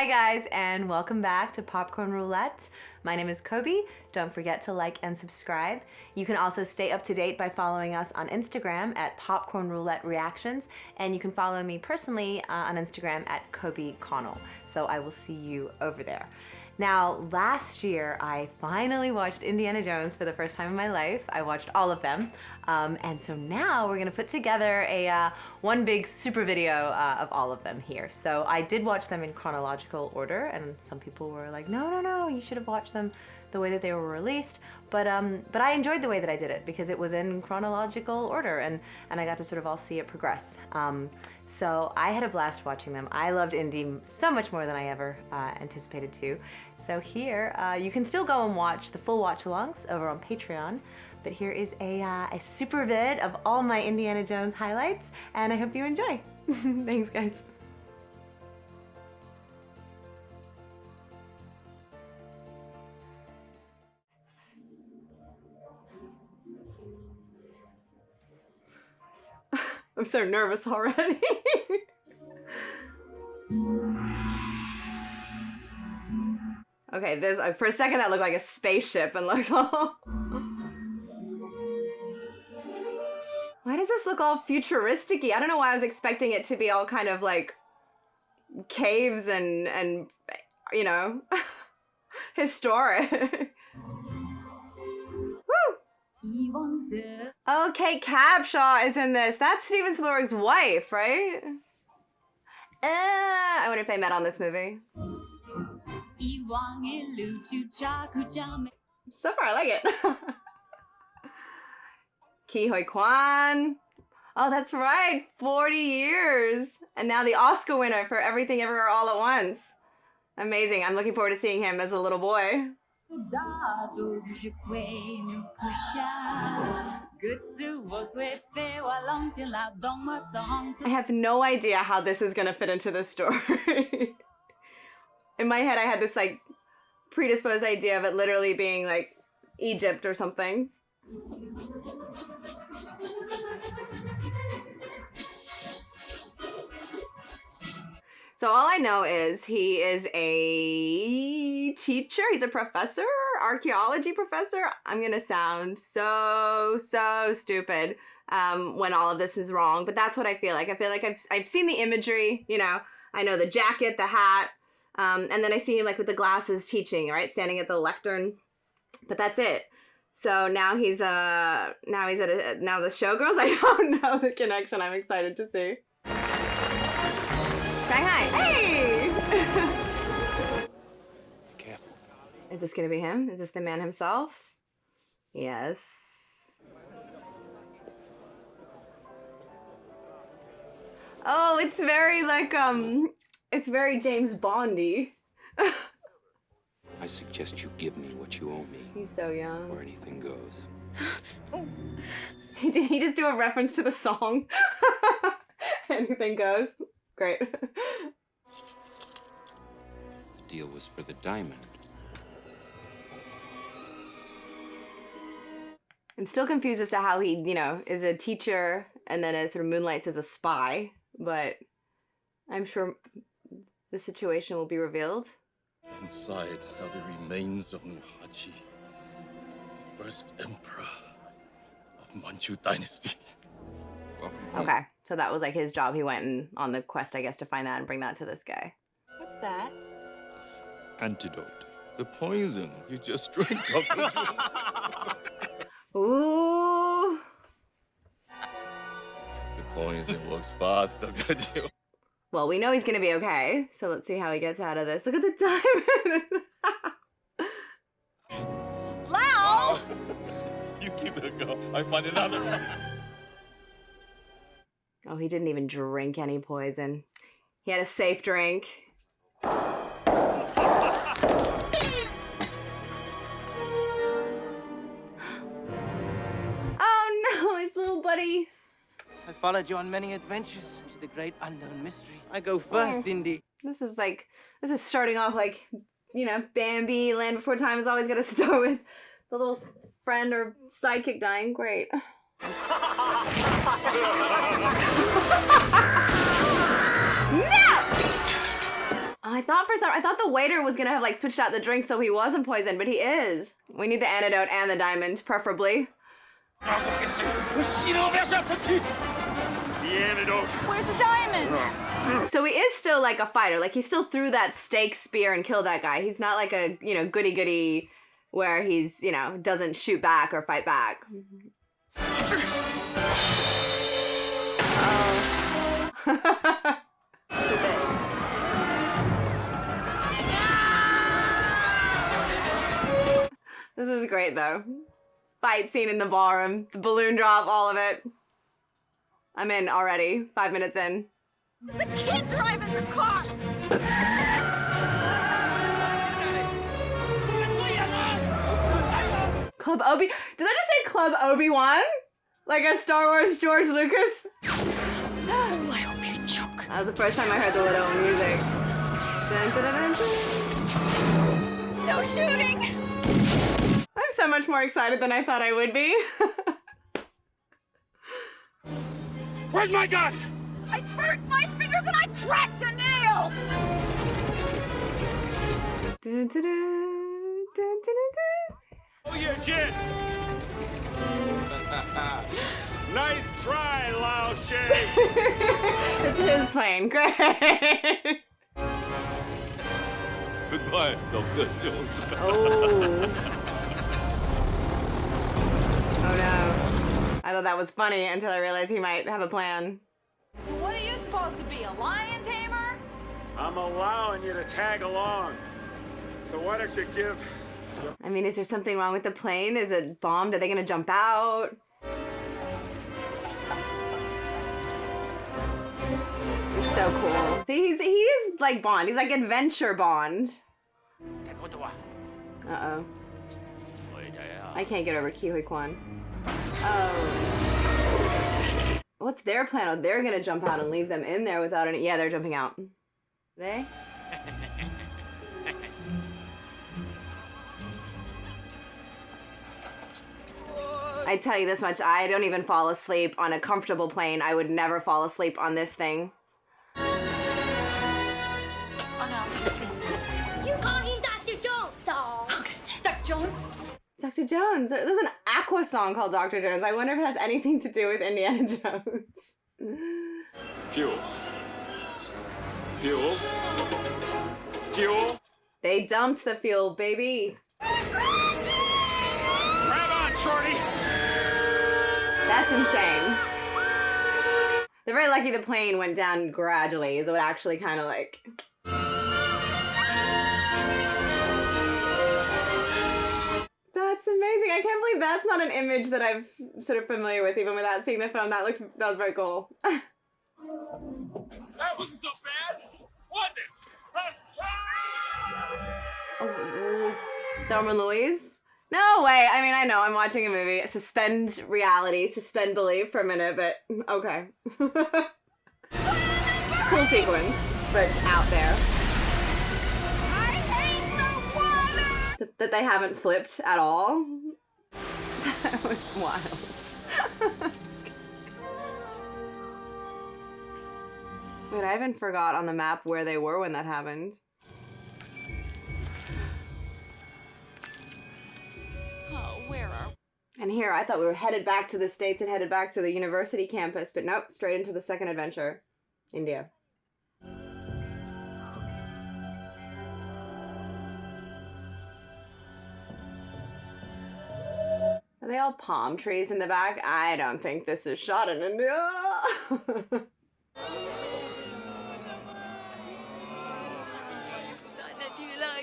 Hi guys, and welcome back to Popcorn Roulette. My name is Coby. Don't forget to like and subscribe. You can also stay up to date by following us on Instagram at Popcorn Roulette Reactions, and you can follow me personally on Instagram at Coby Connell. So I will see you over there. Now, last year, I finally watched Indiana Jones for the first time in my life. I watched all of them. And so now we're gonna put together a one big super video of all of them here. So I did watch them in chronological order, and some people were like, no, you should have watched them the way that they were released. But I enjoyed the way that I did it because it was in chronological order, and I got to sort of all see it progress. So I had a blast watching them. I loved Indy so much more than I ever anticipated to. So here, you can still go and watch the full watch-alongs over on Patreon, but here is a super vid of all my Indiana Jones highlights, and I hope you enjoy. Thanks, guys. I'm so nervous already. Okay, this for a second that looked like a spaceship and looks all... Why does this look all futuristic-y? I don't know why I was expecting it to be all kind of like caves and you know, historic. Okay, Capshaw is in this. That's Steven Spielberg's wife, right? I wonder if they met on this movie. So far, I like it. Ke Huy Quan. Oh, that's right. 40 years. And now the Oscar winner for Everything Everywhere All at Once. Amazing. I'm looking forward to seeing him as a little boy. I have no idea how this is gonna fit into this story. In my head, I had this like predisposed idea of it literally being like Egypt or something. So all I know is he is a teacher, he's a professor, archaeology professor. I'm gonna sound so stupid when all of this is wrong, but that's what I feel like. I feel like I've seen the imagery, you know, I know the jacket, the hat, and then I see him like with the glasses teaching, right, standing at the lectern, but that's it. So now he's now the Showgirls. I don't know the connection. I'm excited to see. Shanghai, hey! Careful. Is this gonna be him? Is this the man himself? Yes. Oh, it's very like it's very James Bondy. I suggest you give me what you owe me. He's so young. Or anything goes. Did he just do a reference to the song? Anything goes. Great. The deal was for the diamond. I'm still confused as to how he, you know, is a teacher and then sort of moonlights as a spy, but I'm sure the situation will be revealed. Inside are the remains of Nuhachi, the first emperor of Manchu dynasty. Okay, so that was like his job. He went on the quest, I guess, to find that and bring that to this guy. What's that? Antidote. The poison you just drank up. Ooh. The poison works fast, Dr. Jill. Well, we know he's gonna be okay, so let's see how he gets out of this. Look at the diamond! Lau! You keep it a go. I find another one. Oh, he didn't even drink any poison. He had a safe drink. Oh no, his little buddy. I followed you on many adventures into the great unknown mystery. I go first, Indy. This is starting off like, you know, Bambi, Land Before Time is always gonna start with the little friend or sidekick dying. Great. No! I thought the waiter was gonna have like switched out the drink so he wasn't poisoned, but he is. We need the antidote and the diamond, preferably. The antidote. Where's the diamond? So he is still like a fighter. Like he still threw that stake spear and killed that guy. He's not like a, you know, goody where he's, you know, doesn't shoot back or fight back. This is great though. Fight scene in the ballroom, the balloon drop, all of it. I'm in already, 5 minutes in. There's a kid driving the car! Club Obi. Did I just say Club Obi-Wan? Like a Star Wars George Lucas? Oh, I hope you choke. That was the first time I heard the little music. Dun, dun, dun, dun. No shooting! I'm so much more excited than I thought I would be. Where's my gun? I burnt my fingers and I cracked a nail! Dun, dun, dun, dun, dun, dun. Oh, yeah, Jen. Nice try, Lao Shay. It's his plane. Great. Goodbye, Dr. Jones. Oh no. I thought that was funny until I realized he might have a plan. So what are you supposed to be, a lion tamer? I'm allowing you to tag along. So why don't you give... I mean, is there something wrong with the plane? Is it bombed? Are they gonna jump out? It's so cool. See, he is like Bond. He's like adventure Bond. Uh-oh. I can't get over Kiwi Kwan. Oh. What's their plan? Oh, they're gonna jump out and leave them in there without any... Yeah, they're jumping out. They? I tell you this much, I don't even fall asleep on a comfortable plane. I would never fall asleep on this thing. Oh no, please. You call him Dr. Jones, dog. Okay, Dr. Jones? Dr. Jones. There's an Aqua song called Dr. Jones. I wonder if it has anything to do with Indiana Jones. Fuel. Fuel. Fuel. They dumped the fuel, baby. Grab on, shorty. That's insane. They're very lucky the plane went down gradually, so it actually kind of like... That's amazing. I can't believe that's not an image that I'm sort of familiar with, even without seeing the film. That was very cool. That wasn't so bad, was it? Thelma and Louise? No way. I mean, I know I'm watching a movie. Suspend reality, suspend belief for a minute, but okay. Cool sequence, but out there. I hate the water! That they haven't flipped at all. That was wild. Wait, I even forgot on the map where they were when that happened. Oh, where are we? And here, I thought we were headed back to the States and headed back to the university campus, but nope, straight into the second adventure. India. Are they all palm trees in the back? I don't think this is shot in India.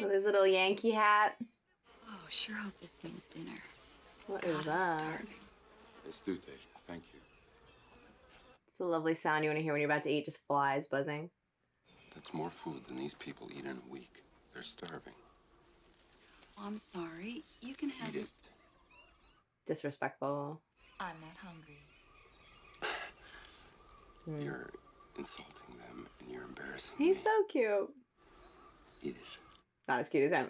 With his little Yankee hat. Oh, sure hope this means dinner. What is that? Let's do it. Thank you. It's a lovely sound you want to hear when you're about to eat, just flies buzzing. That's more food than these people eat in a week. They're starving. Oh, I'm sorry. You can have Eat it. Disrespectful. I'm not hungry. You're insulting them and you're embarrassing He's me. so cute. Eat it. Not as cute as him.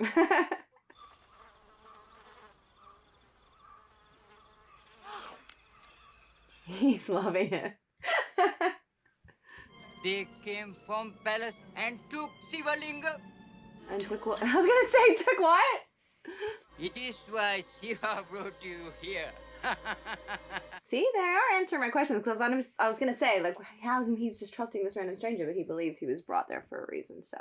He's loving it. They came from palace and took Shivalinga. And took what? I was gonna say, took what? It is why Shiva brought you here. See, they are answering my questions because I was gonna say, like, how's he's just trusting this random stranger, but he believes he was brought there for a reason. So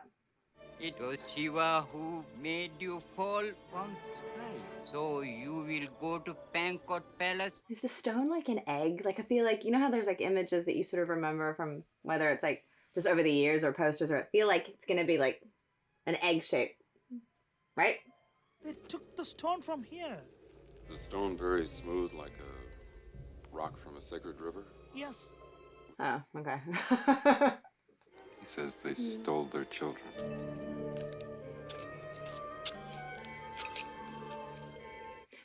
It was Shiva who made you fall from sky. So you will go to Pankot Palace. is the stone like an egg? Like, I feel like, you know how there's like images that you sort of remember from whether it's like just over the years or posters, or I feel like it's gonna be like an egg shape, right? They took the stone from here. Is the stone very smooth like a rock from a sacred river? Yes. Oh, okay. He says they stole their children.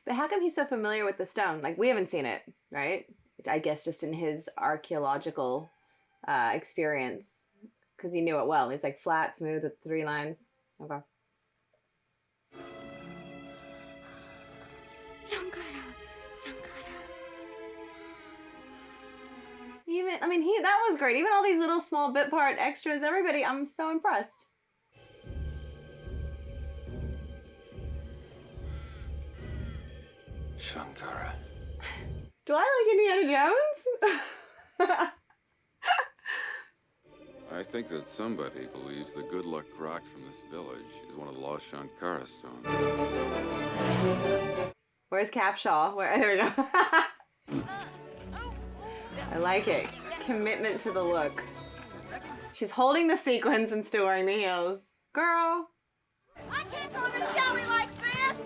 But how come he's so familiar with the stone? Like, we haven't seen it, right? I guess just in his archaeological experience, because he knew it well. It's like flat, smooth with 3 lines. Okay. Even, I mean, that was great. Even all these little small bit part extras, everybody, I'm so impressed. Shankara. Do I like Indiana Jones? I think that somebody believes the good luck rock from this village is one of the lost Shankara stones. Where's Capshaw? There we go. I like it. Commitment to the look. She's holding the sequins and still wearing the heels. Girl. I can't go to Delhi like this!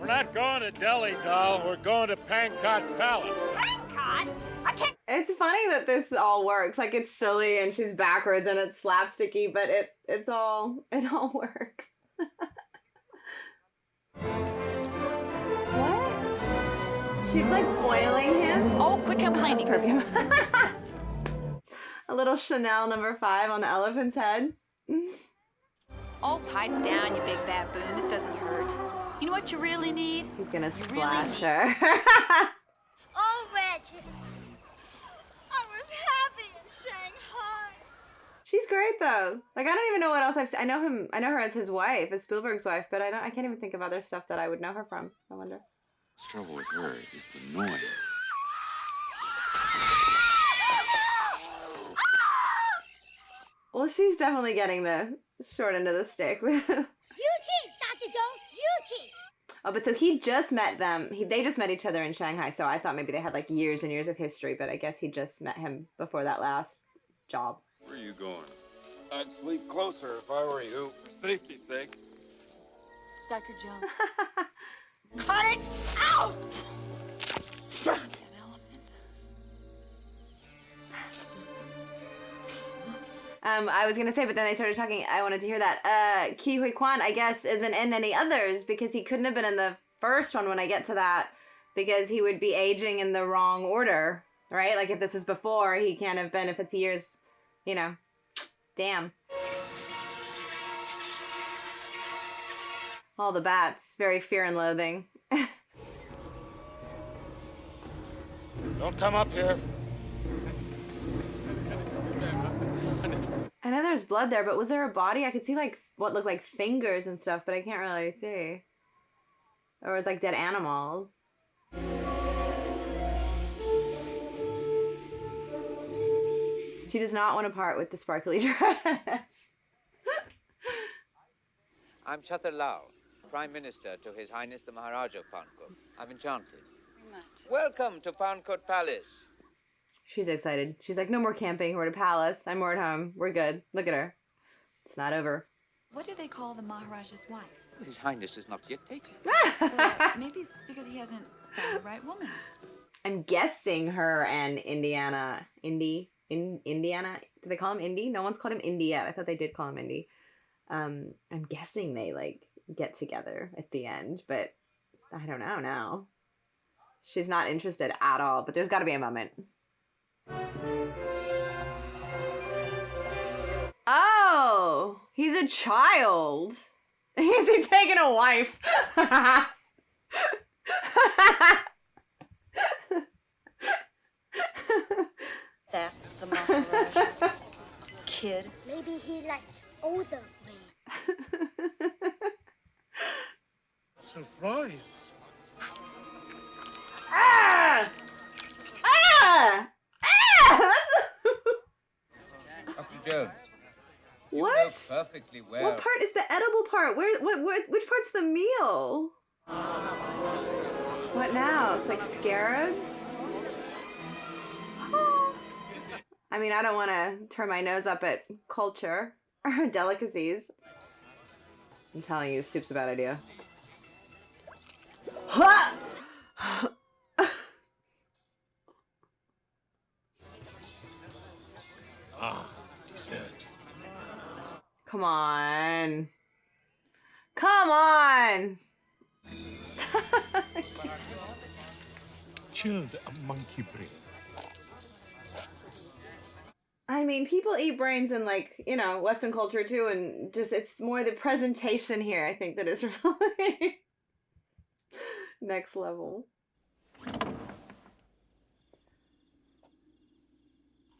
We're not going to Delhi, doll. We're going to Pankot Palace. Pankot? I can't. It's funny that this all works. Like, it's silly and she's backwards and it's slapsticky, but it all works. What? She's like boiling him. Oh, quit complaining. A little Chanel #5 on the elephant's head. Oh, pipe down, you big baboon. This doesn't hurt. You know what you really need? He's gonna splash her. Oh, Reggie. I was happy in Shanghai. She's great though. Like, I don't even know what else I've seen. I know her as his wife, as Spielberg's wife, but I can't even think of other stuff that I would know her from. I wonder. The trouble with her is the noise. Well, she's definitely getting the short end of the stick. You cheat, Dr. Jones. You cheat. Oh, but so he just met them. They just met each other in Shanghai, so I thought maybe they had like years and years of history, but I guess he just met him before that last job. Where are you going? I'd sleep closer if I were you, for safety's sake. Dr. Jones. Cut it out! That elephant. I was gonna say, but then they started talking. I wanted to hear that. Ki Hui Kwan, I guess, isn't in any others because he couldn't have been in the first one when I get to that, because he would be aging in the wrong order, right? Like, if this is before, he can't have been if it's years, you know. Damn. All the bats, very fear and loathing. Don't come up here. I know there's blood there, but was there a body? I could see like what looked like fingers and stuff, but I can't really see. Or it was like dead animals. She does not want to part with the sparkly dress. I'm Chatur Lal, Prime Minister to His Highness the Maharaja of Pankot. I'm enchanted. Very much. Welcome to Pankot Palace. She's excited. She's like, no more camping. We're at a palace. I'm more at home. We're good. Look at her. It's not over. What do they call the Maharaja's wife? His Highness is not yet taken. Maybe it's because he hasn't found the right woman. I'm guessing her and Indiana. Indiana? Do they call him Indy? No one's called him Indy yet. I thought they did call him Indy. I'm guessing they like get together at the end, but I don't know now. She's not interested at all, but there's got to be a moment. Oh, he's a child. Is he taking a wife? That's the Maharaja. kid. Maybe he likes older women. Surprise! Ah! Ah! Ah! Dr. Jones, you What? know perfectly well. What part is the edible part? Which part's the meal? What now? It's like scarabs? I mean, I don't want to turn my nose up at culture or delicacies. I'm telling you, soup's a bad idea. Ha! Ah, dessert. Come on. Come on! Chilled monkey brain. I mean, people eat brains in, like, you know, Western culture too, and just it's more the presentation here, I think, that is really next level.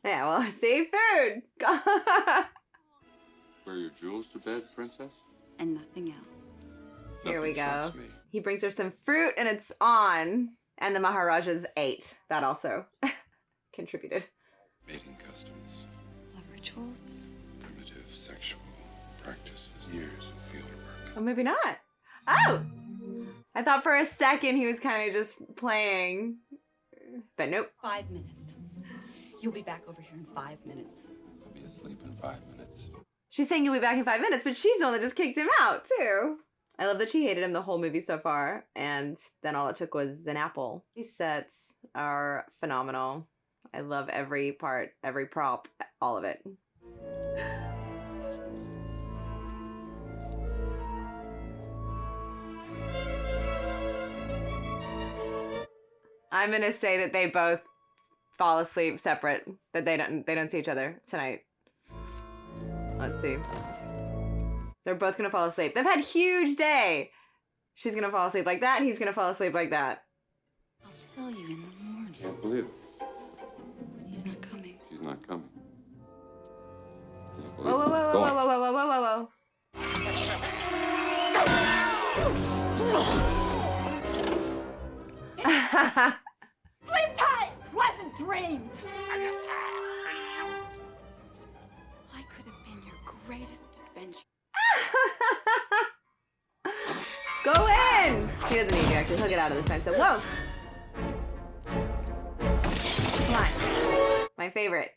Yeah, well, see, food! Wear your jewels to bed, princess? And nothing else. Here we Nothing go. shocks me. He brings her some fruit and it's on. And the Maharajas ate. That also contributed. Mating customs, Love rituals? primitive sexual practices, years of field work. Oh, maybe not. Oh! I thought for a second he was kind of just playing. But nope. 5 minutes. You'll be back over here in 5 minutes. I'll be asleep in 5 minutes. She's saying you'll be back in 5 minutes, but she's the one that just kicked him out, too. I love that she hated him the whole movie so far, and then all it took was an apple. These sets are phenomenal. I love every part, every prop, all of it. I'm gonna say that they both fall asleep separate, that they don't see each other tonight. Let's see. They're both gonna fall asleep. They've had a huge day. She's gonna fall asleep like that, and he's gonna fall asleep like that. I'll tell you in the morning. Can't believe it. He's not coming. She's not coming. Can't believe Whoa, whoa, whoa, it. whoa, Go whoa, on. whoa, whoa, whoa, whoa, whoa. Sleep tight! Pleasant dreams! I could have been your greatest adventure. Go in! He doesn't need you, actually. He'll get out of this time, so whoa! Come on. My favorite.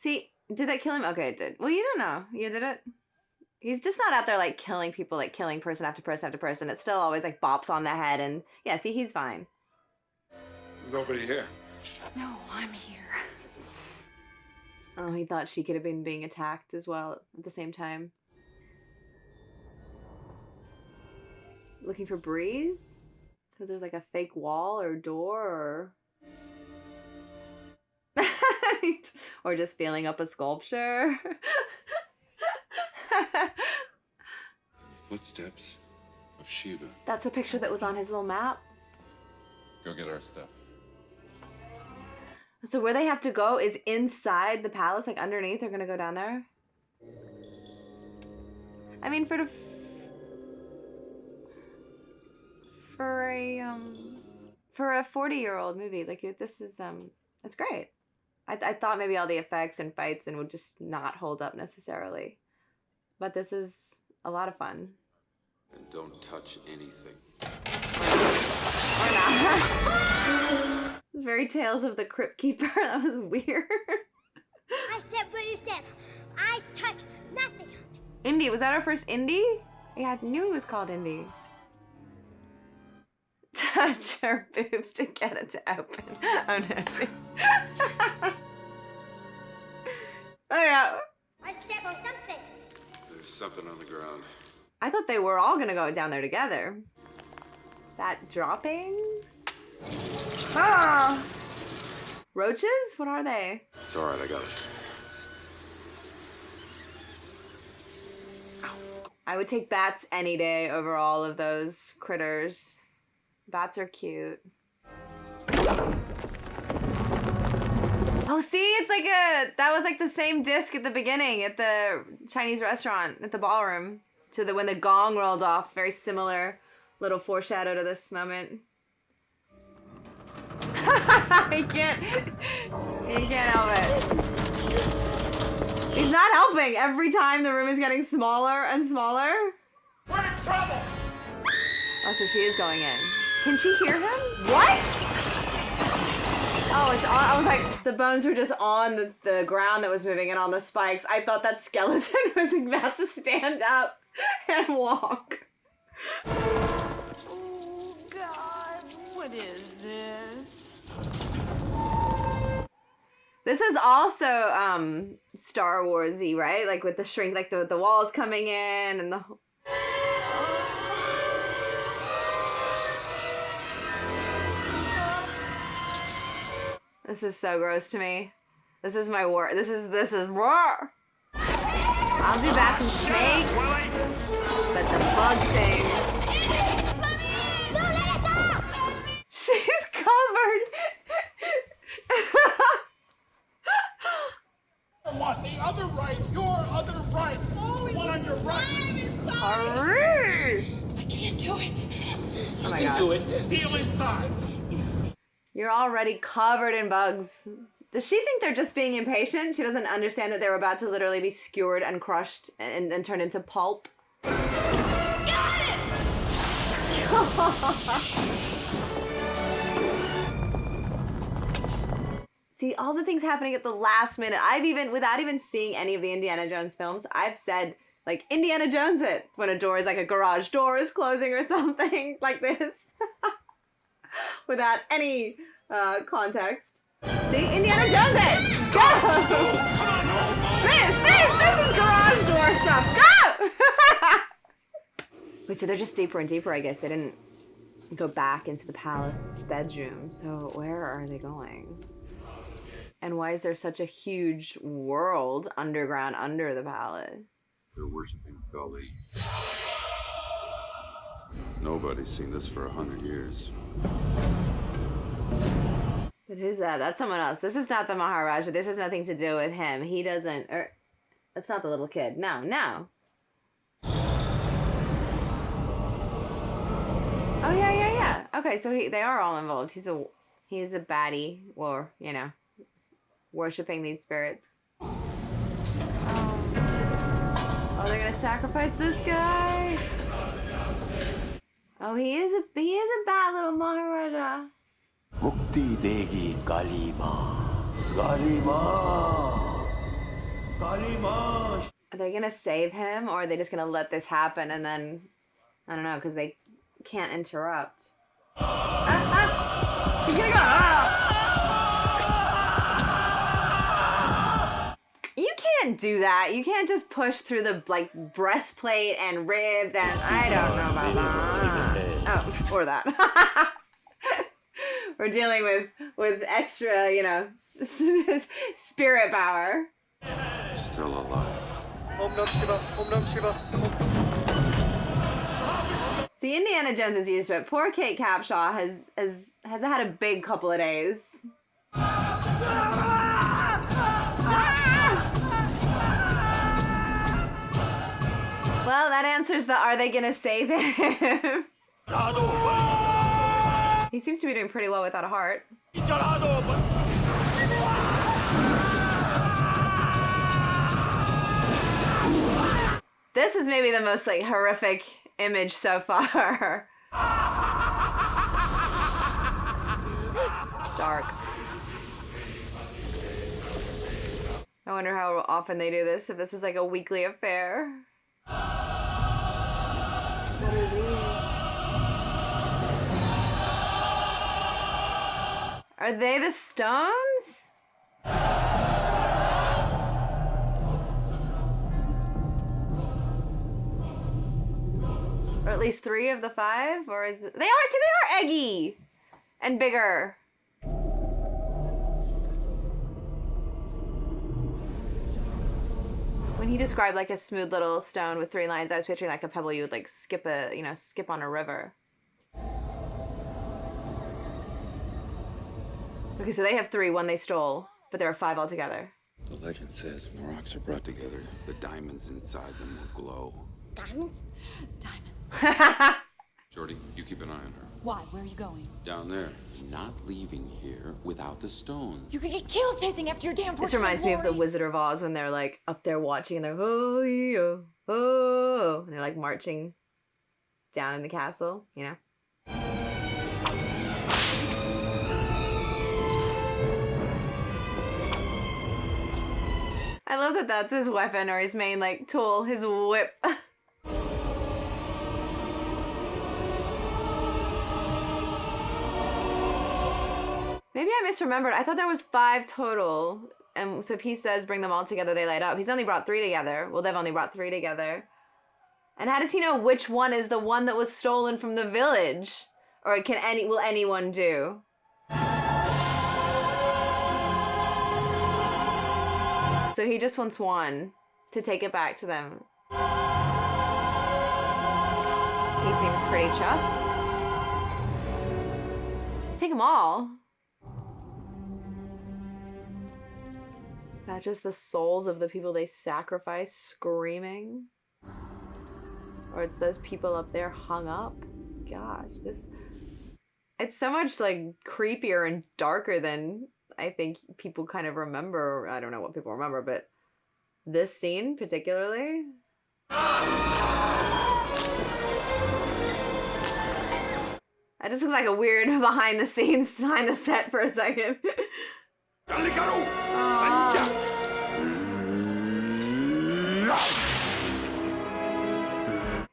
See, did that kill him? Okay, it did. Well, you don't know. You did it? He's just not out there, like, killing people, like, killing person after person after person. It's still always, like, bops on the head, and, yeah, see, he's fine. Nobody here. No, I'm here. Oh, he thought she could have been being attacked as well at the same time. Looking for Breeze? Because there's like a fake wall or door or... or just feeling up a sculpture. Footsteps of Shiva. That's the picture that was on his little map. Go get our stuff. So where they have to go is inside the palace, like underneath. They're gonna go down there. I mean, for a 40-year-old movie, like this is it's great. I thought maybe all the effects and fights and would just not hold up necessarily, but this is a lot of fun. And don't touch anything. Or not. Very Tales of the Crypt Keeper. That was weird. I step where you step. I touch nothing. Indy, was that our first Indy? Yeah, I knew he was called Indy. Touch her boobs to get it to open. Oh no. Oh yeah. I step on something. There's something on the ground. I thought they were all gonna go down there together. That droppings? Ah! Roaches? What are they? It's alright, I got it. I would take bats any day over all of those critters. Bats are cute. Oh, see, it's like that was like the same disc at the beginning at the Chinese restaurant at the ballroom to when the gong rolled off. Very similar little foreshadow to this moment. He can't help it. He's not helping. Every time the room is getting smaller and smaller. We're in trouble! Oh, so she is going in. Can she hear him? What? Oh, it's on. I was like, the bones were just on the ground that was moving and on the spikes. I thought that skeleton was about to stand up and walk. Oh, God. What is this? This is also Star Wars-y, right? Like with the shrink, like the walls coming in and the... This is so gross to me. This is my war. This is war. I'll do bats and snakes, but the bug thing. Don't let us out! She's covered. On the other right, your other right, one on your right. Hurry! I can't do it. Oh my You God. do it. Feel inside. You're already covered in bugs. Does she think they're just being impatient? She doesn't understand that they're about to literally be skewered and crushed and turned into pulp. Got it! See, all the things happening at the last minute. Without even seeing any of the Indiana Jones films, I've said, like, Indiana Jones it when a door is like a garage door is closing or something like this. Without any context. See, Indiana Jones it! Go! This is garage door stuff. Go! Wait, so they're just deeper and deeper, I guess. They didn't go back into the palace bedroom. So where are they going? And why is there such a huge world underground under the palace? They're worshiping Kali. Nobody's seen this for 100 years. But who's that? That's someone else. This is not the Maharaja. This has nothing to do with him. He doesn't... that's not the little kid. No. Oh, yeah. Okay, so they are all involved. He's a baddie. Or, you know, worshipping these spirits. Oh, they're gonna sacrifice this guy? Oh, he is a bad little Maharaja. Mukti degi Kalima. Are they gonna save him, or are they just gonna let this happen and then, I don't know, because they can't interrupt. He's gonna go. You can't do that. You can't just push through the like breastplate and ribs and I don't know about that. Oh, or that. We're dealing with extra, you know, spirit power. Still alive. Om Nam Shiva, Om Nam Shiva. See, Indiana Jones is used to it. Poor Kate Capshaw has had a big couple of days. Well, that answers the are they gonna save him? He seems to be doing pretty well without a heart. This is maybe the most like horrific image so far. Dark. I wonder how often they do this, if this is like a weekly affair. What are these? Are they the stones? Or at least 3 of the 5? Or is it... They are eggy! And bigger. When he described like a smooth little stone with 3 lines, I was picturing like a pebble you would like skip on a river. Okay, so they have 3, 1 they stole. But there are 5 altogether. The legend says when the rocks are brought together, the diamonds inside them will glow. Diamonds? Diamonds. Jordy, you keep an eye on her. Why? Where are you going? Down there. Not leaving here without the stones. You could get killed chasing after your damn This reminds me of the Wizard of Oz when they're like up there watching and they're oh, yeah, oh, and they're like marching down in the castle, you know? I love that that's his weapon or his main like tool, his whip. Maybe I misremembered. I thought there was 5 total. And so if he says bring them all together, they light up. He's only brought 3 together. Well, they've only brought 3 together. And how does he know which one is the one that was stolen from the village? Or will anyone do? So he just wants one to take it back to them. He seems pretty chuffed. Let's take them all. Is that just the souls of the people they sacrifice screaming? Or it's those people up there hung up? Gosh, it's so much like creepier and darker than I think people kind of remember. I don't know what people remember, but this scene particularly. That just looks like a weird behind the scenes, behind the set for a second.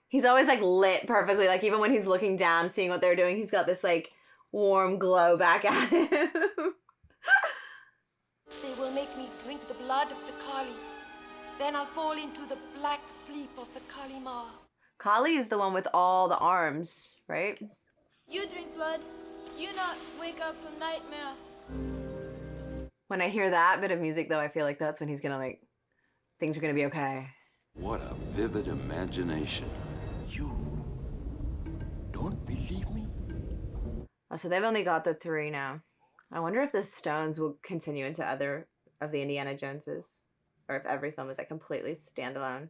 He's always like lit perfectly, like even when he's looking down, seeing what they're doing, he's got this like warm glow back at him. They will make me drink the blood of the Kali. Then I'll fall into the black sleep of the Kali Ma. Kali is the one with all the arms, right? You drink blood. You not wake up from nightmare. When I hear that bit of music, though, I feel like that's when he's gonna like, things are gonna be okay. What a vivid imagination. You don't believe me? Oh, so they've only got the 3 now. I wonder if the stones will continue into other of the Indiana Joneses, or if every film is like completely standalone.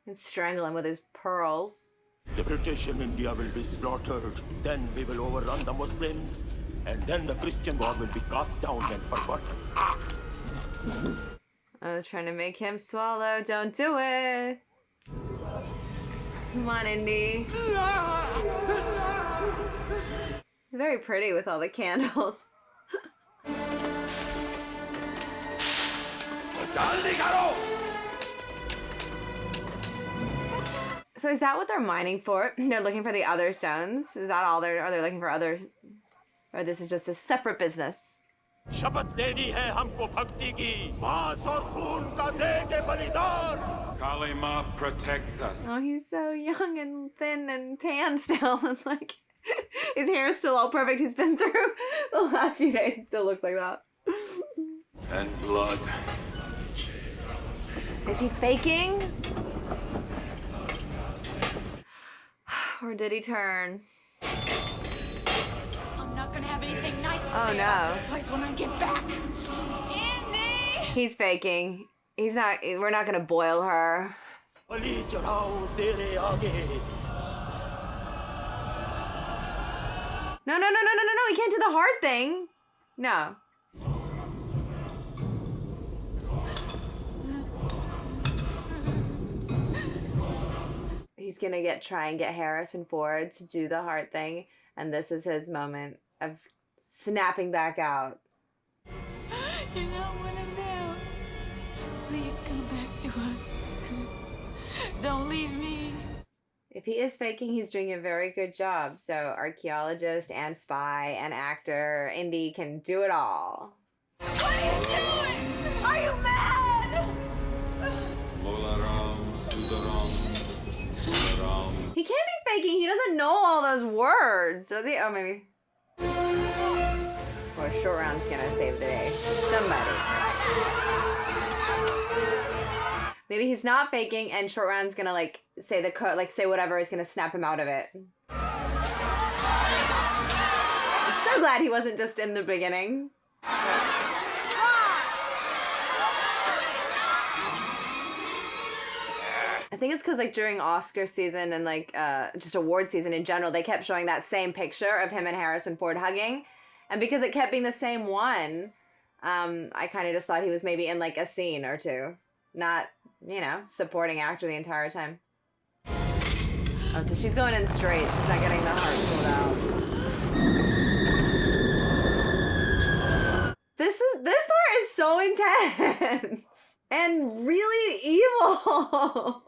And strangle him with his pearls. The British in India will be slaughtered. Then we will overrun the Muslims. And then the Christian war will be cast down and forgotten. Oh, trying to make him swallow. Don't do it. Come on, Indy. It's very pretty with all the candles. So is that what they're mining for? They're looking for the other stones? Is that all are they looking for other... Or this is just a separate business? शपथ लेनी है हमको भक्ति की मां और खून का देंगे बलिदान. Kali Ma protects us. Oh, he's so young and thin and tan still, and like his hair is still all perfect. He's been through the last few days. It still looks like that. And blood. Is he faking? Or did he turn? I'm not gonna have anything nice to Oh say no. about this place when I get back. Indy! He's faking. He's not. We're not gonna boil her. No. He can't do the hard thing. No. He's gonna try and get Harrison Ford to do the hard thing, and this is his moment of snapping back out. You know what I'm down. Please come back to us. Don't leave me. If he is faking, he's doing a very good job. So archaeologist and spy and actor, Indy can do it all. What are you doing? Are you mad? He can't be faking. He doesn't know all those words, does he? Oh, maybe. Or Short Round's gonna save the day. Somebody. Maybe he's not faking, and Short Round's gonna like say the code, like say whatever is gonna snap him out of it. so glad he wasn't just in the beginning. I think it's because like during Oscar season and like just award season in general, they kept showing that same picture of him and Harrison Ford hugging. And because it kept being the same one, I kind of just thought he was maybe in like a scene or two. Not, you know, supporting actor the entire time. Oh, so she's going in straight. She's not getting the heart pulled out. This part is so intense and really evil.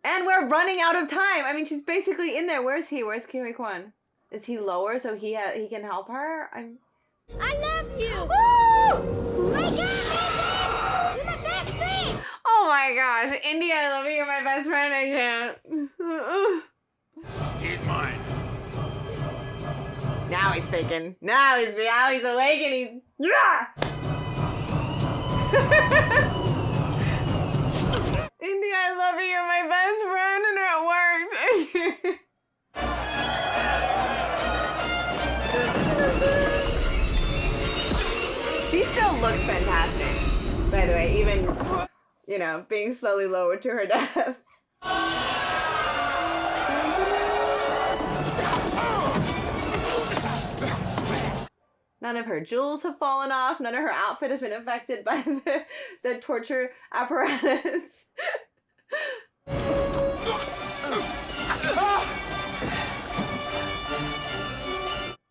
And we're running out of time. I mean, she's basically in there. Where's he? Where's Kiwi Kwan? Is he lower so he can help her? I love you. Woo! Wake up, Indy! You're my best friend. Oh my gosh, Indy, I love you. You're my best friend. I can't. He's mine. Now he's speaking. Now he's awake and he's yeah. Indy, I love you. You're my best friend, and it worked. She still looks fantastic, by the way, even, you know, being slowly lowered to her death. None of her jewels have fallen off. None of her outfit has been affected by the torture apparatus.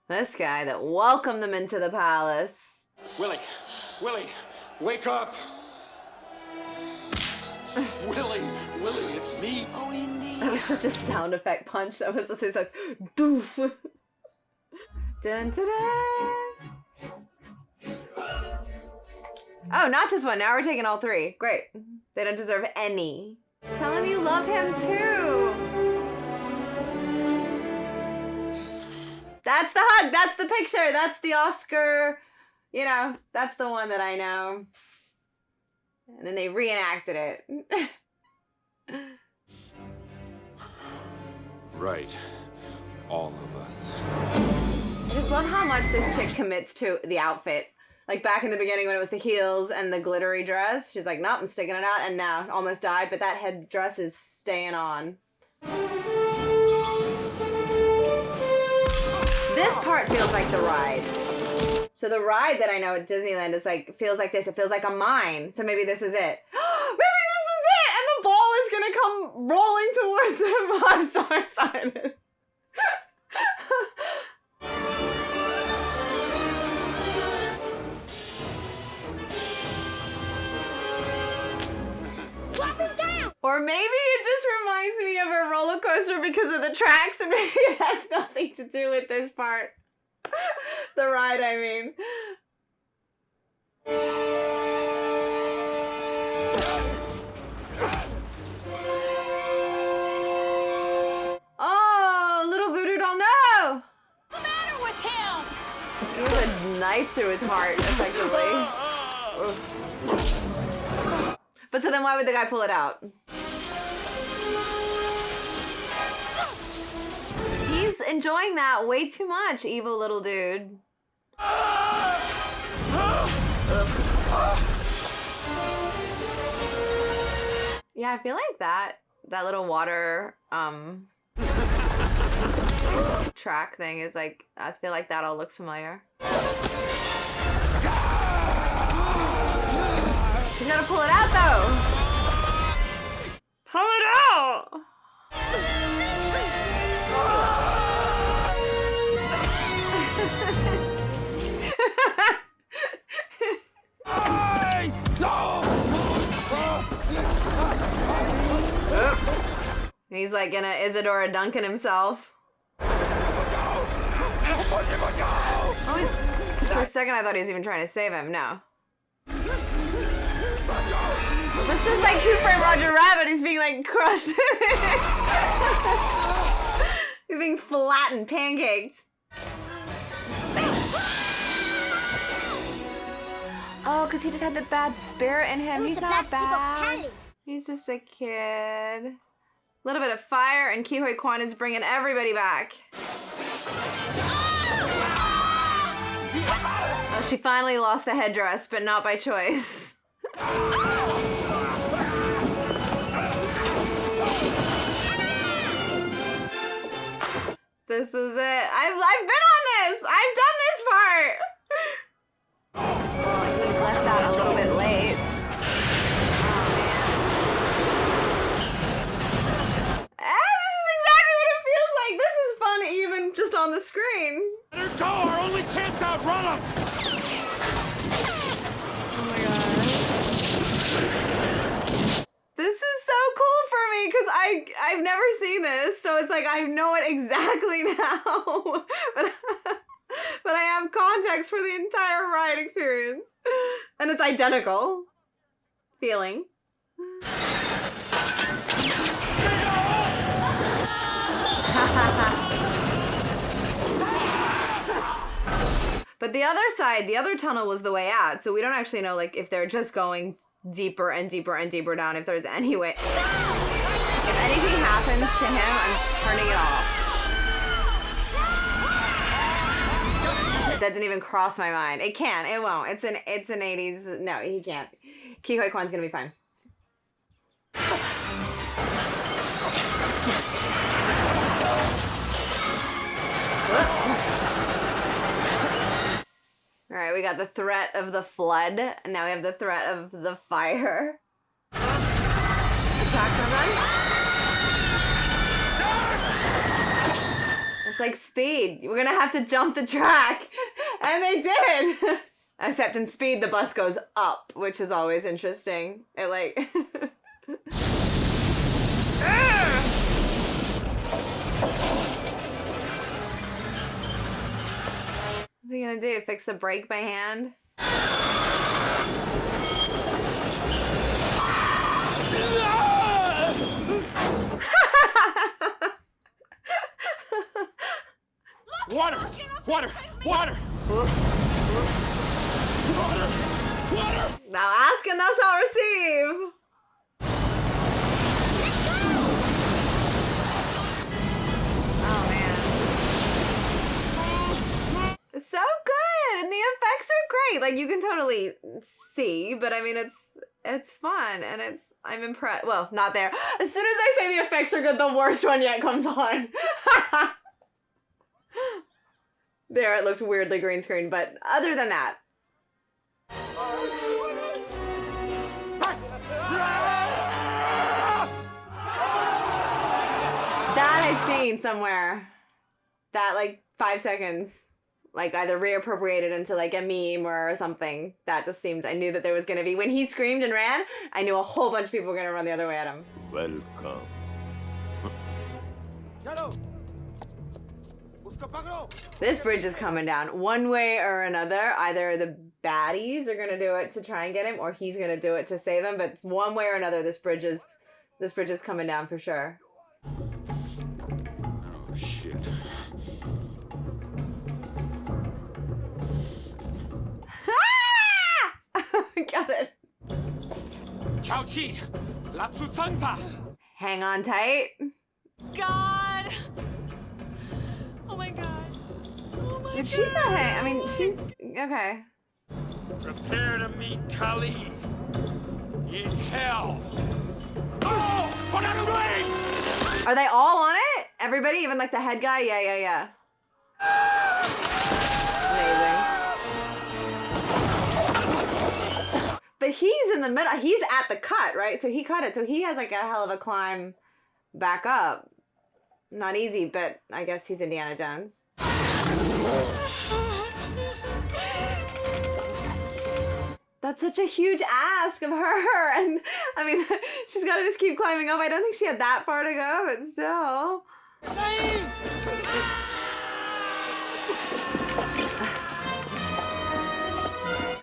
This guy that welcomed them into the palace. Willie, wake up. Willie, it's me. Oh, Indy. That was such a sound effect punch. That was just like doof. Dun, dun, dun. Oh, not just one. Now we're taking all three. Great. They don't deserve any. Tell him you love him too. That's the hug. That's the picture. That's the Oscar. You know, that's the one that I know. And then they reenacted it. Right. All of us. I just love how much this chick commits to the outfit. Like back in the beginning when it was the heels and the glittery dress. She's like, nope, I'm sticking it out. And now, almost died, but that head dress is staying on. This part feels like the ride. So the ride that I know at Disneyland is like, feels like this. It feels like a mine. So maybe this is it. Maybe this is it! And the ball is gonna come rolling towards him. I'm so excited. Or maybe it just reminds me of a roller coaster because of the tracks, and maybe it has nothing to do with this part. The ride, I mean. Oh, little voodoo doll, no! What's the matter with him? He has a knife through his heart, effectively. But so then why would the guy pull it out? He's enjoying that way too much, evil little dude. Yeah, I feel like that little water track thing is like, I feel like that all looks familiar. You gotta pull it out though. Pull it out. He's like gonna Isadora Duncan himself. Oh, for a second I thought he was even trying to save him. No. This is like Who Framed Roger Rabbit. He's being like crushed. He's being flattened, pancaked. Oh, because he just had the bad spirit in him. He's not bad. He's just a kid. A little bit of fire, and Ke Huy Quan is bringing everybody back. Oh, she finally lost the headdress, but not by choice. This is it. I've been on this. I've done this part. Well, he left that a little bit late. This is exactly what it feels like. This is fun, even just on the screen. Let her go. Our only chance to outrun them. Oh my god. This is so cool for me because I've never seen this, so it's like I know it exactly now. but I have context for the entire ride experience. And it's identical feeling. But the other side, the other tunnel was the way out, so we don't actually know like if they're just going deeper and deeper and deeper down, if there's any way. If anything happens to him, I'm turning it off. That didn't even cross my mind. It can't, it won't. It's an 80s, no, he can't. Ke Huy Quan's gonna be fine. All right, we got the threat of the flood, and now we have the threat of the fire. Attack run. It's like Speed. We're gonna have to jump the track, and they did. Except in Speed, the bus goes up, which is always interesting. It like. What's he gonna do? Fix the brake by hand? Water! Water! Water! Water! Water! Now ask and thou shalt receive! Oh man. It's so good! And the effects are great! Like you can totally see, but I mean it's fun and I'm impressed. Well, not there. As soon as I say the effects are good, the worst one yet comes on. There, it looked weirdly green screen, but other than that. That I've seen somewhere. That like 5 seconds. Like either reappropriated into like a meme or something. That just seemed, I knew that there was gonna be, when he screamed and ran, I knew a whole bunch of people were gonna run the other way at him. Welcome. This bridge is coming down. One way or another, either the baddies are gonna do it to try and get him, or he's gonna do it to save him. But one way or another, this bridge is coming down for sure. Oh shit. Got it. Hang on tight. God. Oh my god. Oh my god. She's not hanging. I mean, she's okay. Prepare to meet Kali in hell. Oh! What are you doing? Are they all on it? Everybody, even like the head guy? Yeah. Amazing. But he's in the middle. He's at the cut, right? So he cut it. So he has like a hell of a climb back up. Not easy, but I guess he's Indiana Jones. That's such a huge ask of her. And I mean, she's got to just keep climbing up. I don't think she had that far to go, but still.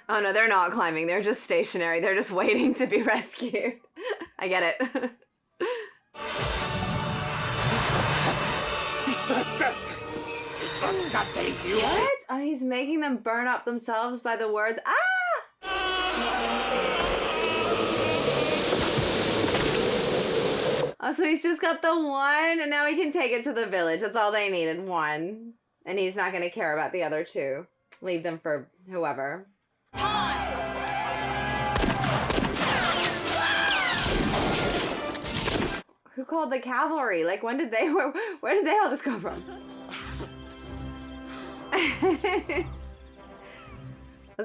Oh no, they're not climbing. They're just stationary. They're just waiting to be rescued. I get it. What? Oh, he's making them burn up themselves by the words. Ah! Oh, so he's just got the one, and now he can take it to the village. That's all they needed, one. And he's not going to care about the other two. leave them for whoever. Who called the cavalry? Like, when did they, where did they all just come from?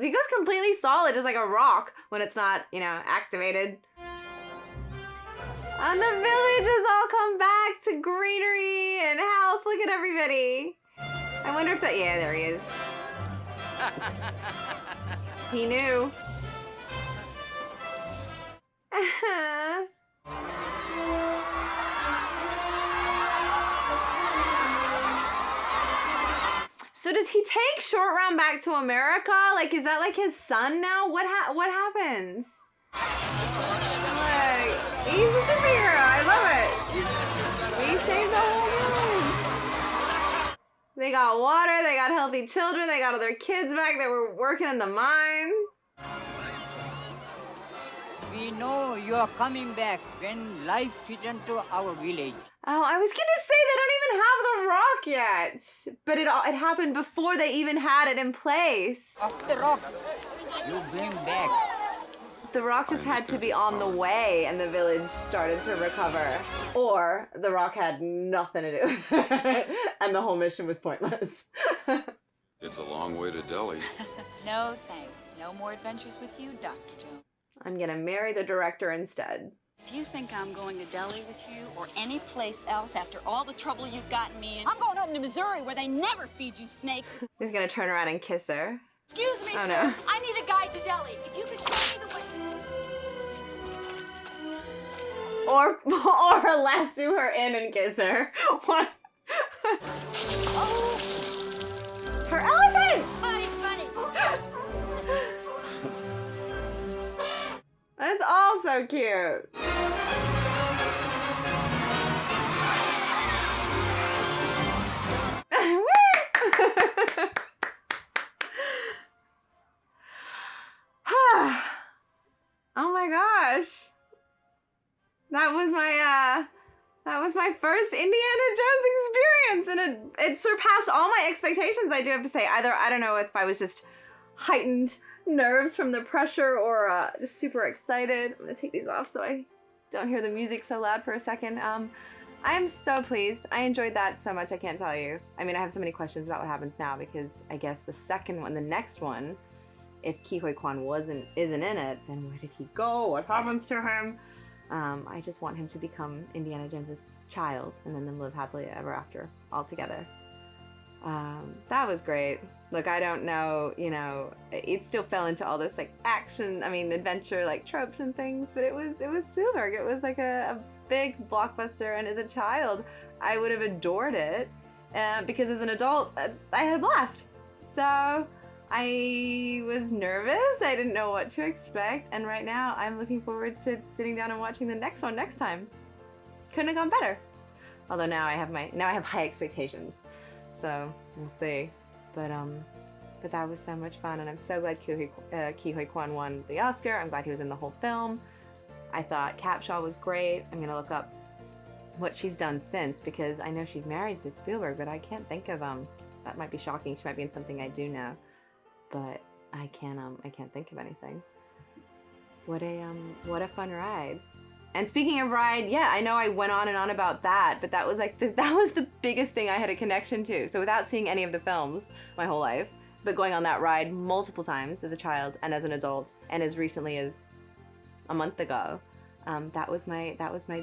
He goes completely solid, just like a rock, when it's not, you know, activated. And the village has all come back to greenery and health. Look at everybody. I wonder if that, yeah, there he is. He knew. So does he take Short Round back to America? Like, is that like his son now? What happens? Like, he's a superhero. I love it. He saved the whole world. They got water. They got healthy children. They got all their kids back that were working in the mine. We know you are coming back when life returns to our village. Oh, I was gonna say they don't even have the rock yet, but it happened before they even had it in place. Of the rock, you bring back. The rock just had to be on the way, and the village started to recover, or the rock had nothing to do with it, and the whole mission was pointless. It's a long way to Delhi. No thanks. No more adventures with you, Dr. Jones. I'm gonna marry the director instead. If you think I'm going to Delhi with you or any place else after all the trouble you've gotten me in, I'm going home to Missouri where they never feed you snakes. He's gonna turn around and kiss her. Excuse me, oh, sir. No. I need a guide to Delhi. If you could show me the way. Or lasso her in and kiss her. What? Oh. Her elephant! Funny. That's all so cute. Oh my gosh. That was my first Indiana Jones experience, and it surpassed all my expectations, I do have to say. Either, I don't know if I was just heightened nerves from the pressure or just super excited. I'm gonna take these off so I don't hear the music so loud for a second. I am so pleased. I enjoyed that so much, I can't tell you. I mean, I have so many questions about what happens now, because I guess the next one, if Ke Huy Quan isn't in it, then where did he go? What happens to him? I just want him to become Indiana Jones's child and then them live happily ever after all together. That was great. Look, I don't know, you know, it still fell into all this like action, adventure like tropes and things, but it was Spielberg. It was like a big blockbuster, and as a child, I would have adored it because as an adult, I had a blast. So I was nervous. I didn't know what to expect, and right now I'm looking forward to sitting down and watching the next one next time. Couldn't have gone better. Although now I have high expectations, so we'll see. But that was so much fun, and I'm so glad Ke Huy Quan won the Oscar. I'm glad he was in the whole film. I thought Capshaw was great. I'm gonna look up what she's done since, because I know she's married to Spielberg, but I can't think of that might be shocking. She might be in something I do know, but I can't think of anything. What a fun ride. And speaking of ride, yeah, I know I went on and on about that, but that was like that was the biggest thing I had a connection to. So without seeing any of the films my whole life, but going on that ride multiple times as a child and as an adult, and as recently as a month ago, that was my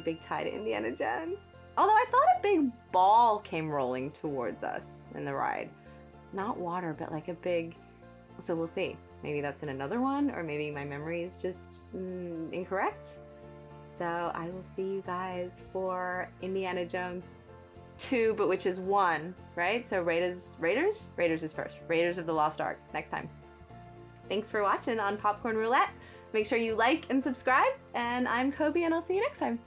big tie to Indiana Jones. Although I thought a big ball came rolling towards us in the ride, not water, but like a big. So we'll see. Maybe that's in another one, or maybe my memory is just incorrect. So I will see you guys for Indiana Jones 2, but which is 1, right? So Raiders is first. Raiders of the Lost Ark next time. Thanks for watching on Popcorn Roulette. Make sure you like and subscribe, and I'm Coby, and I'll see you next time.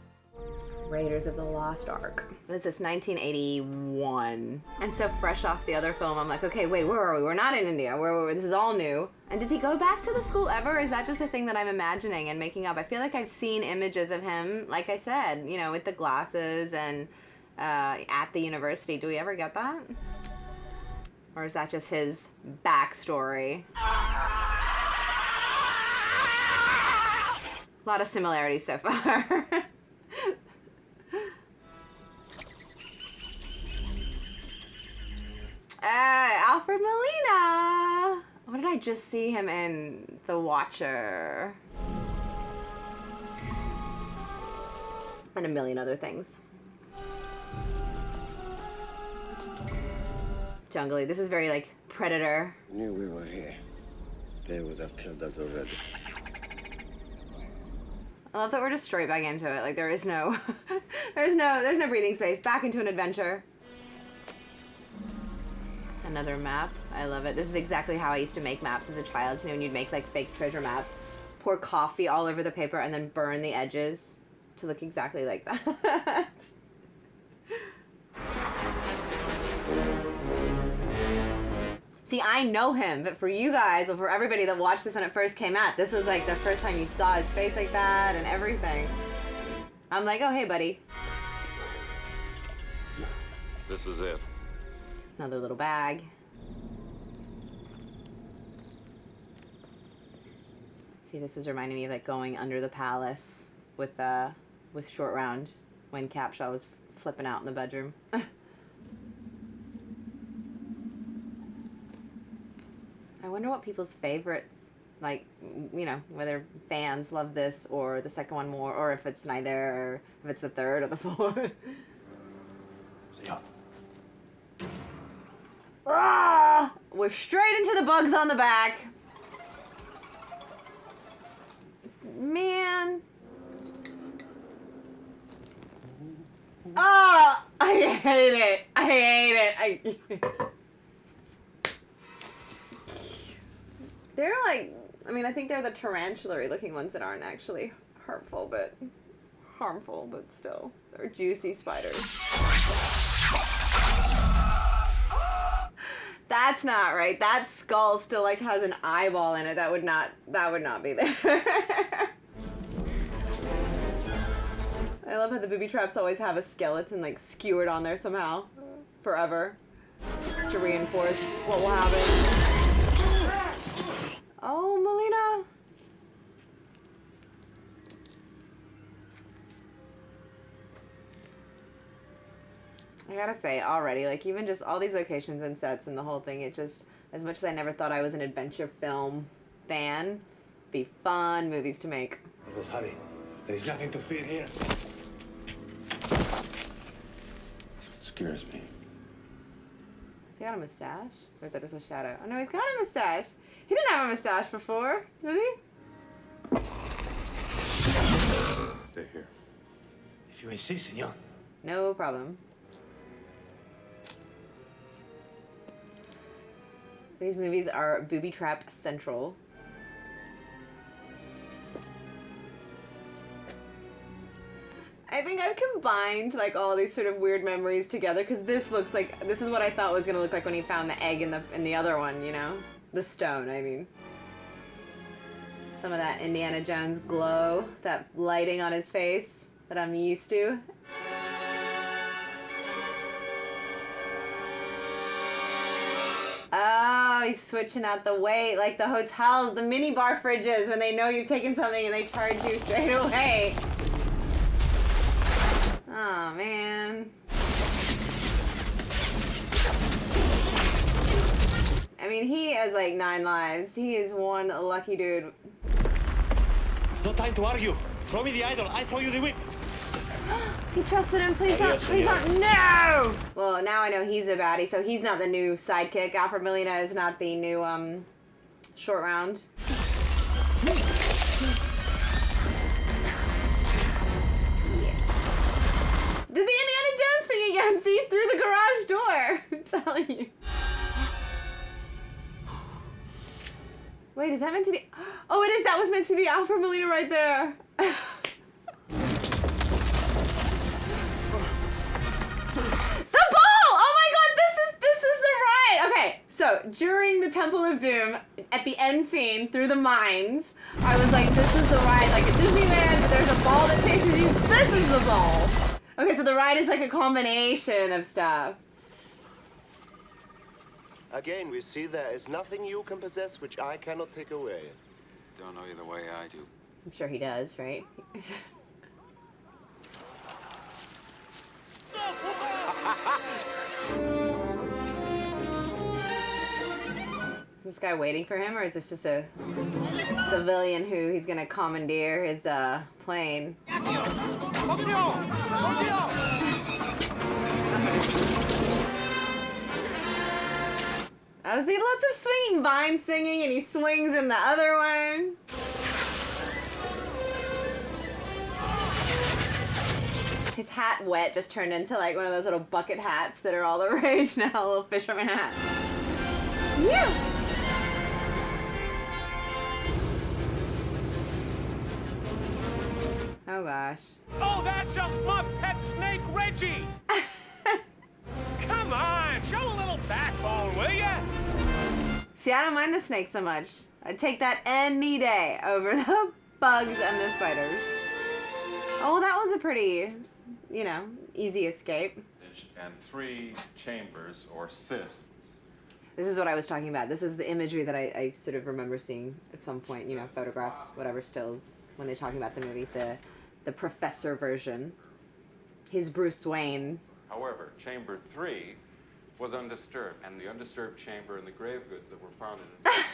Raiders of the Lost Ark. What is this, 1981? I'm so fresh off the other film. I'm like, okay, wait, where are we? We're not in India. Where were we? This is all new. And does he go back to the school ever? Or is that just a thing that I'm imagining and making up? I feel like I've seen images of him, like I said, you know, with the glasses and at the university. Do we ever get that? Or is that just his backstory? A lot of similarities so far. Alfred Molina! What did I just see him in? The Watcher. And a million other things. Jungly. This is very, like, Predator. Knew we were here. They would have killed us already. I love that we're just straight back into it. Like, there is no... there's no breathing space. Back into an adventure. Another map. I love it. This is exactly how I used to make maps as a child. You know, when you'd make, like, fake treasure maps. Pour coffee all over the paper and then burn the edges to look exactly like that. See, I know him, but for you guys, or for everybody that watched this when it first came out, this was like the first time you saw his face like that and everything. I'm like, oh, hey, buddy. This is it. Another little bag. See, this is reminding me of like going under the palace with Short Round when Capshaw was flipping out in the bedroom. I wonder what people's favorites, like, you know, whether fans love this or the second one more, or if it's neither, or if it's the third or the fourth. Ah! We're straight into the bugs on the back. Man. Oh, I hate it. I hate it. They're like, I mean, I think they're the tarantula-y looking ones that aren't actually harmful, but still. They're juicy spiders. That's not right. That skull still like has an eyeball in it. That would not be there. I love how the booby traps always have a skeleton like skewered on there somehow. Forever. Just to reinforce what will happen. Oh, Melina. I gotta say, already, like, even just all these locations and sets and the whole thing, it just, as much as I never thought I was an adventure film fan, be fun movies to make. Let's hurry. There is nothing to fear here. That's what scares me. Has he got a mustache? Or is that just a shadow? Oh, no, he's got a mustache. He didn't have a mustache before, did he? Stay here. If you insist, senor. No problem. These movies are booby trap central. I think I've combined like all these sort of weird memories together because this looks like, this is what I thought was gonna look like when he found the egg in the other one, you know? The stone, I mean. Some of that Indiana Jones glow, that lighting on his face that I'm used to. Oh, he's switching out the weight, like the hotels, the mini bar fridges, when they know you've taken something and they charge you straight away. Oh, man. I mean, he has like 9 lives. He is one lucky dude. No time to argue. Throw me the idol. I throw you the whip. He trusted him. Please not. Please not. No! Well, now I know he's a baddie, so he's not the new sidekick. Alfred Molina is not the new, Short Round. Yeah. Did the Indiana Jones thing again. See? Through the garage door. I'm telling you. Wait, is that meant to be... Oh, it is. That was meant to be Alfred Molina right there. So, during the Temple of Doom, at the end scene, through the mines, I was like, this is the ride, like at Disneyland, but there's a ball that chases you, this is the ball! Okay, so the ride is like a combination of stuff. Again, we see there is nothing you can possess which I cannot take away. Don't know you the way I do. I'm sure he does, right? Is this guy waiting for him, or is this just a civilian who he's gonna commandeer his plane? Oh, see, lots of swinging, vine swinging, and he swings in the other one. His hat wet just turned into like one of those little bucket hats that are all the rage now, a little fisherman hat. Yeah. Oh gosh. Oh, that's just my pet snake, Reggie! Come on, show a little backbone, will ya? See, I don't mind the snake so much. I'd take that any day over the bugs and the spiders. Oh, well, that was a pretty, you know, easy escape. And 3 chambers, or cysts. This is what I was talking about. This is the imagery that I sort of remember seeing at some point, you know, photographs, whatever, stills, when they're talking about the movie, the professor version. His Bruce Wayne. However, chamber 3 was undisturbed, and the undisturbed chamber and the grave goods that were found in it.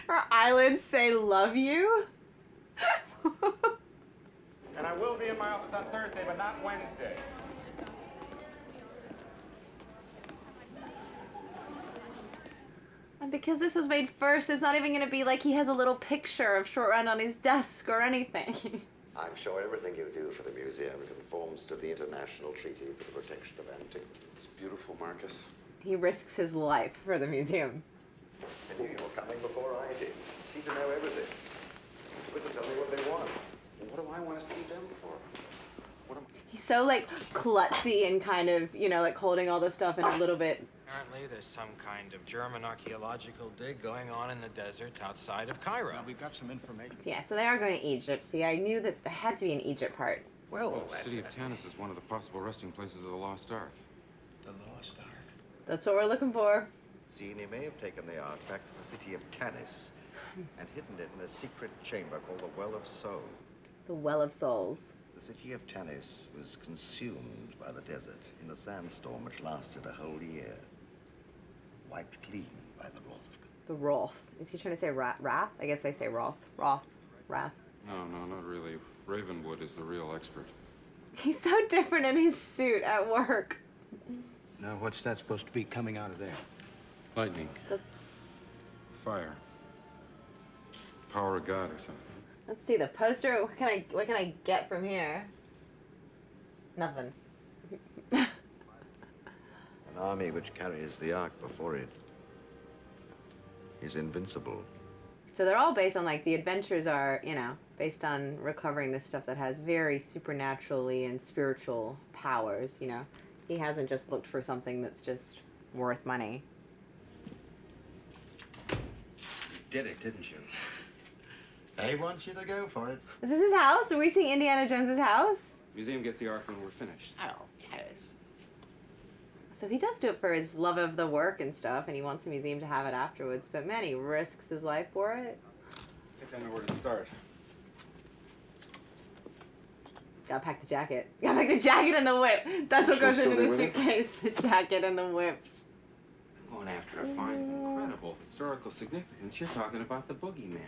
Her eyelids say love you? And I will be in my office on Thursday, but not Wednesday. And because this was made first, it's not even going to be like he has a little picture of Short Round on his desk or anything. I'm sure everything you do for the museum conforms to the International Treaty for the Protection of Antiquities. It's beautiful, Marcus. He risks his life for the museum. I knew you were coming before I did. Seem to know everything. Quick to tell me what they want. What do I want to see them for? He's so, like, klutzy and kind of, you know, like holding all this stuff in a little bit. Apparently, there's some kind of German archaeological dig going on in the desert outside of Cairo. Well, we've got some information. Yeah, so they are going to Egypt. See, I knew that there had to be an Egypt part. Well, the city of Tanis is one of the possible resting places of the Lost Ark. The Lost Ark? That's what we're looking for. See, they may have taken the Ark back to the city of Tanis and hidden it in a secret chamber called the Well of Souls. The Well of Souls. The city of Tanis was consumed by the desert in a sandstorm which lasted a whole year. Wiped clean by the wrath of God. The Wrath. Is he trying to say wrath? I guess they say Wrath. Wrath. Wrath. No, not really. Ravenwood is the real expert. He's so different in his suit at work. Now, what's that supposed to be coming out of there? Lightning. Fire. Power of God or something. Let's see the poster. What can I get from here? Nothing. An army which carries the Ark before it is invincible. So they're all based on, like, the adventures are, you know, based on recovering this stuff that has very supernaturally and spiritual powers, you know. He hasn't just looked for something that's just worth money. You did it, didn't you? They want you to go for it. Is this his house? Are we seeing Indiana Jones's house? Museum gets the Ark when we're finished. Oh, yes. So he does do it for his love of the work and stuff, and he wants the museum to have it afterwards. But man, he risks his life for it. I think I know where to start. Gotta pack the jacket. Gotta pack the jacket and the whip. That's what goes into the with it? suitcase. The jacket and the whips. I'm going after a find of incredible historical significance. You're talking about the boogeyman.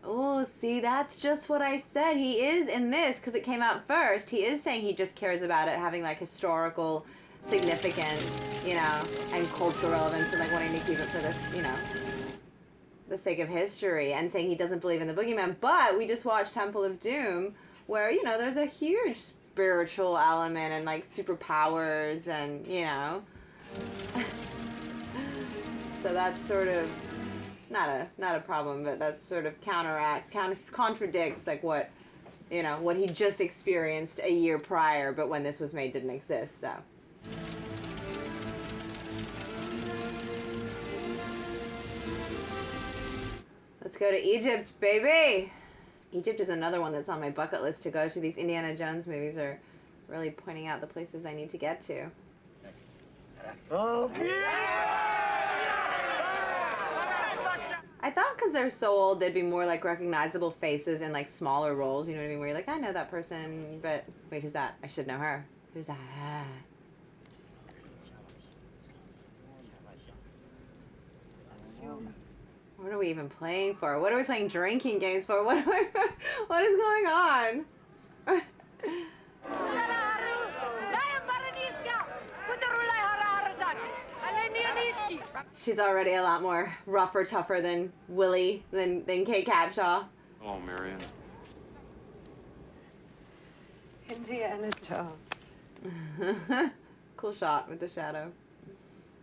Oh, see, that's just what I said. He is in this, because it came out first. He is saying he just cares about it having, like, historical significance, you know, and cultural relevance, and, like, wanting to keep it for this, you know, the sake of history, and saying he doesn't believe in the boogeyman. But we just watched Temple of Doom, where, you know, there's a huge spiritual element and, like, superpowers and, you know. So that's sort of not a problem, but that sort of contradicts, like, what, you know, what he just experienced a year prior, but when this was made didn't exist, so. Let's go to Egypt, baby! Egypt is another one that's on my bucket list to go to. These Indiana Jones movies are really pointing out the places I need to get to. Oh, I thought because they're so old, they'd be more like recognizable faces in like smaller roles. You know what I mean? Where you're like, I know that person, but wait, who's that? I should know her. Who's that? What are we even playing for? What are we playing drinking games for? What is going on? She's already a lot more rougher, tougher than Willie, than Kate Capshaw. Oh, Marion. Indiana Jones. Cool shot with the shadow.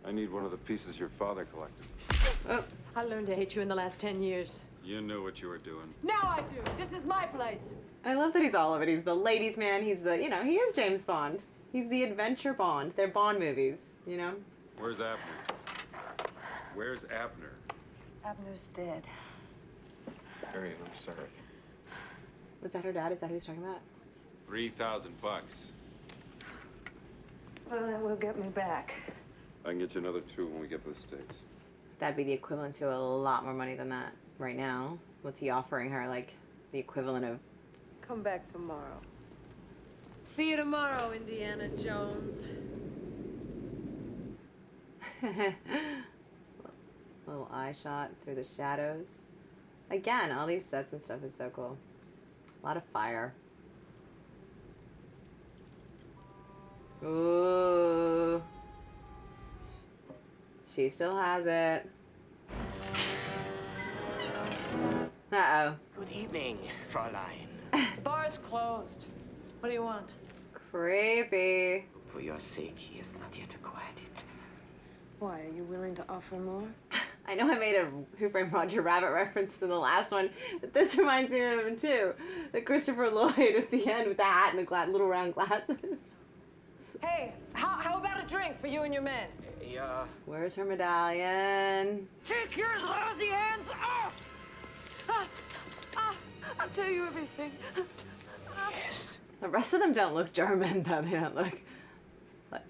I need one of the pieces your father collected. Oh. I learned to hate you in the last 10 years. You knew what you were doing. Now I do. This is my place. I love that he's all of it. He's the ladies' man. He's the, you know, he is James Bond. He's the adventure Bond. They're Bond movies, you know? Where's Abner? Where's Abner? Abner's dead. Marion, I'm sorry. Was that her dad? Is that who he's talking about? $3,000. Well, that will get me back. I can get you another 2 when we get to the States. That'd be the equivalent to a lot more money than that right now. What's he offering her? Like, the equivalent of... Come back tomorrow. See you tomorrow, Indiana Jones. Little eye shot through the shadows. Again, all these sets and stuff is so cool. A lot of fire. Ooh. She still has it. Uh-oh. Good evening, Fräulein. The bar's closed. What do you want? Creepy. For your sake, he is not yet acquired it. Why, are you willing to offer more? I know I made a Who Framed Roger Rabbit reference to the last one, but this reminds me of him too. The Christopher Lloyd at the end with the hat and the little round glasses. Hey, how about a drink for you and your men? Yeah. Where's her medallion? Take your lousy hands off! I'll tell you everything. Yes. The rest of them don't look German, though. They don't look... Like...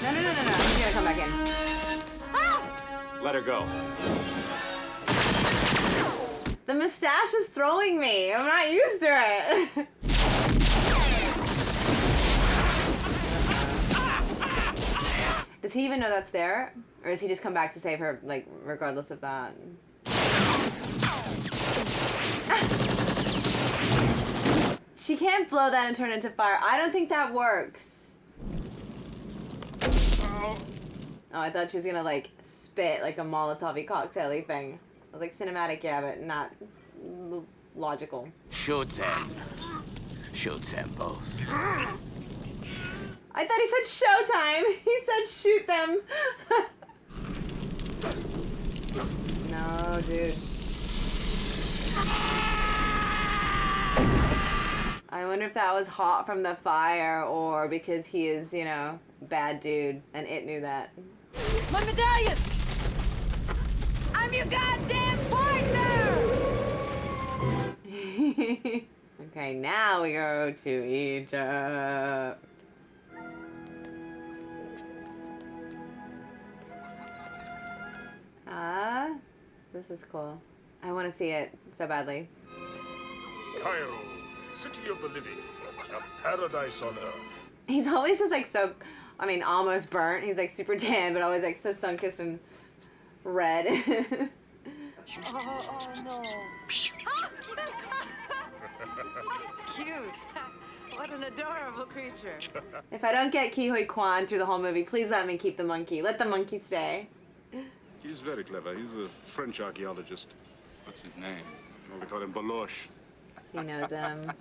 No. He's gonna come back in. Let her go. The mustache is throwing me. I'm not used to it. Does he even know that's there? Or does he just come back to save her, like, regardless of that? She can't blow that and turn it into fire. I don't think that works. Oh, I thought she was gonna, like, spit, like a Molotov-y cocktail-y thing. I was like, cinematic, yeah, but not logical. Shoot them. Shoot them both. I thought he said showtime. He said shoot them. No, dude. I wonder if that was hot from the fire or because he is, you know, bad dude and it knew that. My medallion! I'm your goddamn partner! Okay, now we go to Egypt. This is cool. I want to see it so badly. Cairo, city of the living, a paradise on earth. He's always just like so, I mean, almost burnt. He's like super tan, but always like so sun-kissed and red. Oh no. Cute. What an adorable creature. If I don't get Ke Huy Quan through the whole movie, please let me keep the monkey. Let the monkey stay. He's very clever. He's a French archaeologist. What's his name? Well, we call him Baloche. He knows him.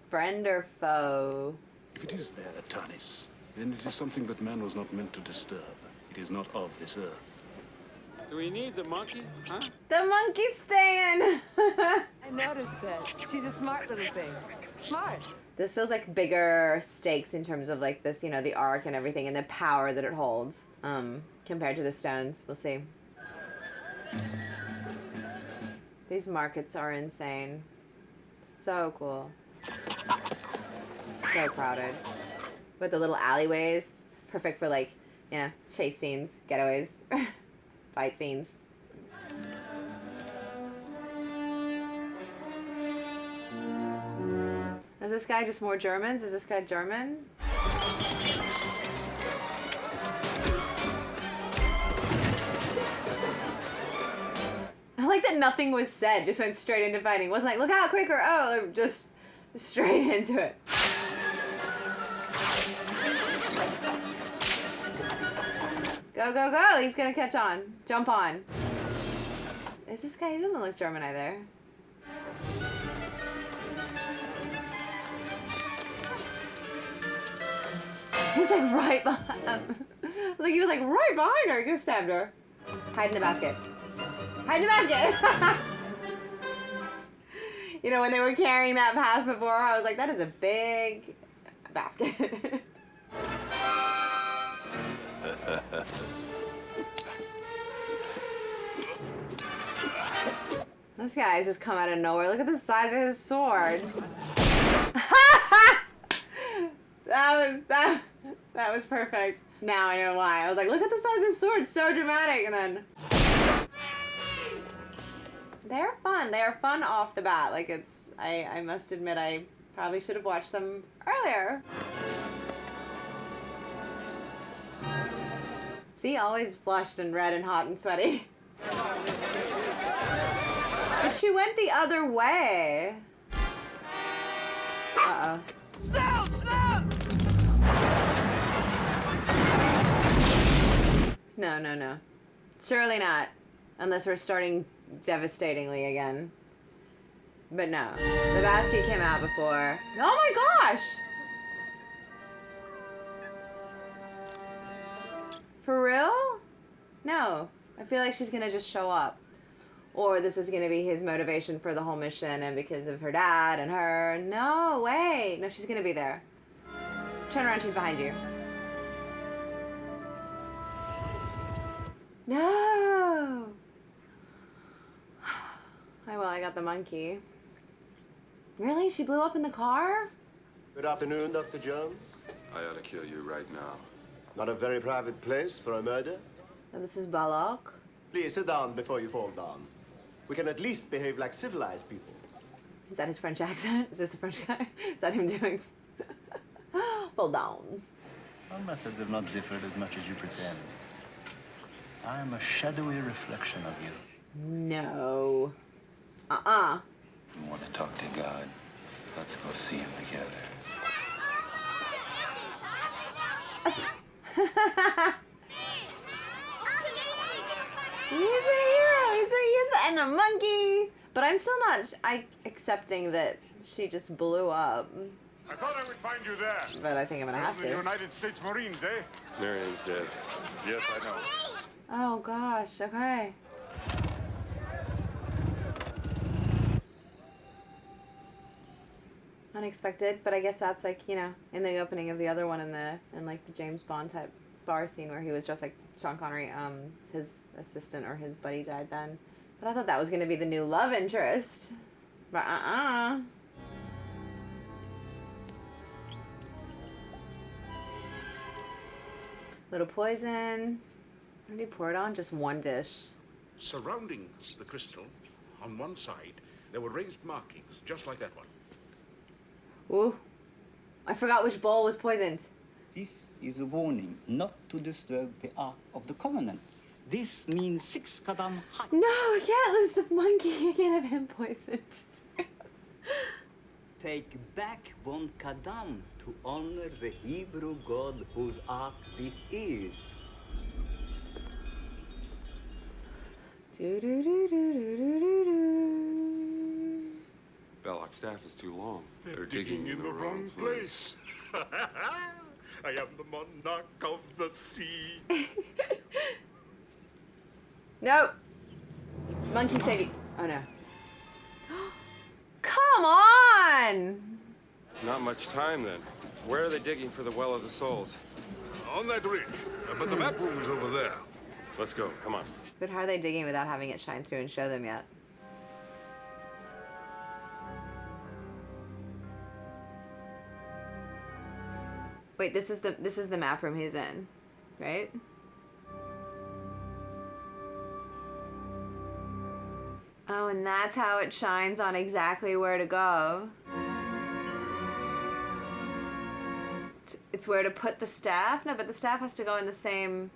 Friend or foe? If it is there, Atanis, then it is something that man was not meant to disturb. It is not of this earth. Do we need the monkey, huh? The monkey's staying! I noticed that. She's a smart little thing. Smart. This feels like bigger stakes in terms of like this, you know, the arc and everything and the power that it holds, compared to the stones. We'll see. These markets are insane. So cool. So crowded. With the little alleyways. perfect for like, you know, chase scenes, getaways, fight scenes. Is this guy just more Germans? Is this guy German? I like that nothing was said, just went straight into fighting. Wasn't like, look out, quicker, oh, just straight into it. Go, go, go, he's gonna catch on. Jump on. Is this guy, he doesn't look German either. He's like right behind, like he was like right behind her, he could have stabbed her. Hide in the basket. Hide in the basket! You know, when they were carrying that pass before, I was like, that is a big basket. This guy's just come out of nowhere. Look at the size of his sword. That was perfect. Now I know why. I was like, look at the size of his sword, so dramatic, and then they're fun. They are fun off the bat. Like it's I must admit I probably should have watched them earlier. See, always flushed and red and hot and sweaty. But she went the other way. Uh-oh. Snell! Snell! No, no, no. Surely not. Unless we're starting devastatingly again. But no. The basket came out before. Oh my gosh! For real? No. I feel like she's gonna just show up. Or this is gonna be his motivation for the whole mission and because of her dad and her. No way. No, she's gonna be there. Turn around, she's behind you. No! Oh, well, I got the monkey. Really? She blew up in the car? Good afternoon, Dr. Jones. I ought to kill you right now. Not a very private place for a murder. Oh, this is Balak. Please sit down before you fall down. We can at least behave like civilized people. Is that his French accent? Is this the French guy? Is that him doing? Fall down. Our methods have not differed as much as you pretend. I am a shadowy reflection of you. No. You want to talk to God? Let's go see him together. He's a hero, and the monkey. But I'm still not accepting that she just blew up. I thought I would find you there. But I think I'm gonna have The to. United States Marines, eh? Marion's dead. Yes, I know. Oh gosh, okay. Unexpected, but I guess that's like, you know, in the opening of the other one in like the James Bond type bar scene where he was just like Sean Connery, his assistant or his buddy died then. But I thought that was gonna be the new love interest. But Little poison. What did he pour it on? Just one dish. Surrounding the crystal, on one side, there were raised markings, just like that one. Ooh. I forgot which bowl was poisoned. This is a warning not to disturb the Ark of the Covenant. This means 6 qadam high. No, I can't lose the monkey. I can't have him poisoned. Take back 1 qadam to honor the Hebrew god whose Ark this is. Belloc staff is too long. They're digging in the wrong place. I am the monarch of the sea. Nope. Monkey save you. Oh no. Come on! Not much time then. Where are they digging for the Well of the Souls? On that ridge. But the map room is over there. Let's go. Come on. But how are they digging without having it shine through and show them yet? Wait, this is the map room he's in, right? Oh, and that's how it shines on exactly where to go. It's where to put the staff? No, but the staff has to go in the same...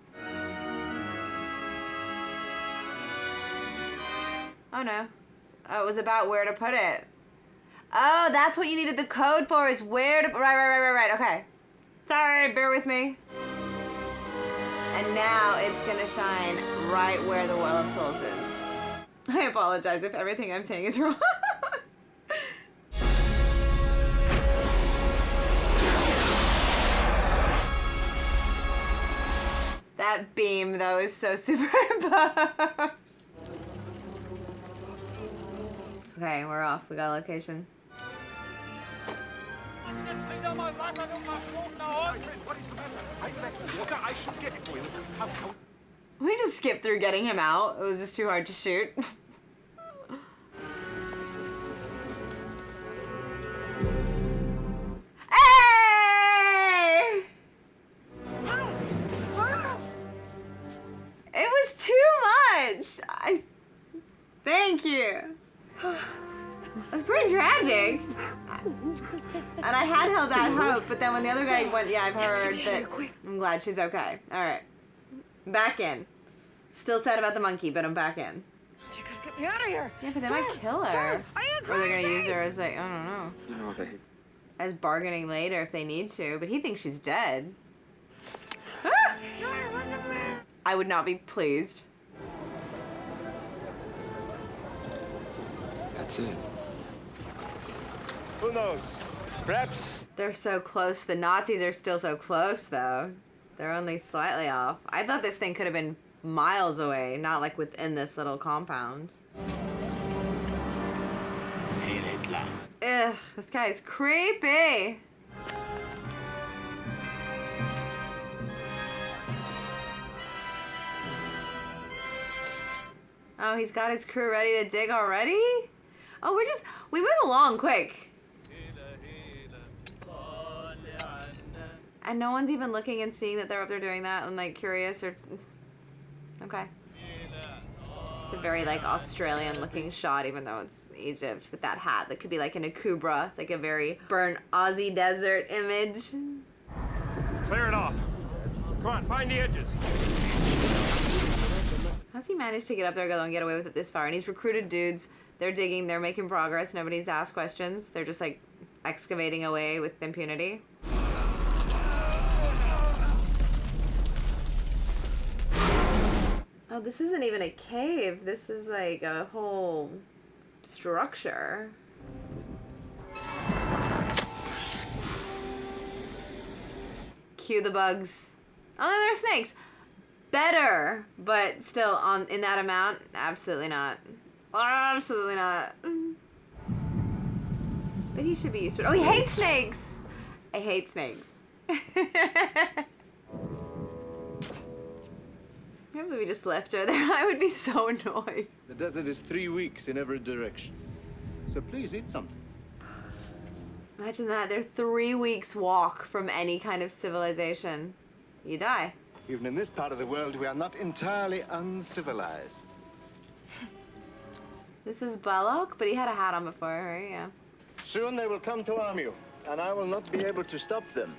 Oh, no. Oh, it was about where to put it. Oh, that's what you needed the code for, is where to... Right. Okay. Sorry, bear with me. And now it's gonna shine right where the Well of Souls is. I apologize if everything I'm saying is wrong. That beam, though, is so superimposed. Okay, we're off. We got a location. We just skipped through getting him out. It was just too hard to shoot. Hey! It was too much. Thank you. It was pretty tragic. And I had held out hope, but then when the other guy went, yeah, I've heard that. I'm glad she's okay. All right. Back in. Still sad about the monkey, but I'm back in. You gotta get me out of here. Yeah, but they might kill her. Or they're gonna use her as like, I don't know. No, babe. As bargaining later if they need to, but he thinks she's dead. I would not be pleased. That's it. Who knows? Perhaps. They're so close. The Nazis are still so close, though. They're only slightly off. I thought this thing could have been miles away, not like within this little compound. Ugh, this guy's creepy. Oh, he's got his crew ready to dig already? Oh, we move along quick. And no one's even looking and seeing that they're up there doing that and like curious or... Okay. It's a very like Australian looking shot even though it's Egypt with that hat that could be like in a Kubra. It's like a very burnt Aussie desert image. Clear it off. Come on, find the edges. How's he managed to get up there and get away with it this far? And he's recruited dudes. They're digging. They're making progress. Nobody's asked questions. They're just like excavating away with impunity. Oh, this isn't even a cave. This is like a whole structure. Cue the bugs. Oh, no, they're snakes. Better, but still in that amount, absolutely not. Absolutely not. But he should be used to it. Oh, he hates snakes. I hate snakes. I can't believe we just left her there. I would be so annoyed. The desert is 3 weeks in every direction. So please eat something. Imagine that. They're 3 weeks walk from any kind of civilization. You die. Even in this part of the world, we are not entirely uncivilized. This is Balok, but he had a hat on before, right? Yeah. Soon they will come to arm you, and I will not be able to stop them.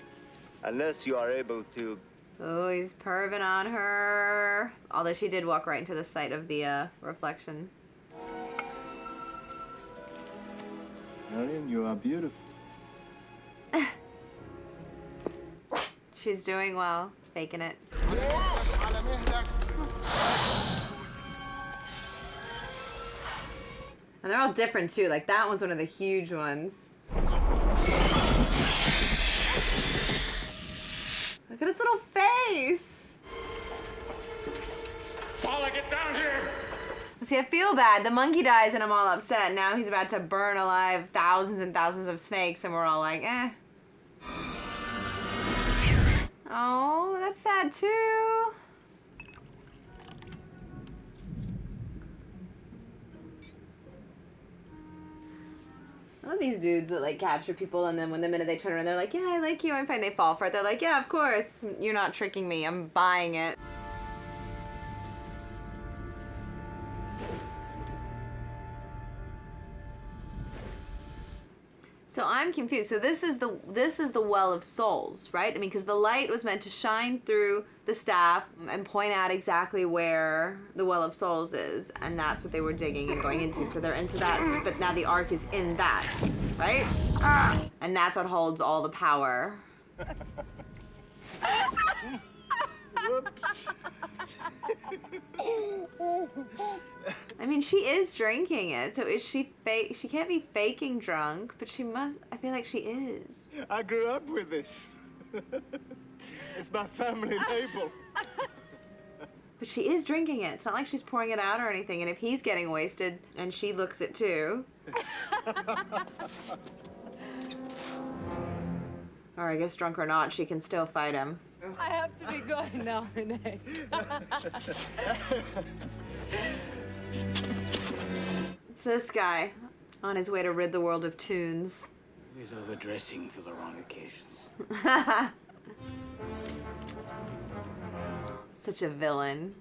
Unless you are able to... Oh, he's perving on her. Although she did walk right into the site of the reflection. Marion, you are beautiful. She's doing well. Faking it. And they're all different too. Like that one's one of the huge ones. Look at its little face. Sala, get down here! See, I feel bad. The monkey dies and I'm all upset. Now he's about to burn alive thousands and thousands of snakes and we're all like, eh. Oh, that's sad too. love these dudes that like capture people and then when the minute they turn around they're like, yeah, I like you, I'm fine. They fall for it. They're like, yeah, of course. You're not tricking me. I'm buying it. So I'm confused. So this is the well of souls, right? I mean, because the light was meant to shine through the staff and point out exactly where the well of souls is, and that's what they were digging and going into. So they're into that, but now the ark is in that, right? And that's what holds all the power. Whoops. I mean, she is drinking it, so is she fake? She can't be faking drunk, but she must. I feel like she is. I grew up with this. It's my family label. But she is drinking it. It's not like she's pouring it out or anything. And if he's getting wasted and she looks it too. Or I guess drunk or not, she can still fight him. I have to be going now, Renee. It's this guy on his way to rid the world of tunes. He's overdressing for the wrong occasions. Such a villain.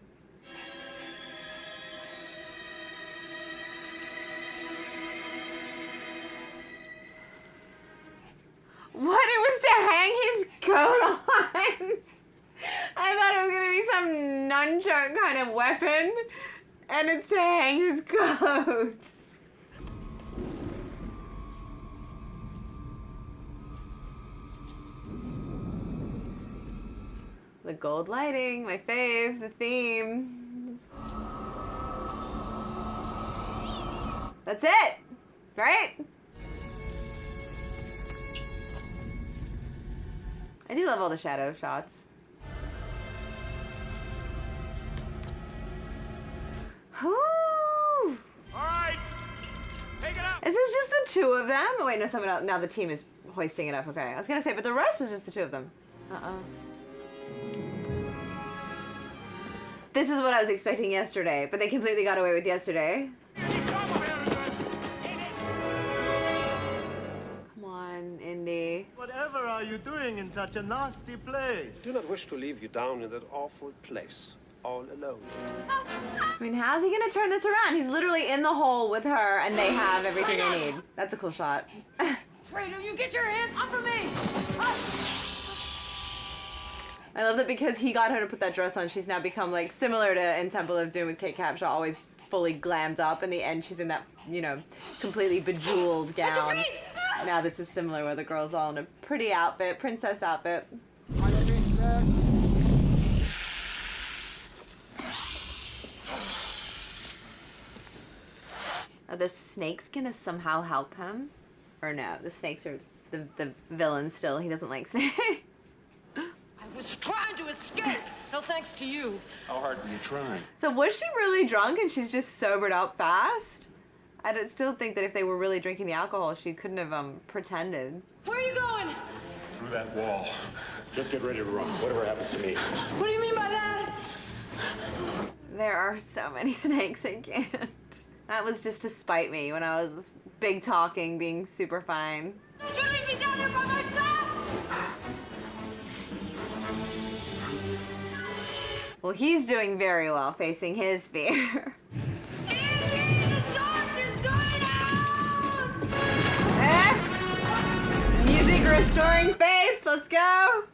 What? It was to hang his coat on? I thought it was gonna be some nunchuck kind of weapon, and it's to hang his coat. The gold lighting, my fave, the theme. That's it, right? I do love all the shadow shots. Whew. All right, take it up. Is this just the two of them? Oh, wait, no, someone else. Now the team is hoisting it up. Okay, I was gonna say, but the rest was just the two of them. This is what I was expecting yesterday, but they completely got away with yesterday. Come on, Indy. Whatever are you doing in such a nasty place? I do not wish to leave you down in that awful place, all alone. I mean, how's he gonna turn this around? He's literally in the hole with her, and they have everything they need. That's a cool shot. Fredo, you get your hands off of me! I love that because he got her to put that dress on, she's now become like similar to in Temple of Doom with Kate Capshaw, always fully glammed up. In the end, she's in that, you know, completely bejeweled gown. Now this is similar where the girl's all in a pretty outfit, princess outfit. Are the snakes gonna somehow help him? Or no, the snakes are the villain still. He doesn't like snakes. I was trying to escape. No thanks to you. How hard were you trying? So was she really drunk and she's just sobered up fast? I still think that if they were really drinking the alcohol, she couldn't have pretended. Where are you going? Through that wall. Just get ready to run, whatever happens to me. What do you mean by that? There are so many snakes, I can't. That was just to spite me when I was big talking, being super fine. Don't you leave me down here by myself! Well, he's doing very well facing his fear. Music restoring faith, let's go.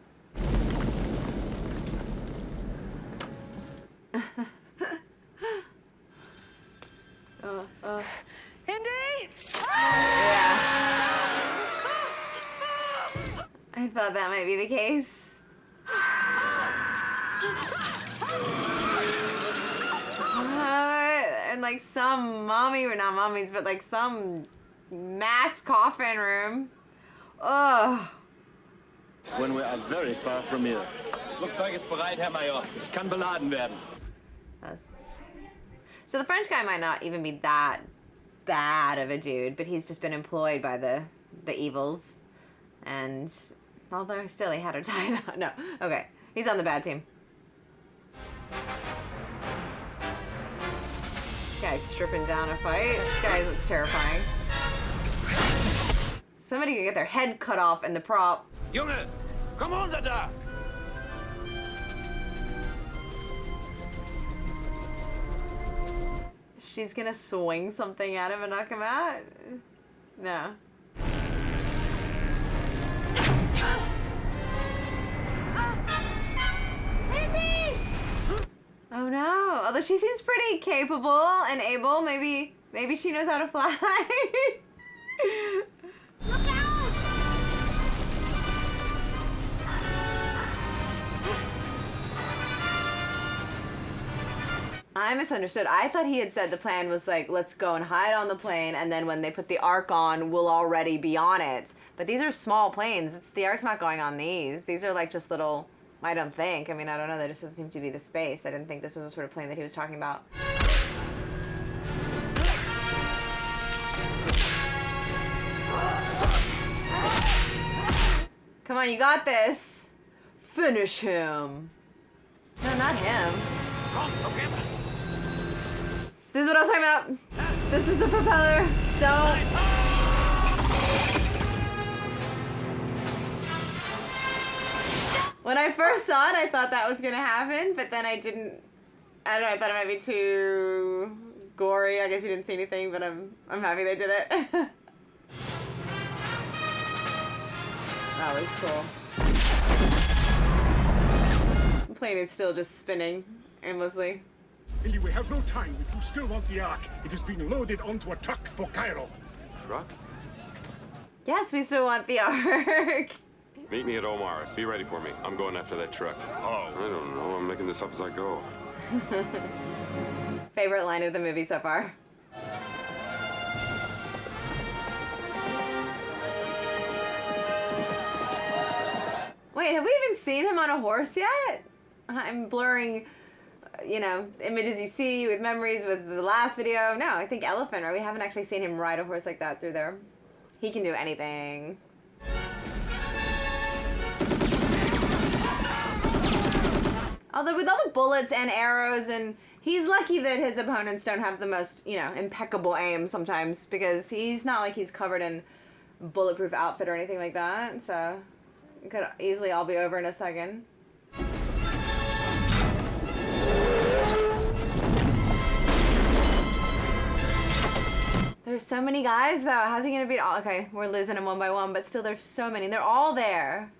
Indy? Yeah. I thought that might be the case. And like some mommy, or not mommies, but like some mass coffin room. Ugh. When we are very far from here. Flugzeug ist bereit, Herr Major. Es kann beladen werden. So the French guy might not even be that bad of a dude, but he's just been employed by the evils. And although still he had her tied up. No, okay. He's on the bad team. This guy's stripping down a fight. This guy looks terrifying. Somebody could get their head cut off in the prop. Junge, komm runter da! She's gonna swing something at him and knock him out? No. Oh no. Although she seems pretty capable and able. Maybe she knows how to fly. Look out! I misunderstood. I thought he had said the plan was like, let's go and hide on the plane, and then when they put the arc on, we'll already be on it. But these are small planes. The arc's not going on these. These are like just little, I don't think. I mean, I don't know. There just doesn't seem to be the space. I didn't think this was the sort of plane that he was talking about. Come on, you got this. Finish him. No, not him. This is what I was talking about. This is the propeller. Don't. When I first saw it, I thought that was gonna happen, but then I didn't. I don't know. I thought it might be too gory. I guess you didn't see anything, but I'm happy they did it. That was cool. The plane is still just spinning aimlessly. Indy, we have no time. If you still want the Ark, it is being loaded onto a truck for Cairo. Truck? Yes, we still want the Ark. Meet me at Omar's. Be ready for me. I'm going after that truck. Oh. I don't know. I'm making this up as I go. Favorite line of the movie so far? Wait, have we even seen him on a horse yet? I'm blurring, you know, images you see with memories with the last video. No, I think elephant, or we haven't actually seen him ride a horse like that through there. He can do anything. Although with all the bullets and arrows, and he's lucky that his opponents don't have the most, you know, impeccable aim sometimes, because he's not like he's covered in bulletproof outfit or anything like that, so it could easily all be over in a second. There's so many guys though. How's he gonna beat all? Okay, we're losing them one by one, but still there's so many. They're all there.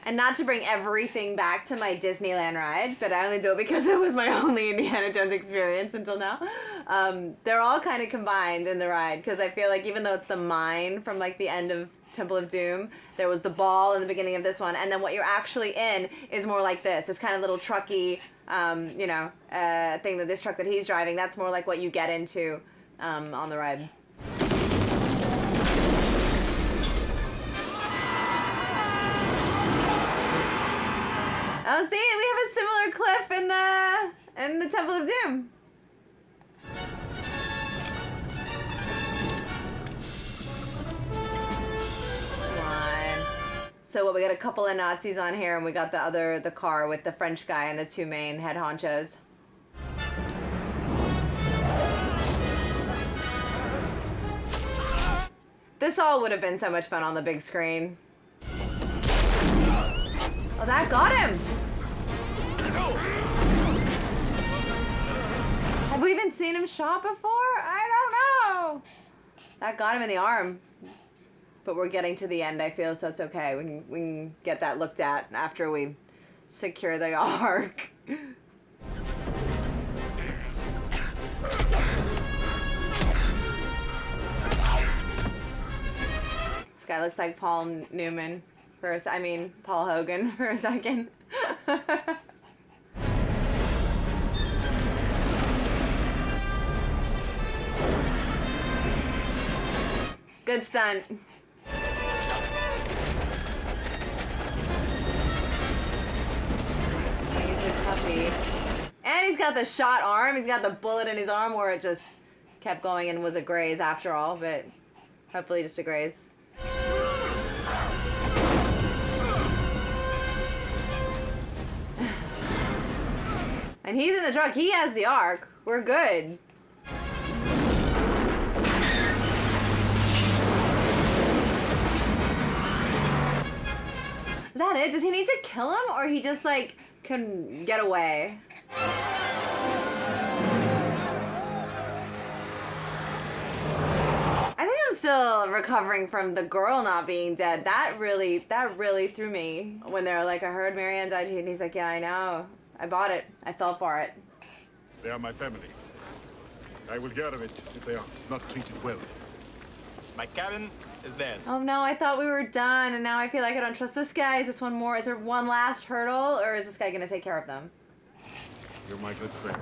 And not to bring everything back to my Disneyland ride, but I only do it because it was my only Indiana Jones experience until now. They're all kind of combined in the ride, because I feel like even though it's the mine from like the end of Temple of Doom, there was the ball in the beginning of this one, and then what you're actually in is more like this. It's kind of little trucky, you know, thing that this truck that he's driving, that's more like what you get into on the ride. Oh, see, we have a similar cliff in the Temple of Doom. Come on. So what, we got a couple of Nazis on here, and we got the car with the French guy and the two main head honchos. This all would have been so much fun on the big screen. Oh, that got him! Have we even seen him shot before? I don't know! That got him in the arm. But we're getting to the end, I feel, so it's okay. We can get that looked at after we secure the Ark. This guy looks like Paul Newman. Paul Hogan for a second. Good stunt. He's a toughie. And he's got the shot arm. He's got the bullet in his arm where it just kept going and was a graze after all, but hopefully just a graze. And he's in the truck. He has the arc. We're good. Is that it? Does he need to kill him, or he just like can get away? I think I'm still recovering from the girl not being dead. That really threw me when they're like, I heard Marianne died, and he's like, yeah, I know. I bought it. I fell for it. They are my family. I will get of it if they are not treated well. My cabin is theirs. Oh no, I thought we were done, and now I feel like I don't trust this guy. Is this one more? Is there one last hurdle, or is this guy gonna take care of them? You're my good friend.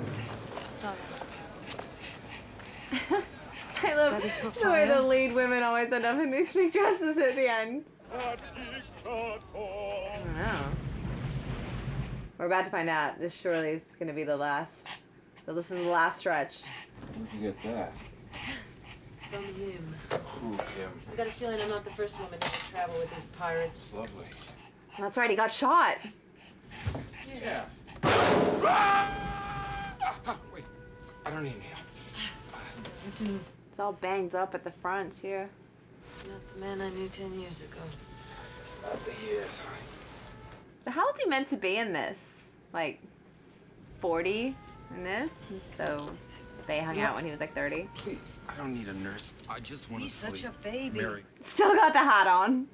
Sorry. I love the way the lead women always end up in these big dresses at the end. I don't know. We're about to find out. This surely is gonna be the last. This is the last stretch. Where'd you get that? From him. Who, Kim? I got a feeling I'm not the first woman to travel with these pirates. Lovely. That's right, he got shot. Yeah. Wait, I don't need help. It's all banged up at the front, too. Not the man I knew 10 years ago. It's not the years, honey. So how old he meant to be in this? Like 40 in this? And so they hung out when he was like 30? Please, I don't need a nurse. I just want to sleep. He's such a baby. Mary. Still got the hat on.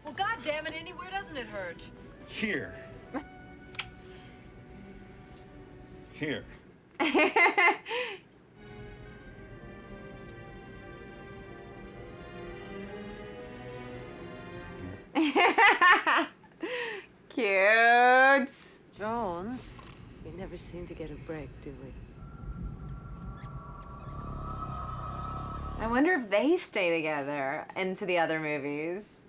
Well, goddamn it, Indy, where doesn't it hurt? Here. Here. Cute. Jones, we never seem to get a break, do we? I wonder if they stay together into the other movies,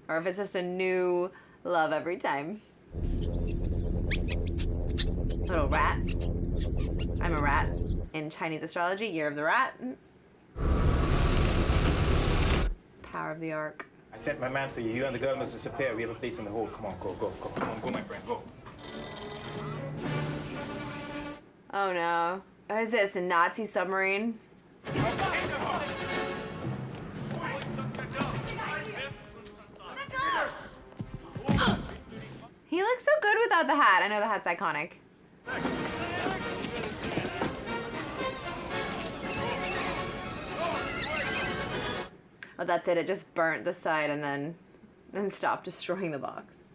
or if it's just a new love every time. Little rat. I'm a rat. In Chinese astrology, year of the rat. Power of the arc. I sent my man for you. You and the girl must disappear. We have a place in the hall. Come on, go, go, go. Come on, go, my friend, go. Oh no. What is this, a Nazi submarine? He looks so good without the hat. I know the hat's iconic. Oh, that's it. It just burnt the side and then stopped destroying the box.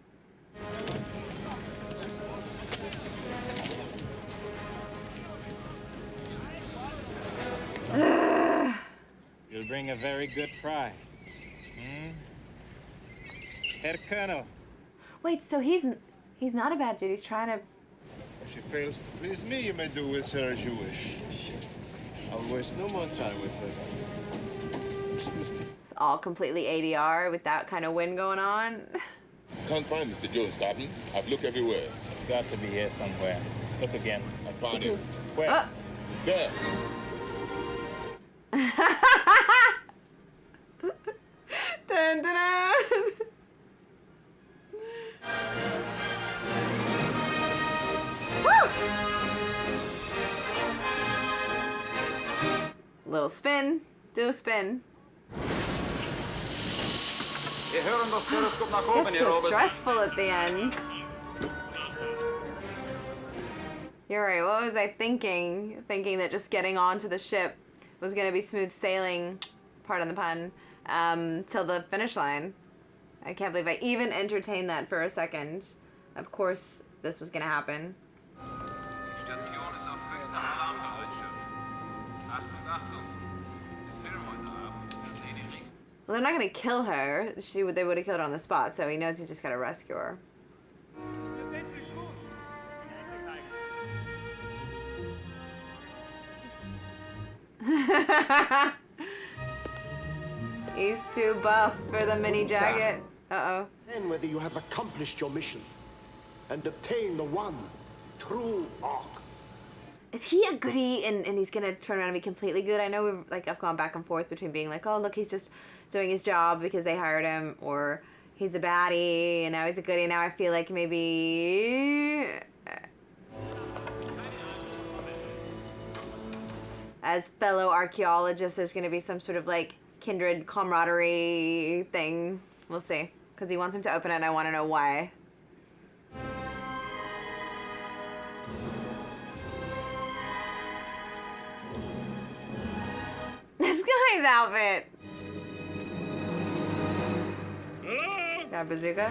You'll bring a very good prize. Herr Colonel. Wait, so he's not a bad dude. He's trying to... If she fails to please me, you may do with her as you wish. I'll waste no more time with her. Excuse me. It's all completely ADR with that kind of wind going on. Can't find Mr. Jones, Captain. I've looked everywhere. It's got to be here somewhere. Look again. I found him. Where? Oh. There. Dun, dun, dun. Woo! Little spin. Do a spin. It's so stressful at the end. You're right. What was I thinking? Thinking that just getting onto the ship was going to be smooth sailing, pardon the pun, till the finish line. I can't believe I even entertained that for a second. Of course, this was going to happen. Well, they're not going to kill her. They would have killed her on the spot, so he knows he's just got to rescue her. He's too buff for the mini jacket. Uh-oh. Then whether you have accomplished your mission and obtained the one true arc. Is he a goodie and he's gonna turn around and be completely good? I know I've gone back and forth between being like, oh look, he's just doing his job because they hired him, or he's a baddie and now he's a goodie. Now I feel like maybe as fellow archaeologists, there's going to be some sort of like kindred camaraderie thing. We'll see. Because he wants him to open it and I want to know why. This guy's outfit. Got a bazooka?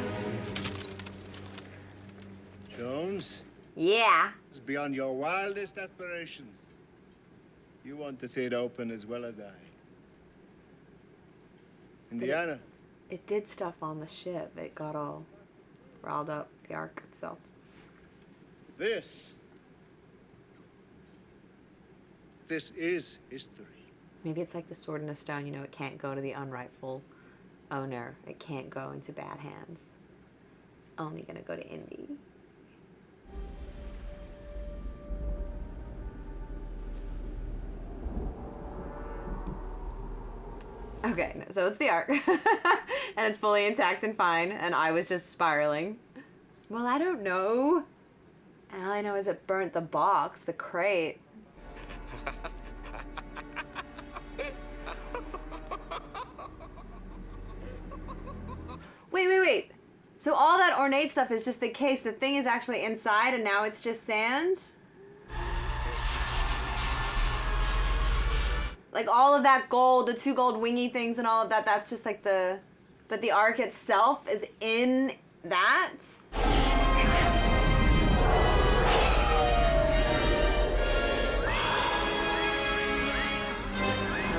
Jones? Yeah. It's beyond your wildest aspirations. You want to see it open as well as I. Indiana. It did stuff on the ship. It got all riled up, the Ark itself. This is history. Maybe it's like the sword in the stone, you know, it can't go to the unrightful owner. It can't go into bad hands. It's only gonna go to Indy. Okay, no, so it's the Ark. And it's fully intact and fine, and I was just spiraling. Well, I don't know. All I know is it burnt the box, the crate. Wait. So all that ornate stuff is just the case. The thing is actually inside and now it's just sand? Like all of that gold, the 2 gold wingy things and all of that, that's just like the... But the Ark itself is in that?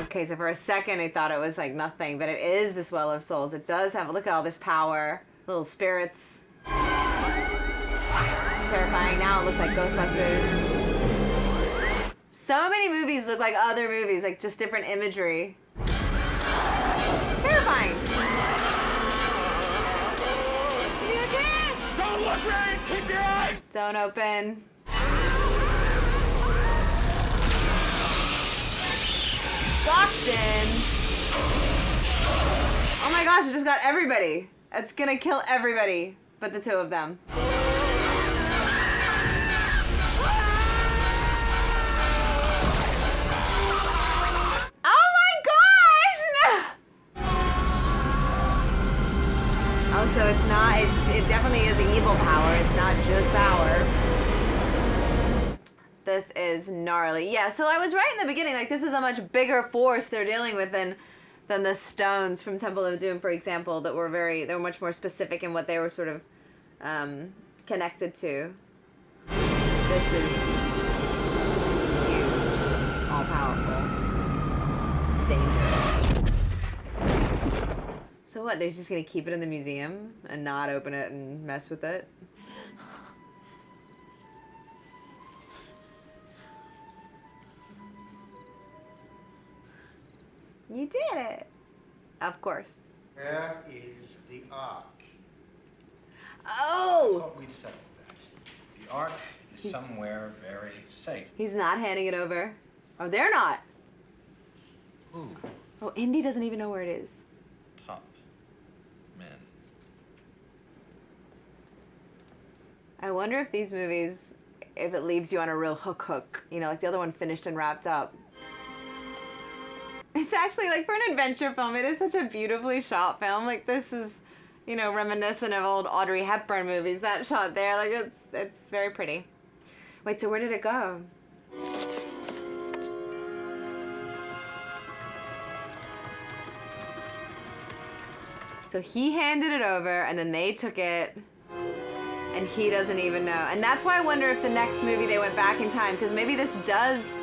Okay, so for a second I thought it was like nothing, but it is this Well of Souls. It does have, look at all this power. Little spirits. Terrifying. Now it looks like Ghostbusters. So many movies look like other movies, like just different imagery. Terrifying. Don't look right! Keep your eyes! Don't open. Stockton! Oh my gosh, it just got everybody. It's gonna kill everybody but the 2 of them. Oh my gosh! No! Oh, so it's not, it definitely is evil power. It's not just power. This is gnarly. Yeah, so I was right in the beginning. Like, this is a much bigger force they're dealing with than the stones from Temple of Doom, for example, that were they were much more specific in what they were sort of connected to. This is huge, all powerful, dangerous. So what? They're just gonna keep it in the museum and not open it and mess with it? You did it. Of course. Where is the Ark? Oh! I thought we'd settled that. The Ark is somewhere very safe. He's not handing it over. Oh, they're not. Who? Oh, Indy doesn't even know where it is. Top men. I wonder if these movies, if it leaves you on a real hook, you know, like the other one finished and wrapped up. It's actually, like, for an adventure film, it is such a beautifully shot film. Like, this is, you know, reminiscent of old Audrey Hepburn movies. That shot there, like, it's very pretty. Wait, so where did it go? So he handed it over, and then they took it, and he doesn't even know. And that's why I wonder if the next movie they went back in time, because maybe this does...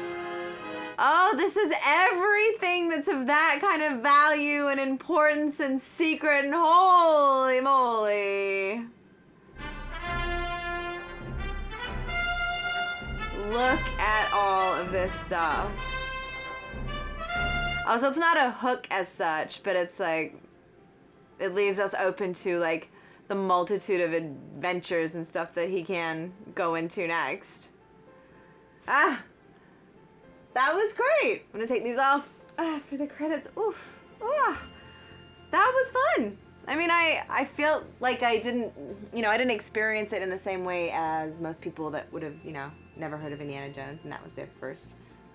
Oh, this is everything that's of that kind of value and importance and secret and holy moly. Look at all of this stuff. Oh, so it's not a hook as such, but it's like, it leaves us open to like the multitude of adventures and stuff that he can go into next. Ah! That was great. I'm gonna take these off for the credits. Oof. Ah. That was fun. I mean, I feel like I didn't experience it in the same way as most people that would have, you know, never heard of Indiana Jones, and that was their first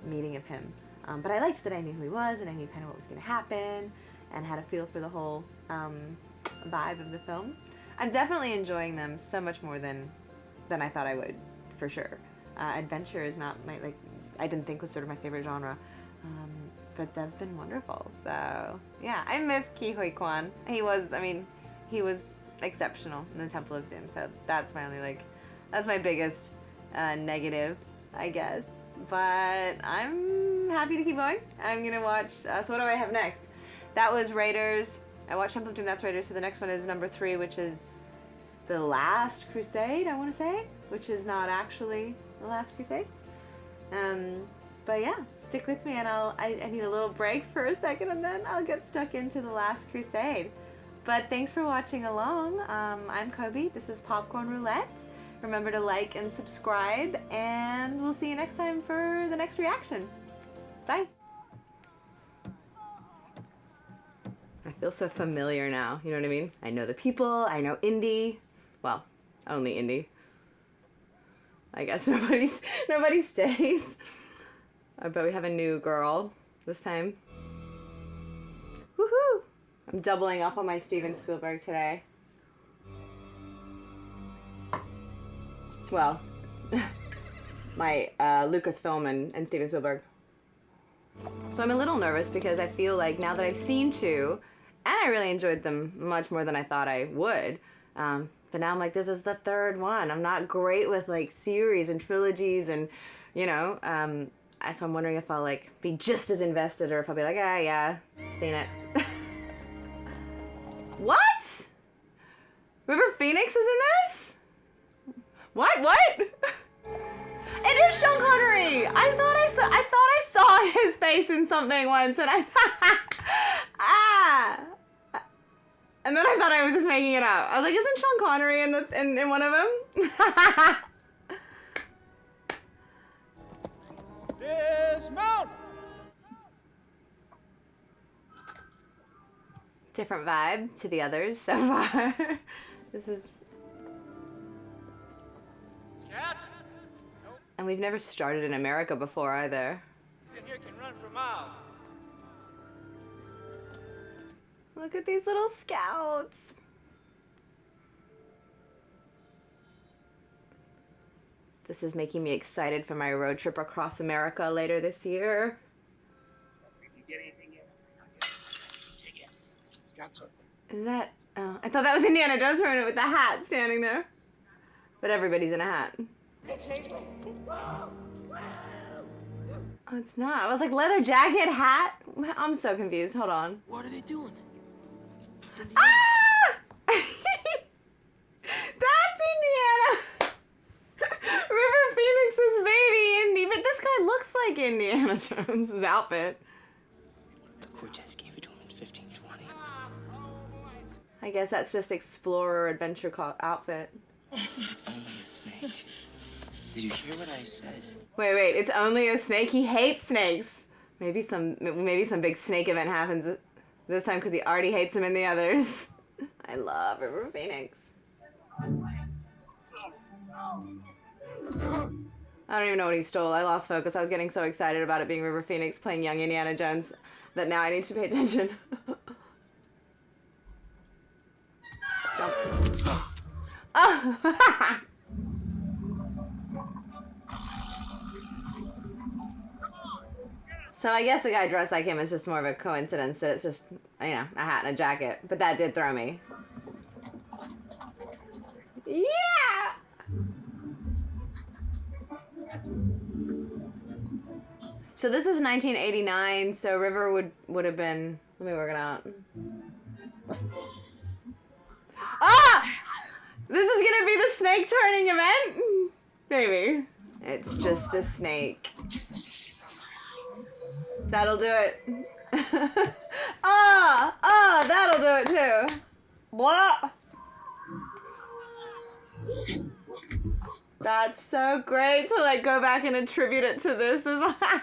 meeting of him. But I liked that I knew who he was and I knew kind of what was going to happen and had a feel for the whole vibe of the film. I'm definitely enjoying them so much more than I thought I would, for sure. Adventure is not my, like, I didn't think was sort of my favorite genre. But they've been wonderful. So yeah, I miss Ke Huy Quan. He was exceptional in the Temple of Doom. So that's my only, like, that's my biggest negative, I guess. But I'm happy to keep going. I'm gonna watch, so what do I have next? That was Raiders. I watched Temple of Doom, that's Raiders. So the next one is number 3, which is The Last Crusade, I wanna say, which is not actually The Last Crusade. But yeah, stick with me and I need a little break for a second and then I'll get stuck into The Last Crusade. But thanks for watching along. I'm Coby, this is Popcorn Roulette. Remember to like and subscribe and we'll see you next time for the next reaction. Bye. I feel so familiar now, you know what I mean? I know the people, I know Indy. Well, only Indy. I guess nobody stays. But we have a new girl this time. Woohoo! I'm doubling up on my Steven Spielberg today. Well, my Lucasfilm and Steven Spielberg. So I'm a little nervous because I feel like now that I've seen 2, and I really enjoyed them much more than I thought I would, but now I'm like, this is the 3rd one. I'm not great with like series and trilogies and, you know, so I'm wondering if I'll like be just as invested or if I'll be like, ah, yeah, seen it. What? River Phoenix is in this? What? It is Sean Connery. I thought I saw his face in something once, and and then I thought I was just making it up. I was like, isn't Sean Connery in one of them? Dismount! Different vibe to the others so far. This is... And we've never started in America before either. In here can run for miles. Look at these little scouts. This is making me excited for my road trip across America later this year. Is that... Oh, I thought that was Indiana Jones for a minute with the hat standing there. But everybody's in a hat. Oh, it's not. I was like, leather jacket, hat? I'm so confused. Hold on. What are they doing? Ah! That's Indiana! River Phoenix's baby, Indy. But this guy looks like Indiana Jones' outfit. Cortez gave it to him in 1520. I guess that's just explorer adventure outfit. It's only a snake. Did you hear what I said? Wait, it's only a snake? He hates snakes. Maybe some big snake event happens this time because he already hates him in the others. I love River Phoenix. I don't even know what he stole. I lost focus. I was getting so excited about it being River Phoenix playing young Indiana Jones that now I need to pay attention. Jump. Oh! So I guess the guy dressed like him is just more of a coincidence that it's just, you know, a hat and a jacket. But that did throw me. Yeah! So this is 1989, so River would have been, let me work it out. Ah! This is gonna be the snake turning event? Maybe. It's just a snake. That'll do it. That'll do it too. What? That's so great to like go back and attribute it to this. I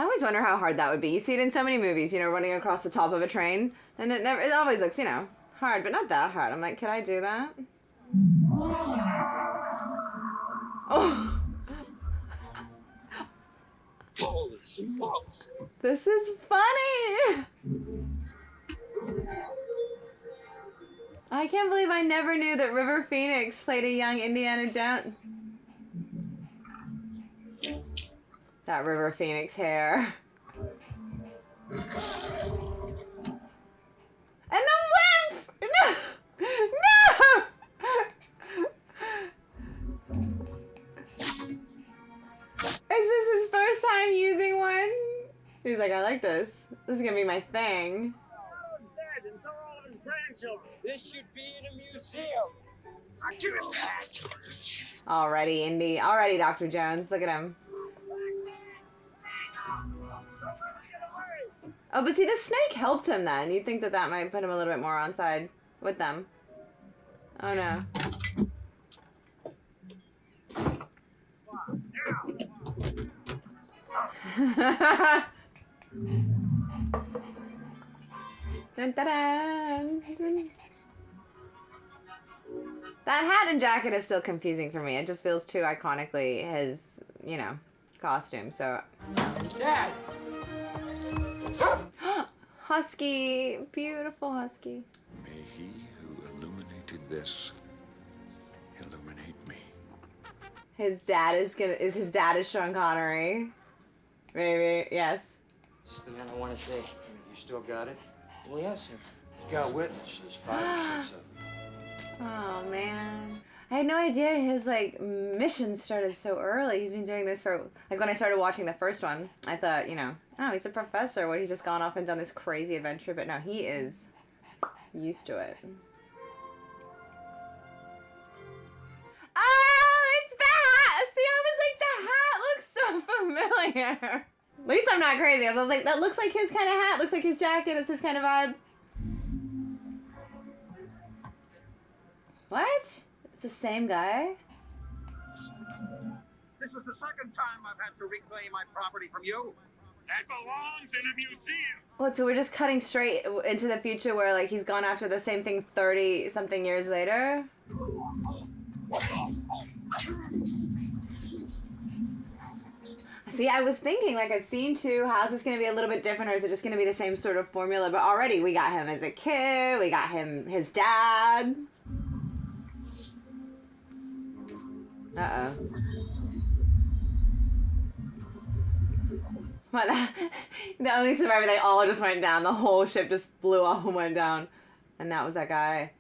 always wonder how hard that would be. You see it in so many movies, you know, running across the top of a train, and it always looks, you know, hard, but not that hard. I'm like, could I do that? Oh. Holy smokes. This is funny. I can't believe I never knew that River Phoenix played a young Indiana Jones. That River Phoenix hair. And the wimp! No! No! Is this his first time using one? He's like, I like this. This is gonna be my thing. This should be in a museum. I give it back. Alrighty, Indy. Alrighty, Dr. Jones. Look at him. Oh, but see, the snake helped him then. You'd think that that might put him a little bit more on side with them. Oh, no. Dun, dun, dun. That hat and jacket is still confusing for me. It just feels too iconically his, you know, costume. So, Dad. Husky, beautiful husky. May he who illuminated this illuminate me. His dad is his dad is Sean Connery. Maybe, yes. Just the man I want to see. You still got it? Well, yes, sir. You got witnesses, 5 or 6 of them. Oh man, I had no idea his like mission started so early. He's been doing this for like when I started watching the first one, I thought, you know, oh, he's a professor. What, he's just gone off and done this crazy adventure? But no, he is used to it. Oh, it's the hat. See, I was like, the hat looks so familiar. At least I'm not crazy. I was like, that looks like his kind of hat. Looks like his jacket. It's his kind of vibe. What? It's the same guy? This is the second time I've had to reclaim my property from you. That belongs in a museum. What, so we're just cutting straight into the future where like he's gone after the same thing 30 something years later? See, I was thinking, like, I've seen 2. How's this going to be a little bit different, or is it just going to be the same sort of formula? But already we got him as a kid, we got him, his dad. Uh-oh. What, the only survivor, they all just went down. The whole ship just blew up and went down. And that was that guy.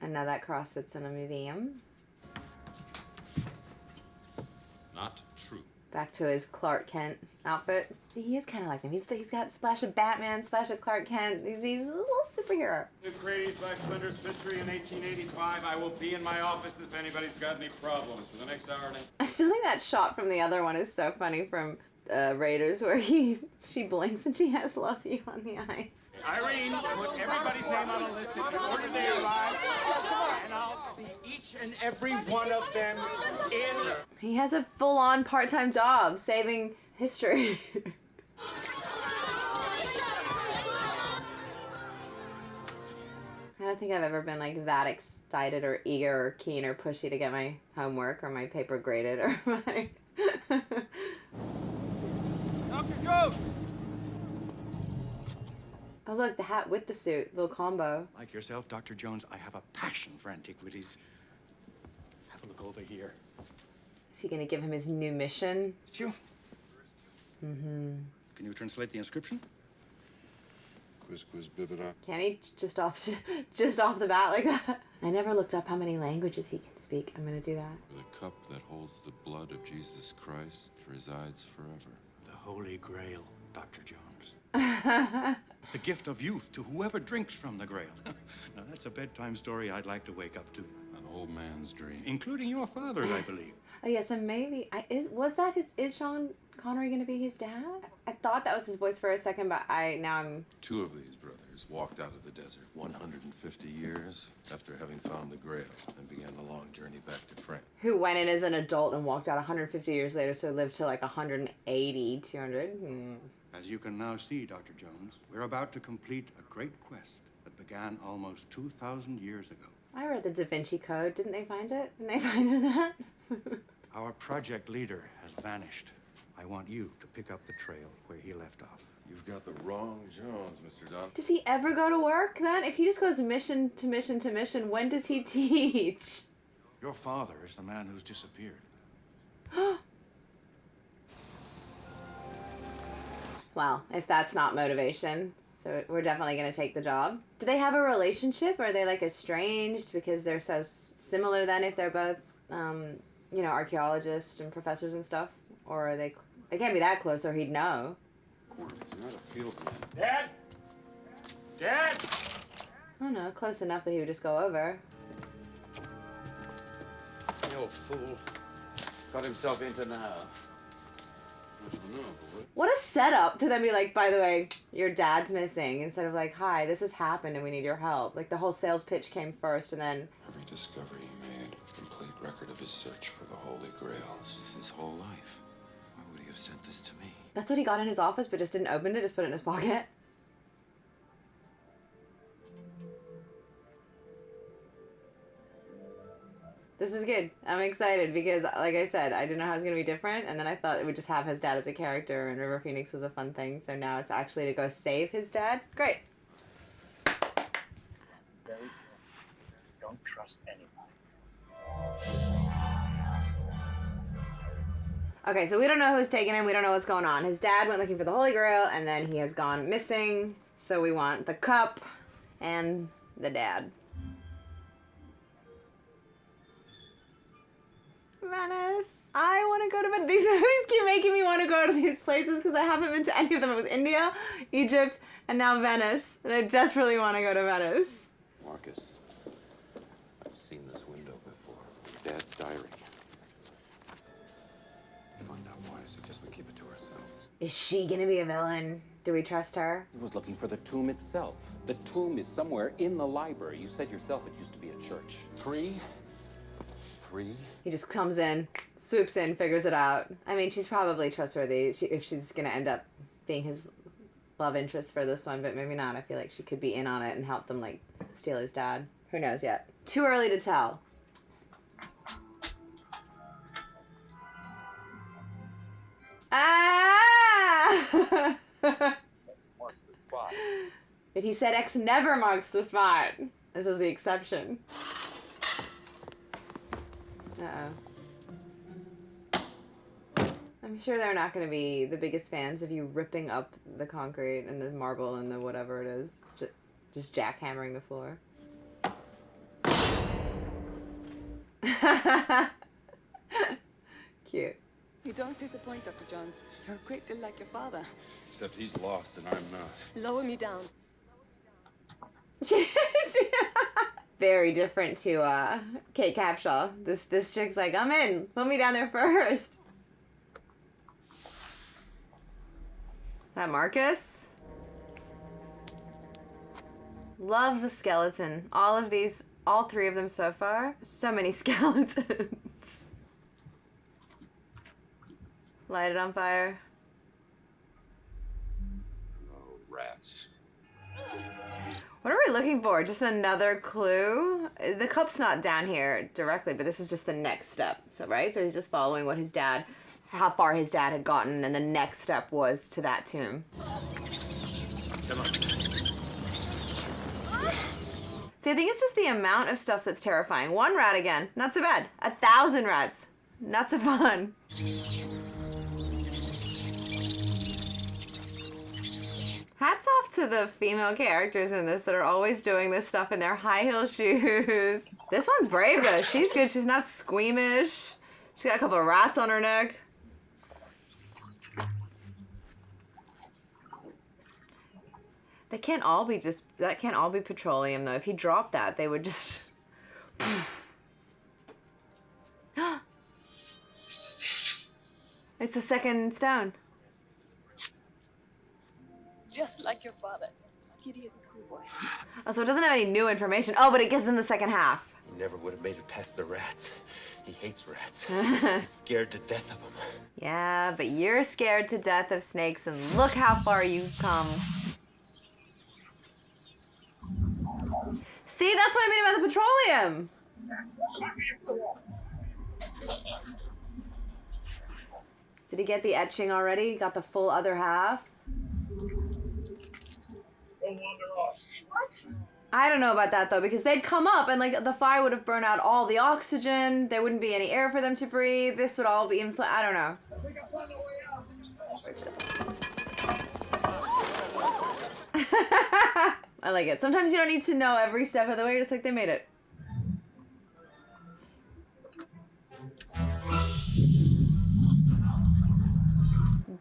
And now that cross sits in a museum. Not true. Back to his Clark Kent outfit. See, he is kind of like him. He's got a splash of Batman, splash of Clark Kent. He's a little superhero. Eucrates by Splender's Victory in 1885. I will be in my office if anybody's got any problems for the next hour and a half. I still think that shot from the other one is so funny from Raiders, where she blinks and she has "Love You" on the eyes. Irene, put everybody's name on a list in the order they arrive, and I'll see each and every one of them in. He has a full-on part-time job saving history. I don't think I've ever been like that excited or eager or keen or pushy to get my homework or my paper graded or my... Dr. Jones! Oh look, the hat with the suit, little combo. Like yourself, Dr. Jones, I have a passion for antiquities. Have a look over here. Is he gonna give him his new mission? It's you. Mm-hmm. Can you translate the inscription? Quiz, quiz, bibida. Can he just off the bat like that? I never looked up how many languages he can speak. I'm gonna do that. The cup that holds the blood of Jesus Christ resides forever. The Holy Grail, Dr. Jones. The gift of youth to whoever drinks from the Grail. Now that's a bedtime story I'd like to wake up to. An old man's dream. Including your father's, I believe. Oh yeah, so maybe is Sean Connery gonna be his dad? I thought that was his voice for a second, but I'm 2 of these brothers walked out of the desert 150 years after having found the Grail and began the long journey back to France. Who went in as an adult and walked out 150 years later, so lived to like 180, 200. As you can now see, Dr. Jones, we're about to complete a great quest that began almost 2,000 years ago. I read the Da Vinci Code. Didn't they find it? Didn't they find that? Our project leader has vanished. I want you to pick up the trail where he left off. You've got the wrong Jones, Mr. Don. Does he ever go to work then? If he just goes mission to mission to mission, when does he teach? Your father is the man who's disappeared. Well, if that's not motivation, so we're definitely going to take the job. Do they have a relationship? Are they like estranged because they're so similar then if they're both, you know, archaeologists and professors and stuff? Or are they can't be that close or he'd know. He's not a field man. Dad? Dad? I don't know, close enough that he would just go over. The old fool got himself into now. What a setup to then be like, by the way, your dad's missing, instead of like, hi, this has happened and we need your help. Like the whole sales pitch came first and then... Every discovery he made, complete record of his search for the Holy Grail. This is his whole life. Why would he have sent this to me? That's what he got in his office, but just didn't open it, just put it in his pocket. This is good. I'm excited because, like I said, I didn't know how it was going to be different, and then I thought it would just have his dad as a character, and River Phoenix was a fun thing, so now it's actually to go save his dad. Great. Very careful. Don't trust anybody. Okay, so we don't know who's taking him. We don't know what's going on. His dad went looking for the Holy Grail, and then he has gone missing, so we want the cup and the dad. Venice. I want to go to Venice. These movies keep making me want to go to these places because I haven't been to any of them. It was India, Egypt, and now Venice. And I desperately want to go to Venice. Marcus, I've seen this window before. Dad's diary. Find out why, I suggest we keep it to ourselves. Is she going to be a villain? Do we trust her? He was looking for the tomb itself. The tomb is somewhere in the library. You said yourself it used to be a church. Three? He just comes in, swoops in, figures it out. I mean, she's probably trustworthy if she's going to end up being his love interest for this one, but maybe not. I feel like she could be in on it and help them, like, steal his dad. Who knows yet? Too early to tell. Ah! Marks the spot. But he said X never marks the spot. This is the exception. Uh-oh. I'm sure they're not going to be the biggest fans of you ripping up the concrete and the marble and the whatever it is. Just jackhammering the floor. Cute. You don't disappoint, Dr. Jones. You're a great deal like your father. Except he's lost and I'm not. Lower me down. Very different to Kate Capshaw. This chick's like, I'm in. Put me down there first. That Marcus? Loves a skeleton. All three of them so far. So many skeletons. Light it on fire. Oh, rats. What are we looking for? Just another clue? The cup's not down here directly, but this is just the next step. So, right? So he's just following what his dad, how far his dad had gotten, and the next step was to that tomb. Come on. See, I think it's just the amount of stuff that's terrifying. One rat again. Not so bad. 1,000 rats. Not so fun. Hats off to the female characters in this that are always doing this stuff in their high heel shoes. This one's brave though. She's good. She's not squeamish. She's got a couple of rats on her neck. That can't all be petroleum though. If he dropped that, they would just... It's the second stone. Just like your father. Kitty is a schoolboy. Oh, so it doesn't have any new information. Oh, but it gives him the second half. He never would have made it past the rats. He hates rats. He's scared to death of them. Yeah, but you're scared to death of snakes, and look how far you've come. See, that's what I mean about the petroleum. Did he get the etching already? Got the full other half? What? I don't know about that though, because they'd come up and like the fire would have burned out all the oxygen. There wouldn't be any air for them to breathe. This would all be I don't know. I like it. Sometimes you don't need to know every step of the way, just like they made it.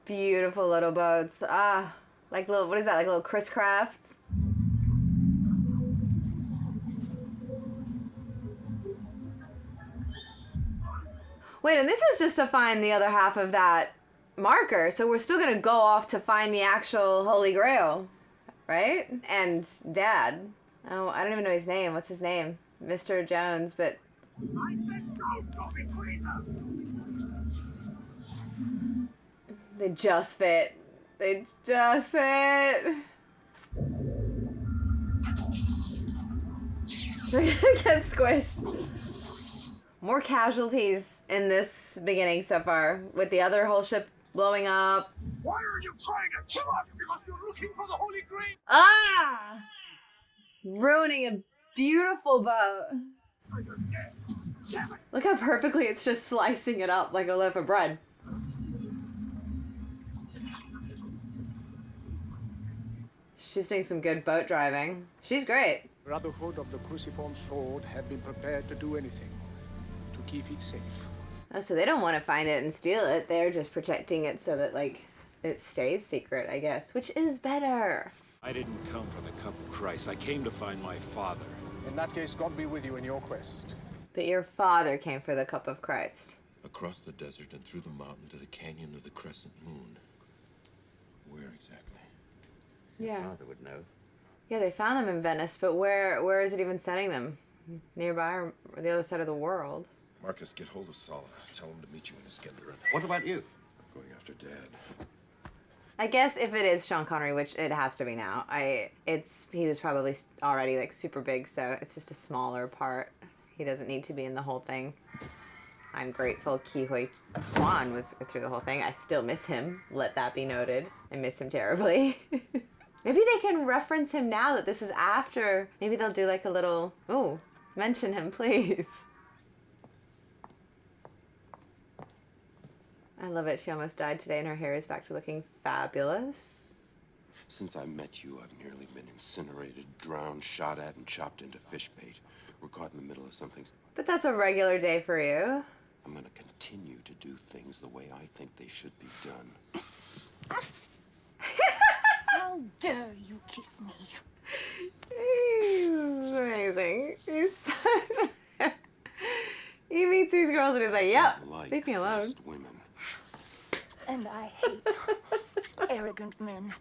Beautiful little boats. Ah, like little, what is that, like little Chris Crafts? Wait, and this is just to find the other half of that marker, so we're still gonna go off to find the actual Holy Grail, right? And Dad. Oh, I don't even know his name. What's his name? Mr. Jones, but... They just fit. They just fit. They're gonna get squished. More casualties in this beginning so far, with the other whole ship blowing up. Why are you trying to kill us? Because you're looking for the Holy Grail. Ah! Ruining a beautiful boat. Look how perfectly it's just slicing it up like a loaf of bread. She's doing some good boat driving. She's great. Brotherhood of the Cruciform Sword have been prepared to do anything to keep it safe. Oh, so they don't want to find it and steal it. They're just protecting it so that, like, it stays secret, I guess, which is better. I didn't come for the cup of Christ. I came to find my father. In that case, God be with you in your quest. But your father came for the cup of Christ. Across the desert and through the mountain to the canyon of the Crescent Moon. Where exactly? Yeah. Father would know. Yeah, they found them in Venice, but where is it even sending them? Nearby or the other side of the world? Marcus, get hold of Sala. Tell him to meet you in Iskender. What about you? I'm going after Dad. I guess if it is Sean Connery, which it has to be now, he was probably already like super big, so it's just a smaller part. He doesn't need to be in the whole thing. I'm grateful Ke Huy Quan was through the whole thing. I still miss him. Let that be noted. I miss him terribly. Maybe they can reference him now that this is after. Maybe they'll do like a little, oh, mention him, please. I love it. She almost died today and her hair is back to looking fabulous. Since I met you, I've nearly been incinerated, drowned, shot at, and chopped into fish bait. We're caught in the middle of something. But that's a regular day for you. I'm gonna continue to do things the way I think they should be done. How dare you kiss me? He's amazing. He's such a... He meets these girls and he's like, yep, leave me alone. Women. And I hate arrogant men.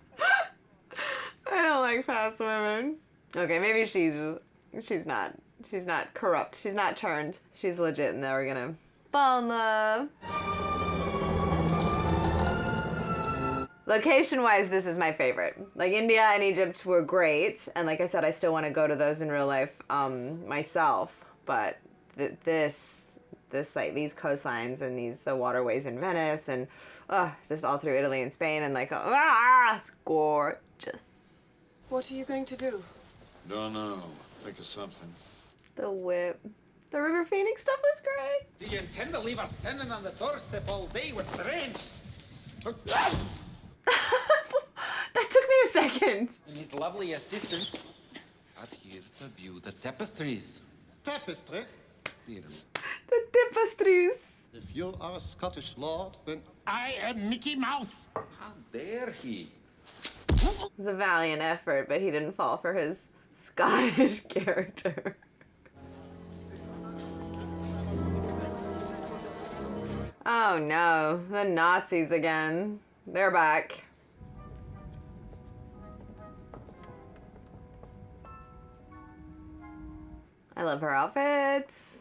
I don't like fast women. Okay, maybe she's not corrupt. She's not turned. She's legit and they're gonna fall in love. Location-wise, this is my favorite. Like, India and Egypt were great, and like I said, I still want to go to those in real life myself. But this like these coastlines and the waterways in Venice and just all through Italy and Spain and like it's gorgeous. What are you going to do? Don't know. Think of something. The whip. The River Phoenix stuff was great. Do you intend to leave us standing on the doorstep all day with drenched? That took me a second. And his lovely assistant are here to view the tapestries. Tapestries? Here. The tapestries. If you are a Scottish lord, then I am Mickey Mouse. How dare he? It was a valiant effort, but he didn't fall for his Scottish character. Oh no, the Nazis again. They're back. I love her outfits.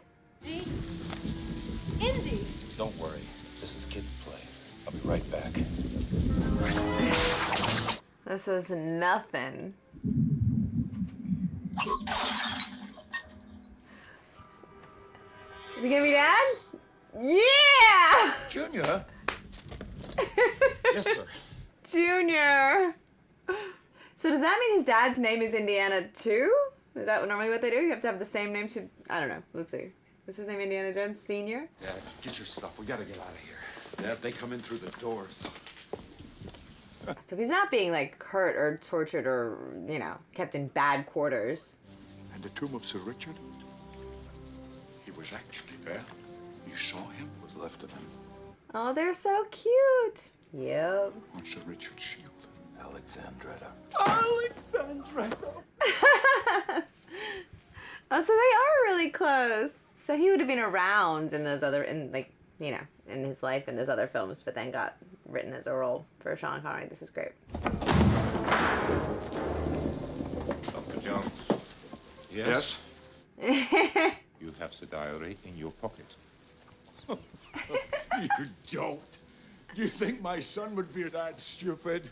Indy! Don't worry. This is kids' play. I'll be right back. This is nothing. he gonna be Dad? Yeah! Junior? Yes, sir. Junior. So does that mean his dad's name is Indiana too? Is that normally what they do? You have to have the same name to... I don't know. Let's see. Is his name Indiana Jones Sr.? Dad, get your stuff. We gotta get out of here. Dad, they come in through the doors. So he's not being, like, hurt or tortured or, you know, kept in bad quarters. And the tomb of Sir Richard? He was actually there. You saw him? Was left of him. Oh, they're so cute. Yep. On Sir Richard's shield. Alexandretta. Alexandretta! Oh, so they are really close. So he would have been around in those other, in his life in those other films, but then got written as a role for Sean Connery. This is great. Dr. Jones. Yes? You have the diary in your pocket. You don't. Do you think my son would be that stupid?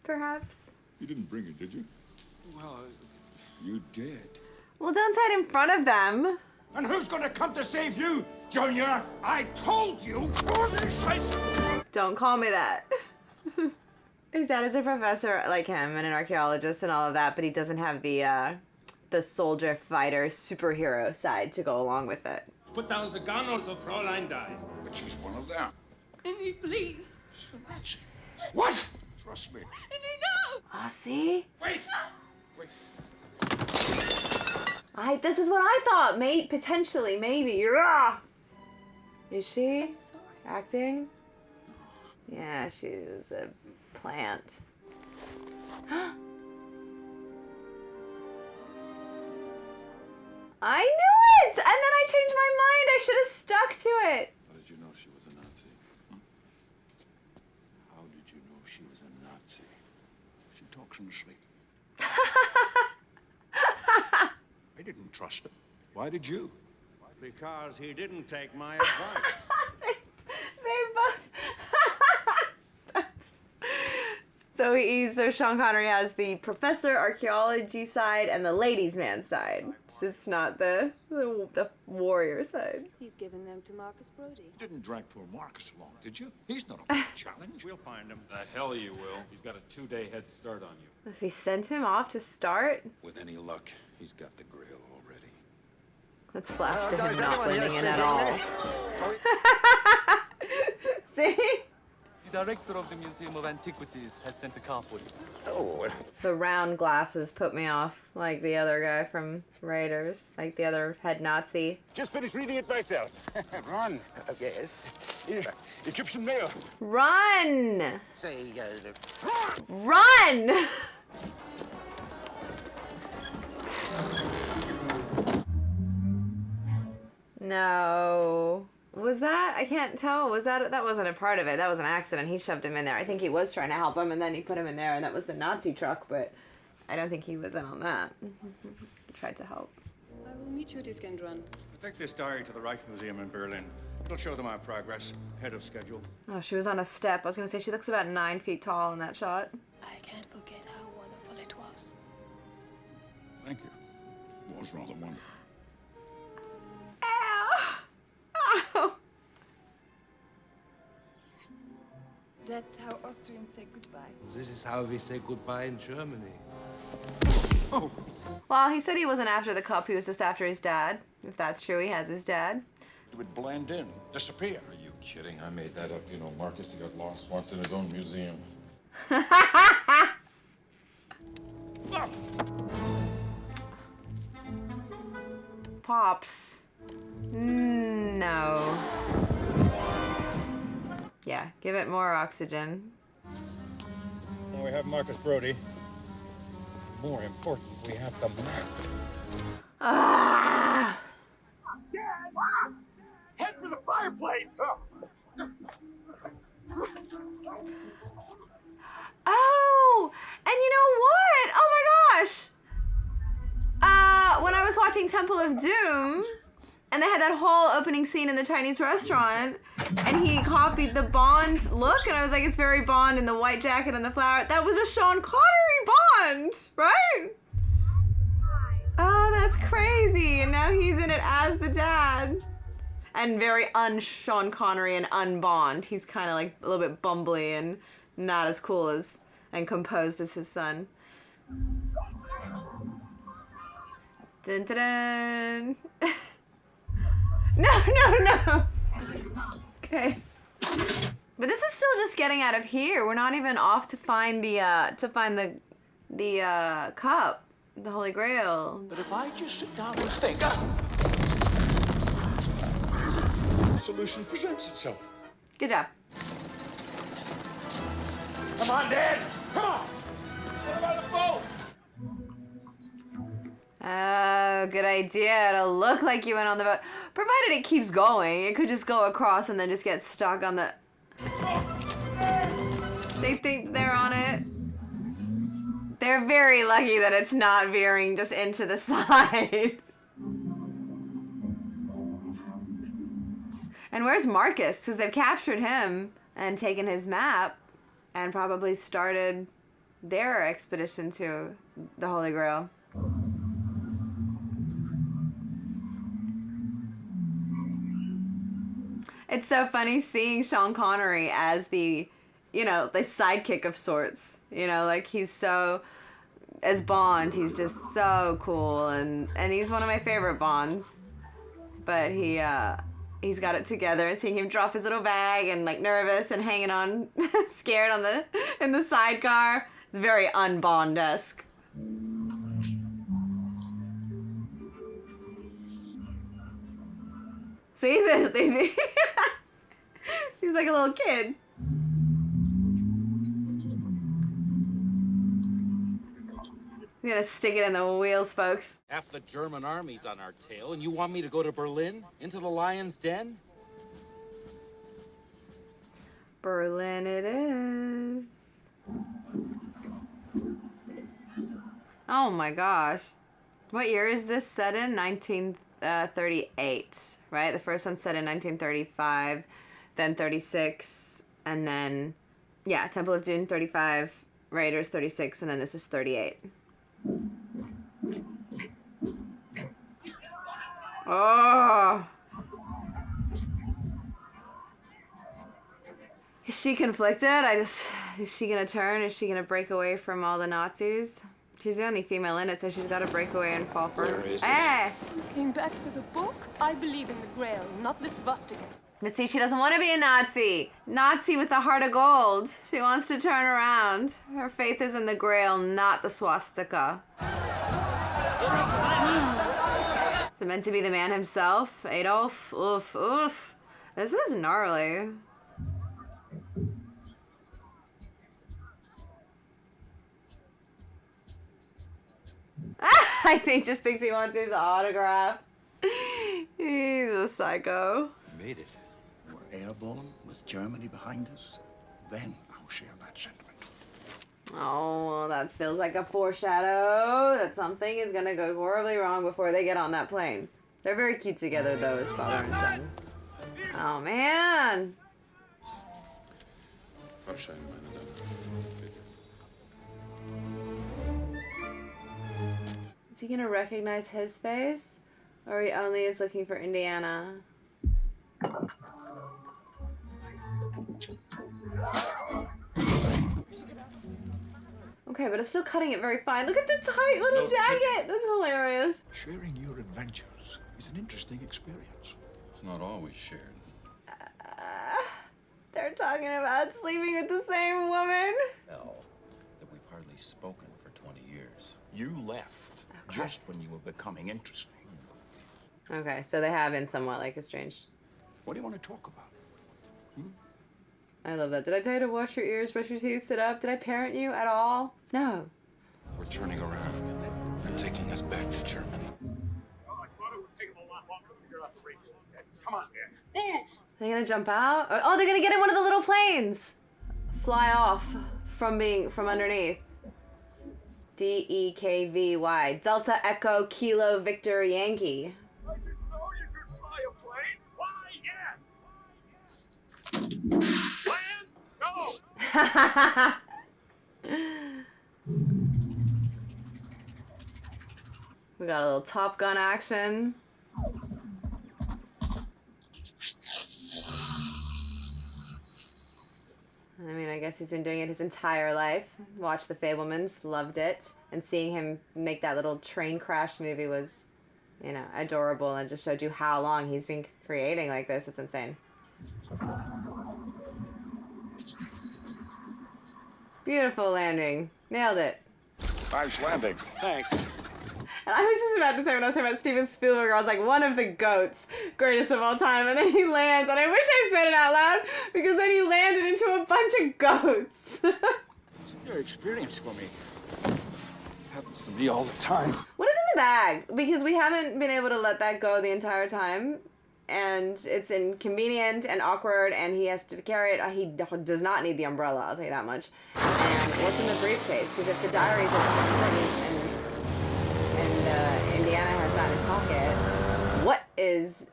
Perhaps. You didn't bring it, did you? Well, you did. Well, don't say it in front of them. And who's gonna come to save you, Junior? I told you! Don't call me that. His dad is a professor like him and an archaeologist and all of that, but he doesn't have the soldier, fighter, superhero side to go along with it. Put down the gun or the Fräulein dies. But she's one of them. Indy, please. She's a Nazi. What? Trust me. Indy, no! Oh, see? Wait! This is what I thought, mate. Potentially, maybe. Rah! Is she? I'm sorry. Acting? Yeah, she's a plant. I knew it! And then I changed my mind. I should have stuck to it. How did you know she was a Nazi? How did you know she was a Nazi? She talks in her sleep. I didn't trust her. Why did you? Because he didn't take my advice. They both. So Sean Connery has the professor archaeology side and the ladies' man side. It's not the warrior side. He's given them to Marcus Brody. You didn't drag poor Marcus along, did you? He's not a big challenge. We'll find him. The hell you will. He's got a 2-day head start on you. If we sent him off to start, With any luck, he's got the Grail already. let's flash to him not winning it at all. See? The director of the Museum of Antiquities has sent a car for you. Oh. The round glasses put me off, like the other guy from Raiders, like the other head Nazi. Just finished reading it myself. Run. Yes. Egyptian mail. Run! Say, Run! No. Was that? I can't tell. Was that wasn't a part of it. That was an accident. He shoved him in there. I think he was trying to help him, and then he put him in there, and that was the Nazi truck, but I don't think he was in on that. He tried to help. I will meet you at Iskandran. Take this diary to the Rijksmuseum in Berlin. It'll show them our progress, ahead of schedule. Oh, she was on a step. I was going to say she looks about 9 feet tall in that shot. I can't forget how wonderful it was. Thank you. It was rather wonderful. Ow! That's how Austrians say goodbye. This is how we say goodbye in Germany. Oh. Well, he said he wasn't after the cup. He was just after his dad. If that's true, he has his dad. It would blend in, disappear. Are you kidding? I made that up. You know, Marcus, he got lost once in his own museum. Pops. No. Yeah, give it more oxygen. Now we have Marcus Brody. More important, we have the map. Ah! Head for the fireplace! Oh! And you know what? Oh my gosh! When I was watching Temple of Doom, and they had that whole opening scene in the Chinese restaurant, and he copied the Bond look, and I was like, it's very Bond in the white jacket and the flower. That was a Sean Connery Bond, right? Oh, That's crazy. And now he's in it as the dad. And very un-Sean Connery and un-Bond. He's kind of like a little bit bumbly and not as cool as and composed as his son. Dun, dun, dun. No. Okay. But this is still just getting out of here. We're not even off to find the cup, the Holy Grail. But if I just sit down and think, a solution presents itself. Good job. Come on, Dad. Come on. What about the boat? Oh, good idea. It'll look like you went on the boat. Provided it keeps going. It could just go across and then just get stuck on the... They think they're on it. They're very lucky that it's not veering just into the side. And where's Marcus? Because they've captured him and taken his map and probably started their expedition to the Holy Grail. It's so funny seeing Sean Connery as the, you know, the sidekick of sorts. You know, like he's so, as Bond, he's just so cool, and he's one of my favorite Bonds. But he's got it together, and seeing him drop his little bag and like nervous and hanging on, scared on in the sidecar, it's very un-Bond-esque. See, he's like a little kid. He's gonna stick it in the wheel spokes. Half the German army's on our tail, and you want me to go to Berlin? Into the lion's den? Berlin it is. Oh my gosh. What year is this set in? 1938, right? The first one set in 1935, then 36, and then, yeah, Temple of Doom 35, Raiders 36, and then this is 38. Oh! Is she conflicted? Is she gonna turn? Is she gonna break away from all the Nazis? She's the only female in it, so she's got to break away and fall for Where is it? Hey! You came back for the book? I believe in the Grail, not the swastika. But see, she doesn't want to be a Nazi. Nazi with a heart of gold. She wants to turn around. Her faith is in the Grail, not the swastika. Is it meant to be the man himself? Adolf? Oof, oof. This is gnarly. I think he just thinks he wants his autograph. He's a psycho. We made it. We're airborne with Germany behind us. Then I'll share that sentiment. Oh, well, that feels like a foreshadow that something is gonna go horribly wrong before they get on that plane. They're very cute together, though, as father and son. Oh, man. Is he gonna recognize his face? Or he only is looking for Indiana? Okay, but it's still cutting it very fine. Look at the tight little jacket. That's hilarious. Sharing your adventures is an interesting experience. It's not always shared. They're talking about sleeping with the same woman. Hell, that we've hardly spoken for 20 years. You left just when you were becoming interesting. Okay, so they have been somewhat like estranged. What do you want to talk about? I love that. Did I tell you to wash your ears, brush your teeth, sit up? Did I parent you at all? No. We're turning around. They're taking us back to Germany. Come on, man. Move! Are they gonna jump out? Oh, they're gonna get in one of the little planes. Fly off from underneath. DEKVY. Delta Echo Kilo Victor Yankee. I didn't know you could fly a plane. Why, yes. Land, go! We got a little Top Gun action. I mean, I guess he's been doing it his entire life. Watched The Fablemans, loved it. And seeing him make that little train crash movie was, you know, adorable, and just showed you how long he's been creating like this. It's insane. Beautiful landing. Nailed it. Nice landing. Thanks. And I was just about to say, when I was talking about Steven Spielberg, I was like, one of the GOATs, greatest of all time. And then he lands, and I wish I said it out loud, because then he landed into a bunch of goats. It's a new experience for me. Happens to me all the time. What is in the bag? Because we haven't been able to let that go the entire time. And it's inconvenient and awkward, and he has to carry it. He does not need the umbrella, I'll tell you that much. And what's in the briefcase? Because if the diaries are important and Indiana has that in his pocket, what is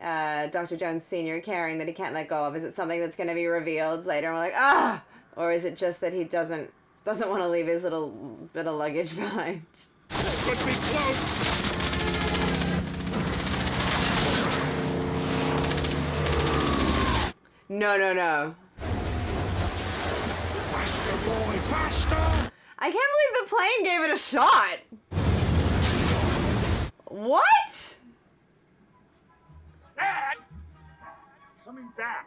Dr. Jones Sr. carrying that he can't let go of? Is it something that's going to be revealed later and we're like, ah? Or is it just that he doesn't want to leave his little bit of luggage behind? This could be close. No, no, no. Faster, boy, faster! I can't believe the plane gave it a shot. What? Dad! It's coming back.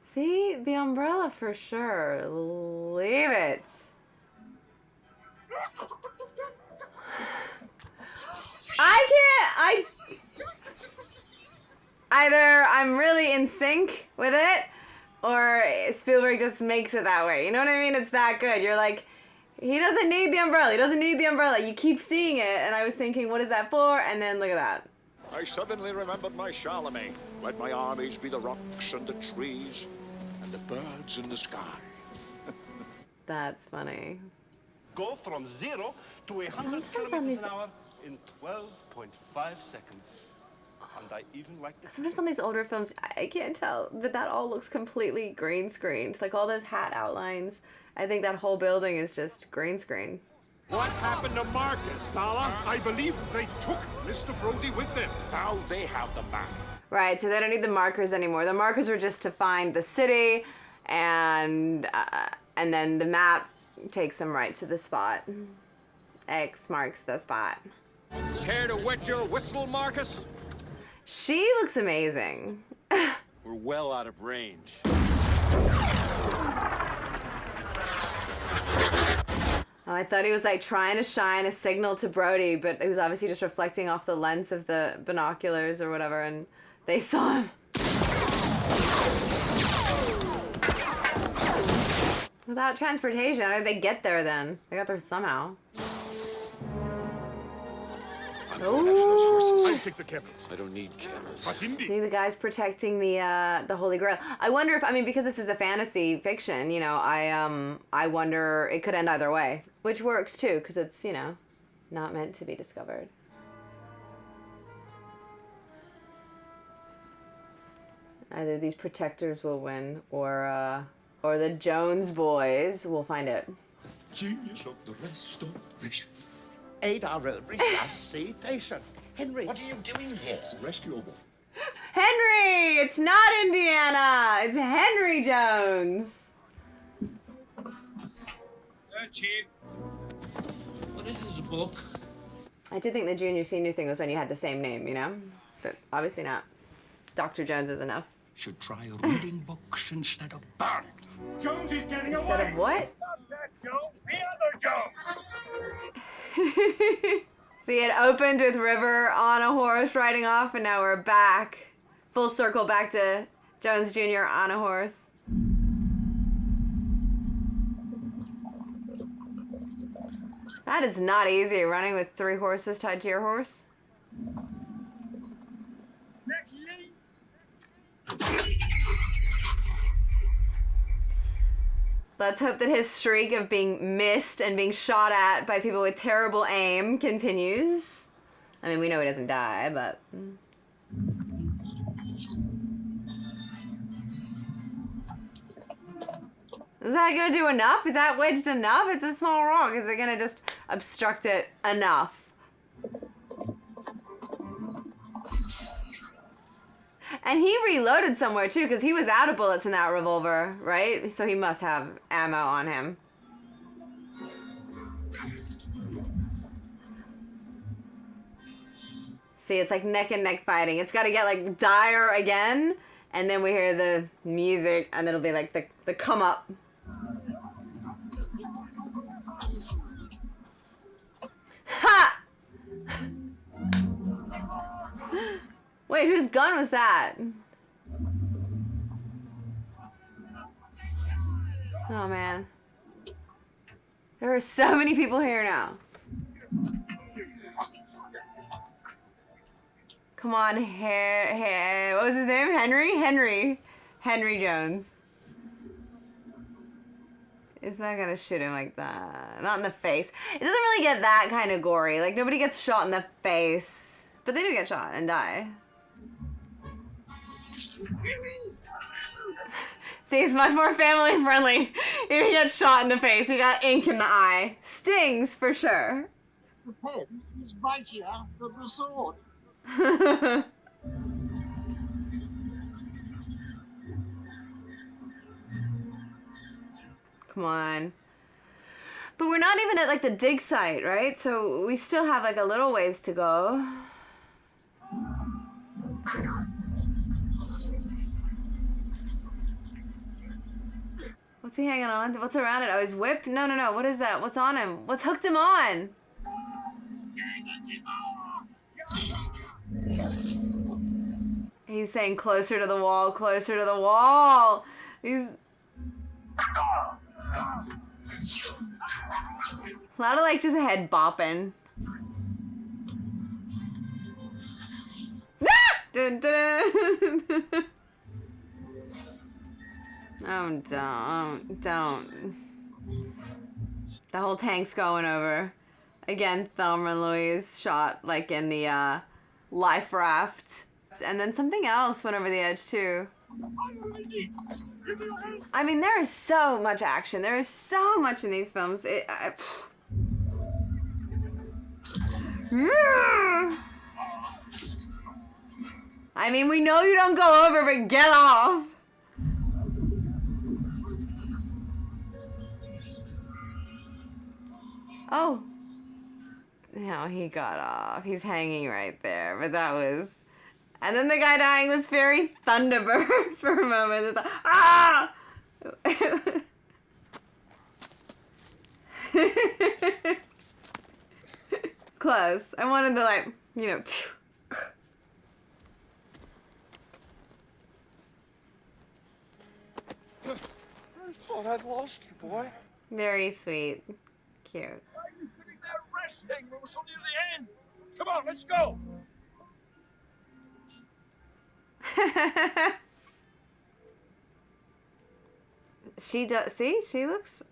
See, the umbrella for sure. Leave it. Either I'm really in sync with it, or Spielberg just makes it that way. You know what I mean? It's that good. You're like, he doesn't need the umbrella. He doesn't need the umbrella. You keep seeing it, and I was thinking, what is that for? And then look at that. I suddenly remembered my Charlemagne. Let my armies be the rocks and the trees and the birds in the sky. That's funny. Go from 0 to 100 kilometers an hour in 12.5 seconds. And I even like the... Sometimes on these older films, I can't tell, but that all looks completely green screened. Like all those hat outlines. I think that whole building is just green screen. What happened to Marcus, Sala? I believe they took Mr. Brody with them. Now they have the map. Right, so they don't need the markers anymore. The markers were just to find the city, and then the map takes them right to the spot. X marks the spot. Care to wet your whistle, Marcus? She looks amazing. We're well out of range. Oh, I thought he was like trying to shine a signal to Brody, but he was obviously just reflecting off the lens of the binoculars or whatever, and they saw him. Without transportation, how did they get there then? They got there somehow. Oh! I take the camels. I don't need camels. But Indy. See, the guy's protecting the Holy Grail. I wonder if, I mean, because this is a fantasy fiction, you know, I wonder, it could end either way, which works too, because it's, you know, not meant to be discovered. Either these protectors will win, or the Jones boys will find it. Genius of the restoration. Aid our resuscitation. Henry. What are you doing here? Rescue a woman. Henry! It's not Indiana! It's Henry Jones! What is this book? I did think the junior-senior thing was when you had the same name, you know? But obviously not. Dr. Jones is enough. Should try reading books instead of burning. Jones is getting away. Instead of what? Not that Jones, the other Jones. See, it opened with River on a horse riding off, and now we're back. Full circle back to Jones Jr. on a horse. That is not easy, running with 3 horses tied to your horse. Let's hope that his streak of being missed and being shot at by people with terrible aim continues. I mean, we know he doesn't die, but... Is that gonna do enough? Is that wedged enough? It's a small rock. Is it gonna just obstruct it enough? And he reloaded somewhere too, because he was out of bullets in that revolver, right? So he must have ammo on him. See, it's like neck and neck fighting. It's gotta get like dire again, and then we hear the music, and it'll be like the come up. Ha! Wait, whose gun was that? Oh man. There are so many people here now. Come on, what was his name? Henry Jones. It's not gonna shoot him like that. Not in the face. It doesn't really get that kind of gory. Like, nobody gets shot in the face. But they do get shot and die. See, it's much more family friendly. He got shot in the face. He got ink in the eye. Stings, for sure. The pen is mightier than the sword. Come on. But we're not even at like the dig site, right? So we still have like a little ways to go. What's he hanging on? What's around it? Oh, his whip? No. What is that? What's on him? What's hooked him on? He's saying closer to the wall, closer to the wall. He's... A lot of like just head bopping. Ah! Dun, dun. Oh, don't. The whole tank's going over. Again, Thelma and Louise shot like in the life raft. And then something else went over the edge too. I mean, there is so much action. There is so much in these films. I mean, we know you don't go over, but get off. Oh. No, he got off. He's hanging right there, but that was... And then the guy dying was very Thunderbirds for a moment. It's like, ah! Close. I wanted to like, you know... I thought I'd lost you, boy. Very sweet. Cute. Why are you sitting there resting? We're so near the end. Come on, let's go. She does. See, she looks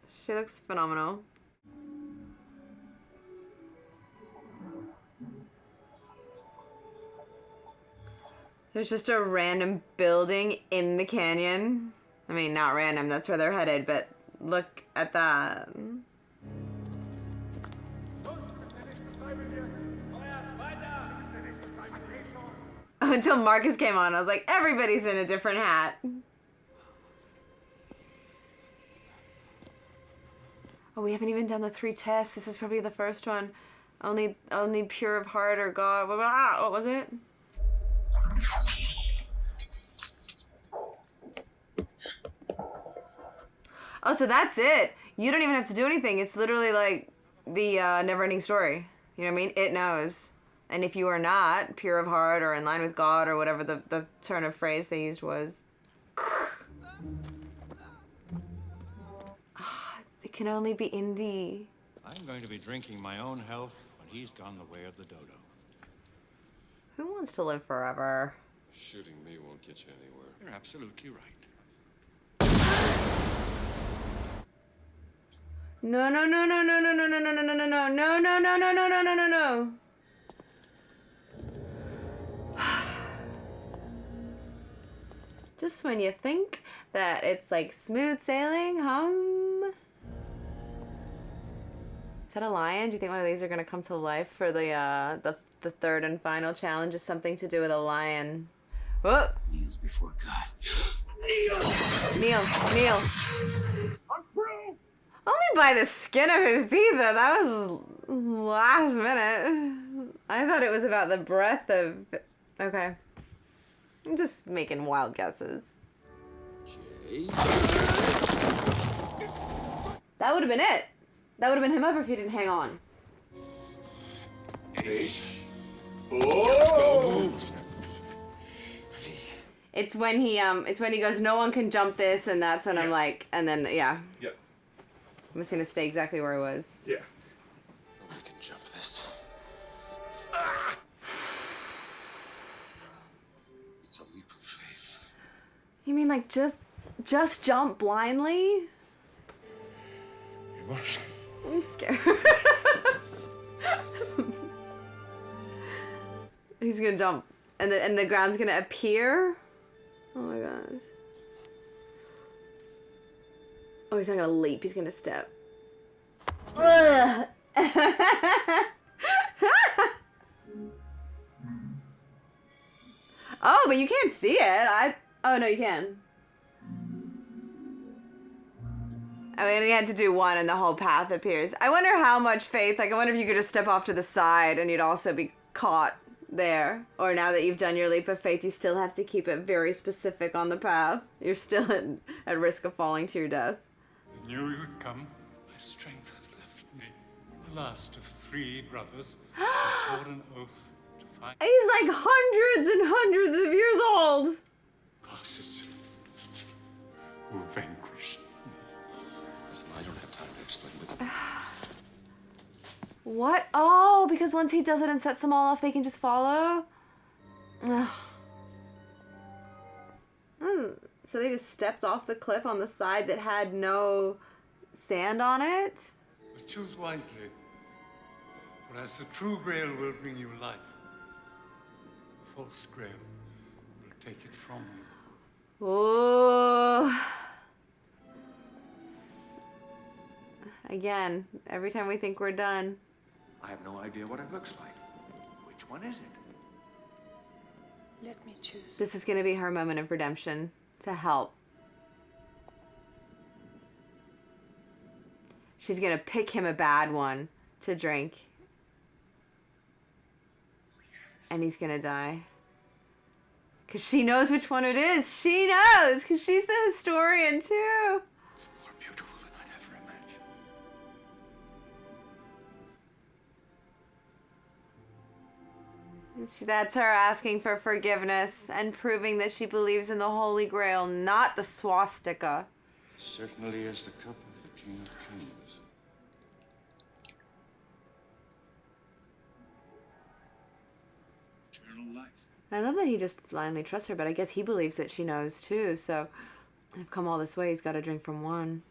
phenomenal. There's just a random building in the canyon. I mean, not random. That's where they're headed. But look at that. Until Marcus came on, I was like, everybody's in a different hat. Oh, we haven't even done the 3 tests. This is probably the first one. Only pure of heart or God. What was it? Oh, so that's it. You don't even have to do anything. It's literally like the never-ending story. You know what I mean? It knows. And if you are not pure of heart or in line with God or whatever the turn of phrase they used was, it can only be Indy. I'm going to be drinking my own health when he's gone the way of the dodo. Who wants to live forever? Shooting me won't get you anywhere. You're absolutely right. No. Just when you think that it's like smooth sailing, hum. Is that a lion? Do you think one of these are gonna come to life for the third and final challenge? Is something to do with a lion? Whoa! Kneels before God. Kneel. Only by the skin of his teeth, though. That was last minute. I thought it was about the breath of... Okay. I'm just making wild guesses. That would have been it. That would have been him over if he didn't hang on. It's when he goes, no one can jump this, and that's when I'm like, and then yeah. Yeah. I'm just gonna stay exactly where I was. Yeah. Nobody can jump this. It's a leap of faith. You mean like just jump blindly? You must. I'm scared. He's gonna jump, and the ground's gonna appear. Oh my gosh. Oh, he's not gonna leap. He's gonna step. Ugh. Oh, but you can't see it. Oh no, you can. I mean, you had to do one and the whole path appears. I wonder how much faith, like I wonder if you could just step off to the side and you'd also be caught there. Or now that you've done your leap of faith, you still have to keep it very specific on the path. You're still at risk of falling to your death. I knew you would come. My strength has left me. The last of 3 brothers who swore an oath to fight. He's like hundreds and hundreds of years old. Passage who vanquished. Listen, I don't have time to explain it. What? Oh, because once he does it and sets them all off, they can just follow? Ugh. So they just stepped off the cliff on the side that had no sand on it? But choose wisely, for as the true Grail will bring you life, the false Grail will take it from you. Oh. Again, every time we think we're done. I have no idea what it looks like. Which one is it? Let me choose. This is going to be her moment of redemption to help. She's going to pick him a bad one to drink. And he's going to die. Because she knows which one it is. She knows, because she's the historian too. That's her asking for forgiveness and proving that she believes in the Holy Grail, not the swastika. Certainly is the cup of the King of Kings. Eternal life. I love that he just blindly trusts her, but I guess he believes that she knows too, so I've come all this way, he's got to drink from one.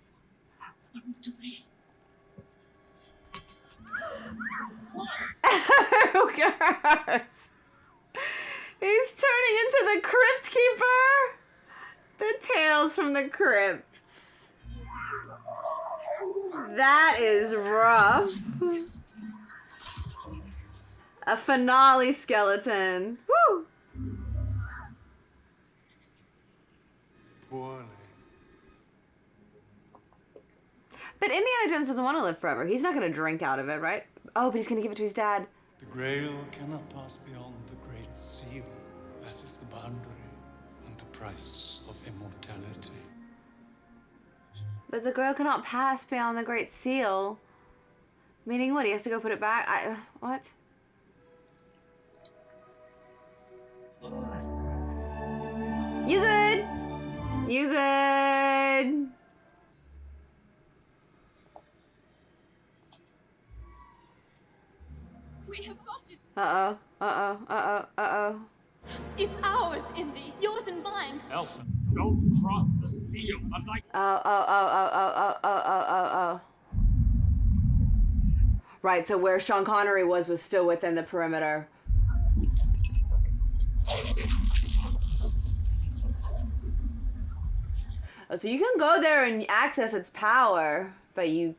Who cares? He's turning into the Crypt Keeper. The Tales from the Crypts. That is rough. A finale skeleton. Woo! Poorly. But Indiana Jones doesn't want to live forever. He's not going to drink out of it, right? Oh, but he's going to give it to his dad. The Grail cannot pass beyond the Great Seal. That is the boundary and the price of immortality. But the Grail cannot pass beyond the Great Seal. Meaning what? He has to go put it back? What? You good? You good? We have got it. Uh-oh. Uh-oh. Uh-oh. Uh-oh. It's ours, Indy. Yours and mine. Elsa, don't cross the seal. Oh. Right, so where Sean Connery was still within the perimeter. Oh, so you can go there and access its power, but you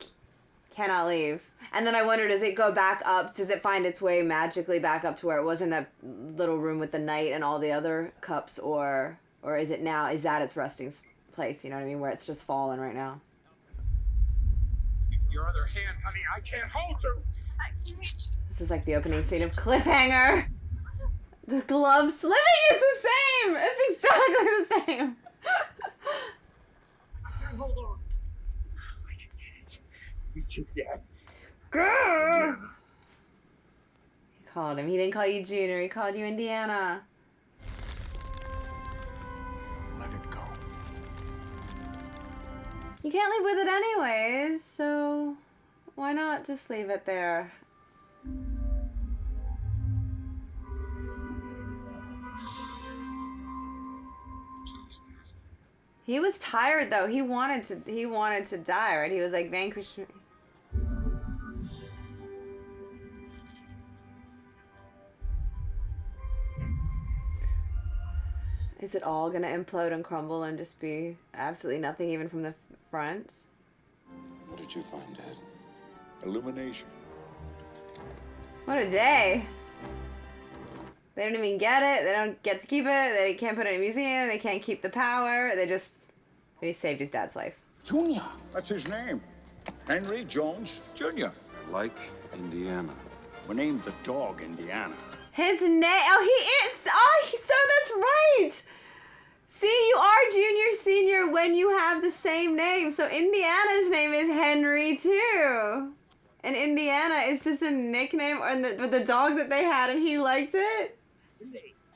cannot leave. And then I wonder, does it go back up? Does it find its way magically back up to where it was in that little room with the knight and all the other cups, or is it now? Is that its resting place? You know what I mean? Where it's just fallen right now. Your other hand, honey, I can't hold you. This is like the opening scene of Cliffhanger. The glove slipping is the same. It's exactly the same. Hold on. I can get it. Reach it, yeah. Grrr. He called him. He didn't call you Junior. He called you Indiana. Let it go. You can't leave with it anyways, so why not just leave it there? He was tired though. He wanted to die, right? He was like, vanquish me. Is it all gonna implode and crumble and just be absolutely nothing even from the front? What did you find, Dad? Illumination. What a day. They don't even get it. They don't get to keep it. They can't put it in a museum. They can't keep the power. He saved his dad's life. Junior. That's his name. Henry Jones Jr. Like Indiana. We named the dog Indiana. His name. Oh, he is. Oh, so that's right. See, you are junior, senior when you have the same name. So Indiana's name is Henry too. And Indiana is just a nickname or the dog that they had and he liked it.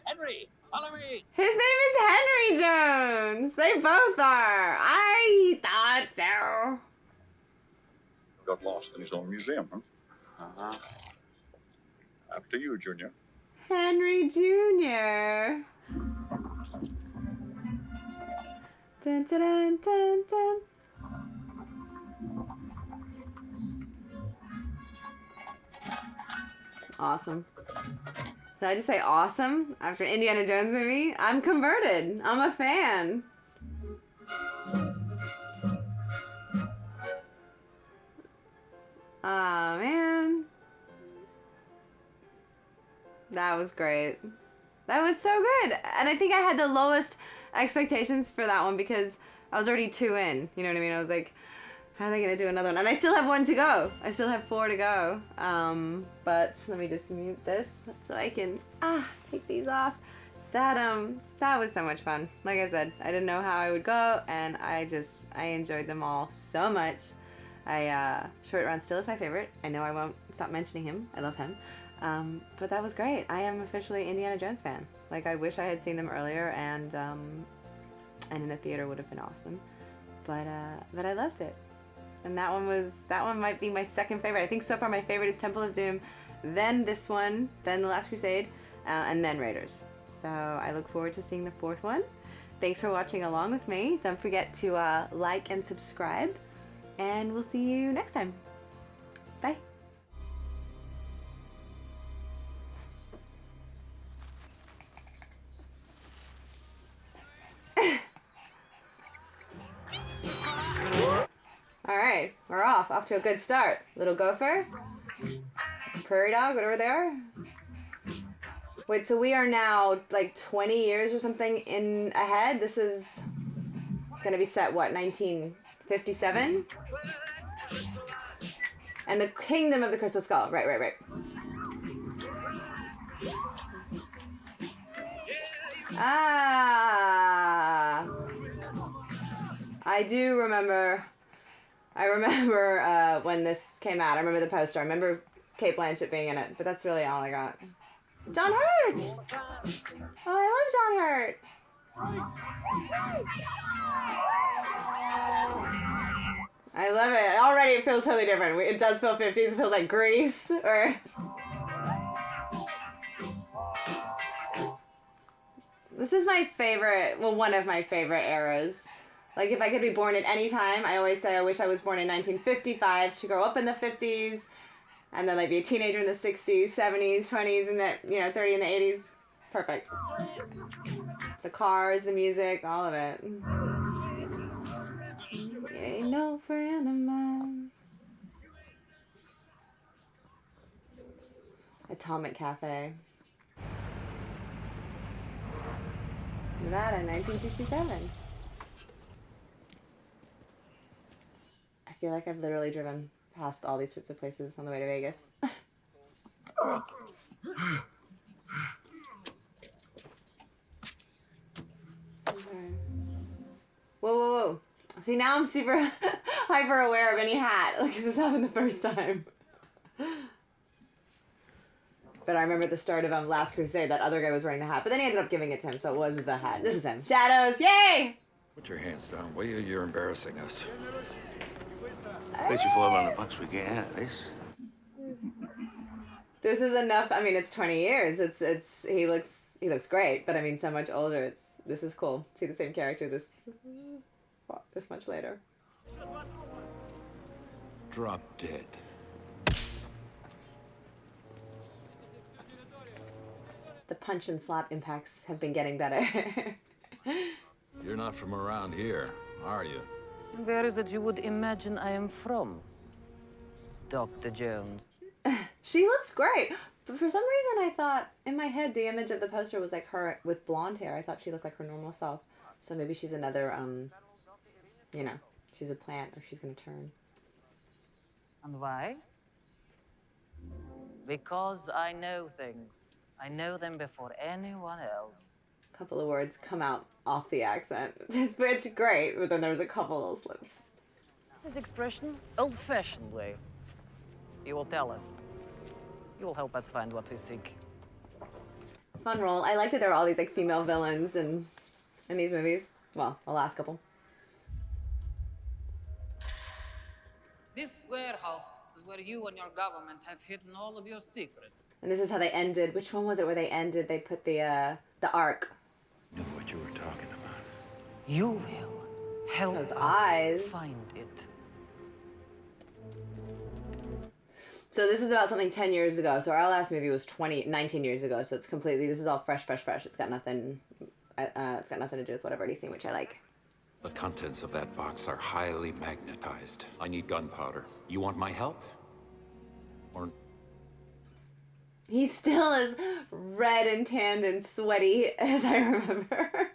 Henry, follow me. His name is Henry Jones. They both are. I thought so. Got lost in his own museum, huh? Uh-huh. After you, Junior. Henry Jr. Dun, dun, dun, dun, dun. Awesome. Did I just say awesome after an Indiana Jones movie? I'm converted. I'm a fan. Aw, man. That was great. That was so good. And I think I had the lowest expectations for that one because I was already 2 in. You know what I mean? I was like, how are they going to do another one? And I still have 1 to go. I still have 4 to go. But let me just mute this so I can take these off. That was so much fun. Like I said, I didn't know how I would go, and I enjoyed them all so much. Short Round still is my favorite. I know I won't stop mentioning him. I love him. But that was great. I am officially Indiana Jones fan. Like, I wish I had seen them earlier, and in a theater would have been awesome. But I loved it. And that one might be my second favorite. I think so far my favorite is Temple of Doom, then this one, then The Last Crusade, and then Raiders. So I look forward to seeing the 4th one. Thanks for watching along with me. Don't forget to like and subscribe, and we'll see you next time. Bye. All right, we're off to a good start. Little gopher, prairie dog, whatever they are. Wait, so we are now like 20 years or something in ahead. This is gonna be set, what, 1957? And the Kingdom of the Crystal Skull, right. Ah, I do remember. I remember when this came out. I remember the poster. I remember Cate Blanchett being in it, but that's really all I got. John Hurt! Oh, I love John Hurt. I love it. Already it feels totally different. It does feel 50s. It feels like Grease or... This is my favorite, well, one of my favorite eras. Like, if I could be born at any time, I always say I wish I was born in 1955 to grow up in the 50s, and then like be a teenager in the 60s, 70s, 20s, and the 30 in the 80s. Perfect. The cars, the music, all of it. Ain't no friend of mine. Atomic Cafe. Nevada, 1967. I feel like I've literally driven past all these sorts of places on the way to Vegas. Okay. Whoa, whoa, whoa. See, now I'm super hyper aware of any hat. Like, this happened the first time. But I remember at the start of Last Crusade, that other guy was wearing the hat. But then he ended up giving it to him, so it was the hat. This is him. Shadows, yay! Put your hands down, will you? You're embarrassing us. Bet you $400 we get out of this. This is enough. I mean, it's 20 years. He looks great, but I mean, so much older. This is cool. See the same character this much later. Drop dead. The punch and slap impacts have been getting better. You're not from around here, are you? Where is it you would imagine I am from, Dr. Jones? She looks great. But for some reason, I thought, in my head, the image of the poster was like her with blonde hair. I thought she looked like her normal self. So maybe she's another, you know, she's a plant or she's going to turn. And why? Because I know things. I know them before anyone else. A couple of words come out off the accent. It's great, but then there's a couple little slips. This expression, old-fashioned way. You will tell us. You will help us find what we seek. Fun role. I like that there were all these like female villains in these movies. Well, the last couple. This warehouse is where you and your government have hidden all of your secrets. And this is how they ended. Which one was it where they ended? They put the Ark. Knew what you were talking about. You will help Those us eyes. find it. So this is about something 10 years ago. So our last movie was 19 years ago. So it's completely, this is all fresh. It's got nothing, it's got nothing to do with what I've already seen, which I like. The contents of that box are highly magnetized. I need gunpowder. You want my help? Or... He's still as red and tanned and sweaty as I remember.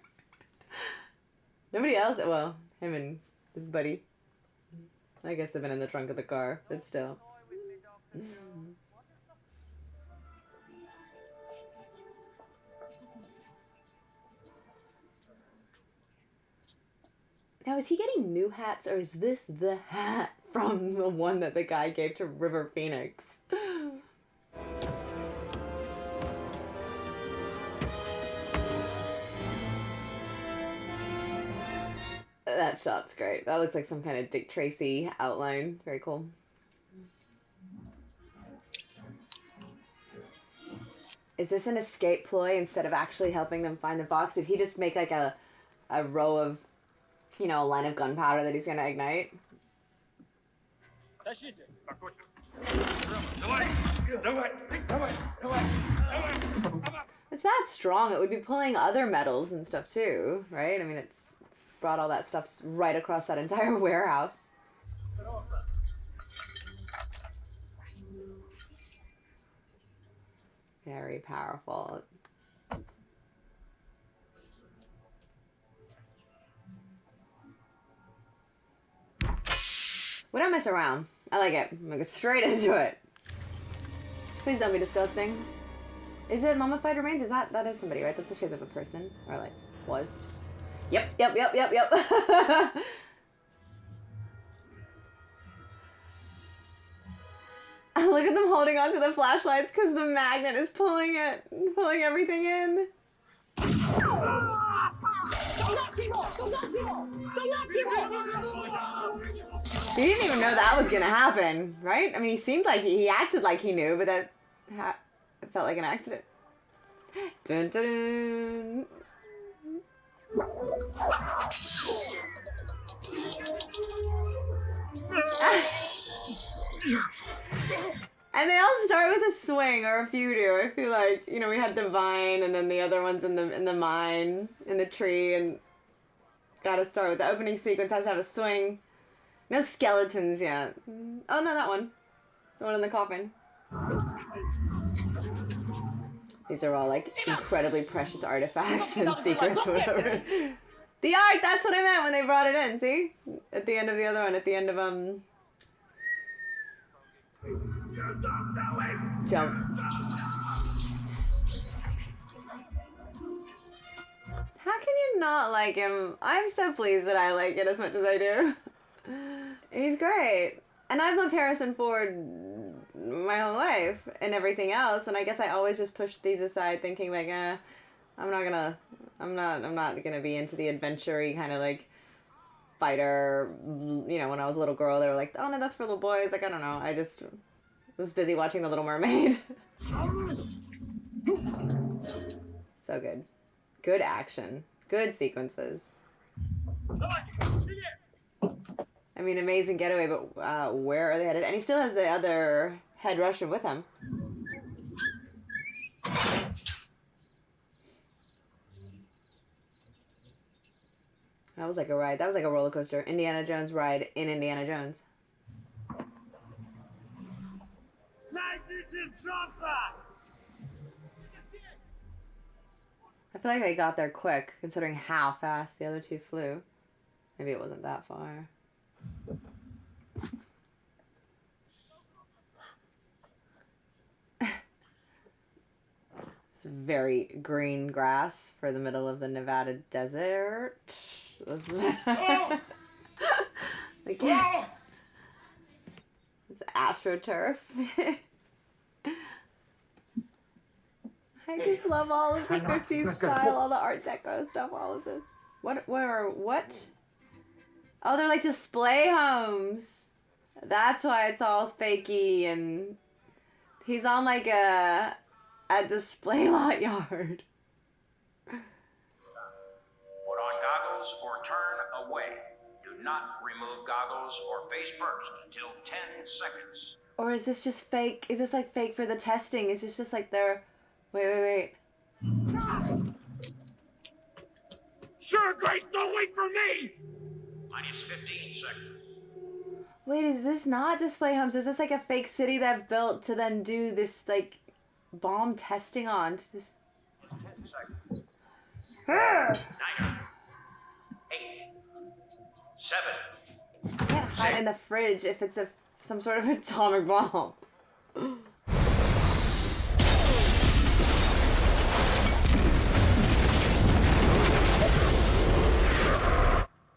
Nobody else, well, him and his buddy. I guess they've been in the trunk of the car, but still. Now, is he getting new hats, or is this the hat from the one that the guy gave to River Phoenix? That shot's great. That looks like some kind of Dick Tracy outline. Very cool. Is this an escape ploy instead of actually helping them find the box? Did he just make like a row of, you know, a line of gunpowder that he's gonna ignite? It's that strong. It would be pulling other metals and stuff too, right? I mean, it's brought all that stuff right across that entire warehouse. Very powerful. We don't mess around. I like it. I'm gonna get straight into it. Please don't be disgusting. Is it mummified remains? Is that is somebody, right? That's the shape of a person. Or like, was. Yep. Look at them holding onto the flashlights because the magnet is pulling everything in. He didn't even know that was gonna happen, right? I mean, he seemed like he acted like he knew, but it felt like an accident. Dun, dun, dun. And they all start with a swing, or a few do. I feel like, you know, we had the vine, and then the other one's in the mine, in the tree, and gotta start with the opening sequence, has to have a swing. No skeletons yet. Oh no, that one. The one in the coffin. These are all like incredibly precious artifacts and secrets or whatever. The art, that's what I meant when they brought it in, see? At the end of the other one, at the end of Jump. How can you not like him? I'm so pleased that I like it as much as I do. He's great. And I've loved Harrison Ford my whole life and everything else, and I guess I always just pushed these aside thinking like, I'm not gonna be into the adventure-y kind of like fighter, you know, when I was a little girl they were like, oh no, that's for little boys. Like, I don't know, I just was busy watching The Little Mermaid. So good. Good action. Good sequences. I mean, amazing getaway, but where are they headed? And he still has the other head Russian with him. That was like a ride. That was like a roller coaster. Indiana Jones ride in Indiana Jones. I feel like they got there quick, considering how fast the other two flew. Maybe it wasn't that far. It's very green grass for the middle of the Nevada desert. This is like, it's AstroTurf. I just love all of the 50s style, all the Art Deco stuff, all of this. What? Oh, they're like display homes. That's why it's all fakey, and he's on like a display lot yard. Put on goggles or turn away. Do not remove goggles or face first until 10 seconds. Or is this just fake? Is this like fake for the testing? Is this just like they're... Wait. Sure, great. Don't wait for me. Minus 15 seconds. Wait, is this not display homes? Is this like a fake city they've built to then do this like bomb testing on? To just... 10 seconds. 9, 8, 7. You can't hide in the fridge if it's some sort of atomic bomb.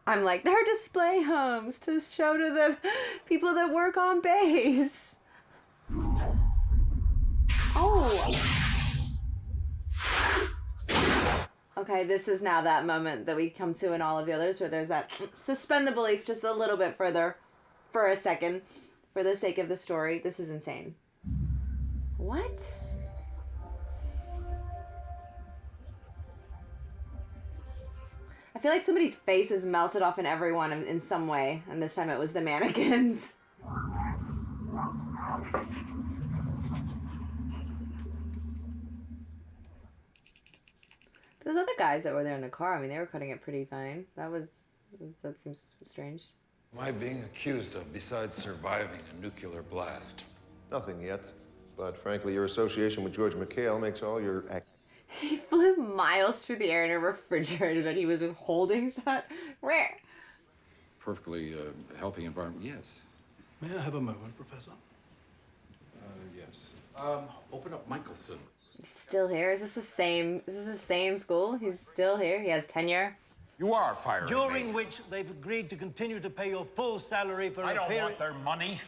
I'm like, they're display homes to show to the people that work on base. Oh. Okay, this is now that moment that we come to in all of the others where there's that suspend the belief just a little bit further for a second for the sake of the story. This is insane. What? I feel like somebody's face is melted off in everyone in some way, and this time it was the mannequins. Those other guys that were there in the car, I mean, they were cutting it pretty fine. That seems strange. What am I being accused of besides surviving a nuclear blast? Nothing yet. But frankly, your association with George McHale makes all your He flew miles through the air in a refrigerator that he was just holding shut. Where? Perfectly healthy environment, yes. May I have a moment, Professor? Yes. Open up Michelson. He's still here? Is this the same school? He's still here? He has tenure? You are firing During which they've agreed to continue to pay your full salary for I a don't period... want their money.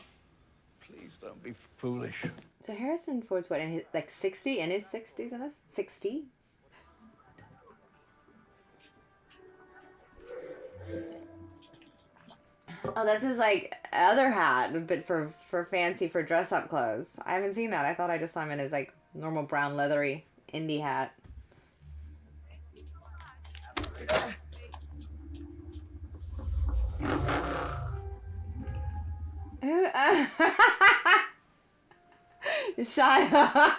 Please don't be foolish. So Harrison Ford's what, in his, like 60? In his 60s in this? 60? Oh, that's his, like, other hat, but for fancy, for dress-up clothes. I haven't seen that. I thought I just saw him in his, like, normal brown leathery Indy hat. Shia.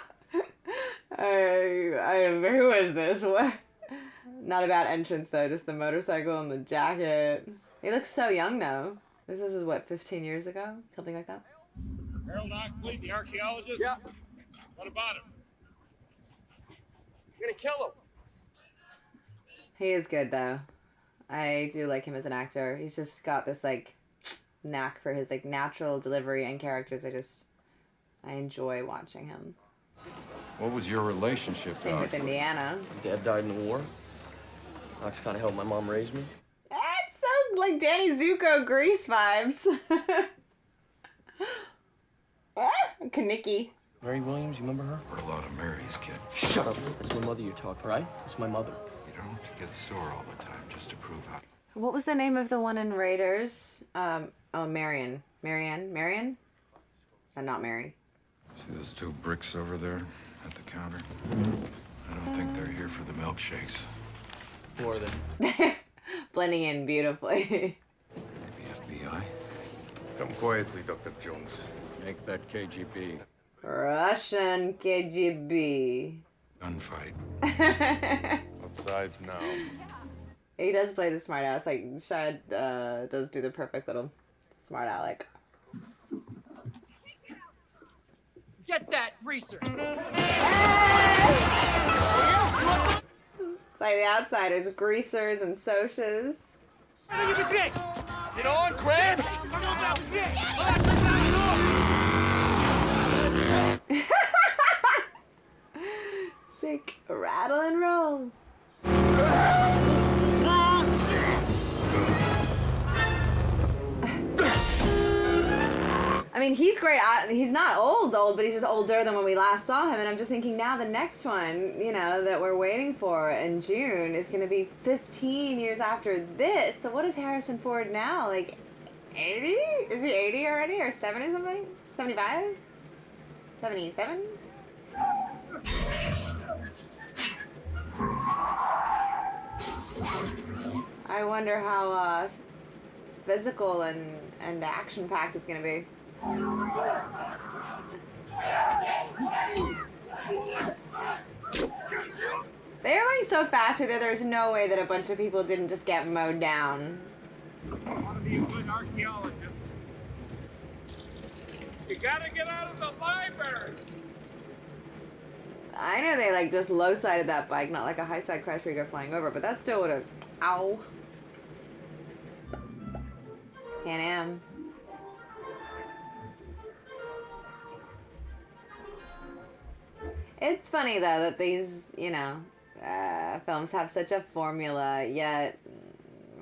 Who is this? What? Not a bad entrance though, just the motorcycle and the jacket. He looks so young though. This is what, 15 years ago? Something like that? Harold Oxley, the archaeologist? Yeah. What about him? You're gonna kill him. He is good though. I do like him as an actor. He's just got this like knack for his like natural delivery and characters. I enjoy watching him. What was your relationship, Same with Indiana. Dad died in the war. Ox kind of helped my mom raise me. That's so like Danny Zuko Grease vibes. Kanicki. Mary Williams, you remember her? Heard a lot of Marys, kid. Shut up. That's my mother you're talking, right? It's my mother. You don't have to get sore all the time just to prove out. What was the name of the one in Raiders? Oh, Marion. And not Mary. See those two bricks over there at the counter? I don't think they're here for the milkshakes. Who are they? Blending in beautifully. Maybe FBI? Come quietly, Dr. Jones. Make that KGB. Russian KGB. Gunfight. Outside now. He does play the smart ass. Like, Shad does do the perfect little smart aleck. Get that greaser! It's like the outsiders, greasers and socias. Get on, Chris! Shake, rattle, and roll. I mean, he's great. He's not old, but he's just older than when we last saw him. And I'm just thinking now the next one, you know, that we're waiting for in June is going to be 15 years after this. So what is Harrison Ford now? Like 80? Is he 80 already or 70 something? 75? 77? I wonder how physical and action-packed it's going to be. They're going so fast here that there's no way that a bunch of people didn't just get mowed down. I want to be a good archaeologist. You gotta get out of the library. I know they like just low-sided that bike, not like a high-side crash where you go flying over, but that still would have... Ow. Pan Am. It's funny though that these, you know, films have such a formula, yet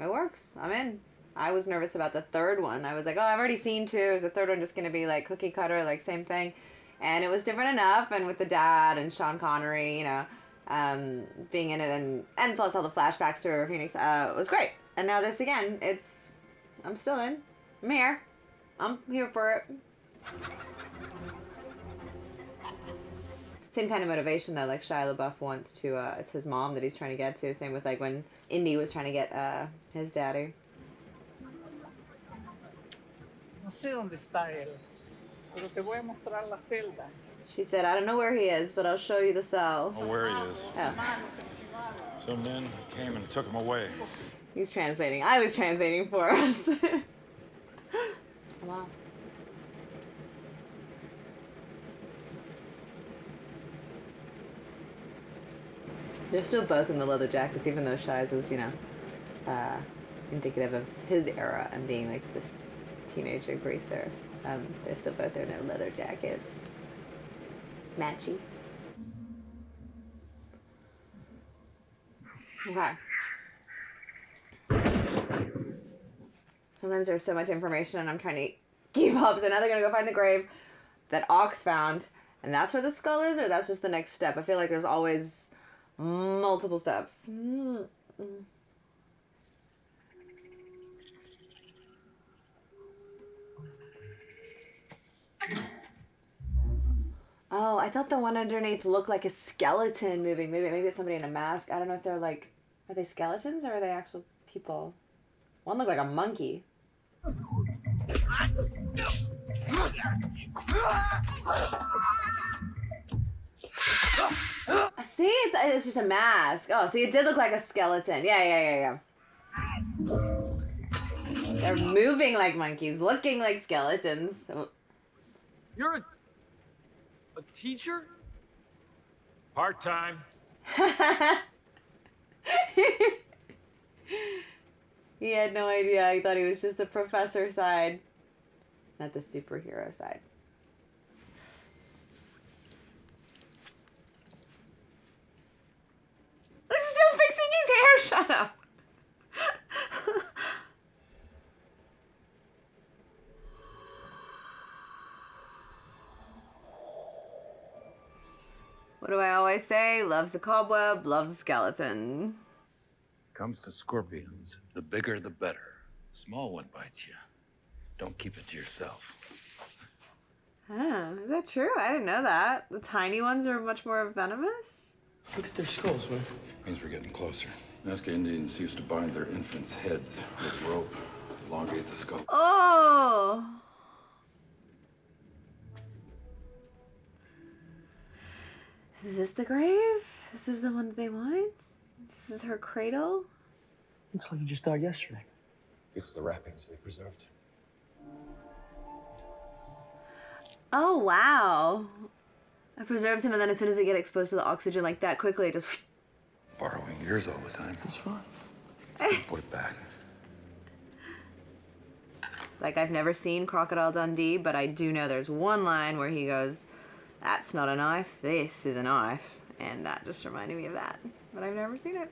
it works. I'm in. I was nervous about the third one. I was like, oh, I've already seen two. Is the third one just going to be like cookie cutter, like same thing? And it was different enough. And with the dad and Sean Connery, you know, being in it and plus all the flashbacks to River Phoenix, it was great. And now this again, I'm still in. I'm here. I'm here for it. Same kind of motivation though, like Shia LaBeouf wants to, it's his mom that he's trying to get to. Same with like when Indy was trying to get his daddy. No sé dónde está él, pero te voy a mostrar la celda. She said, I don't know where he is, but I'll show you the cell. Oh, where he is. Oh. Some men came and took him away. He's translating. I was translating for us. Wow. They're still both in the leather jackets, even though Shia's is, you know, indicative of his era and being like this teenager greaser. They're still both in their leather jackets. Matchy. Okay. Sometimes there's so much information and I'm trying to keep up. So now they're going to go find the grave that Ox found. And that's where the skull is, or that's just the next step? I feel like there's always multiple steps. Oh, I thought the one underneath looked like a skeleton moving. Maybe it's somebody in a mask. I don't know if they're like... Are they skeletons or are they actual people? One looked like a monkey. See, it's just a mask. Oh, see, it did look like a skeleton. Yeah. They're moving like monkeys, looking like skeletons. You're a teacher? Part-time. He had no idea. He thought he was just the professor side, not the superhero side. He's still fixing his hair. Shut up. What do I always say? Loves a cobweb, loves a skeleton. Comes to scorpions, the bigger the better. Small one bites you. Don't keep it to yourself. Huh, is that true? I didn't know that. The tiny ones are much more venomous? Look at their skulls, man. Means we're getting closer. Nazca Indians used to bind their infants' heads with rope, elongate the skull. Oh! Is this the grave? This is the one that they want? This is her cradle? Looks like he just died yesterday. It's the wrappings they preserved him. Oh, wow. It preserves him, and then as soon as they get exposed to the oxygen like that quickly, it just... Borrowing yours all the time. It's fine. Put it back. It's like I've never seen Crocodile Dundee, but I do know there's one line where he goes, "That's not a knife, this is a knife." And that just reminded me of that. But I've never seen it.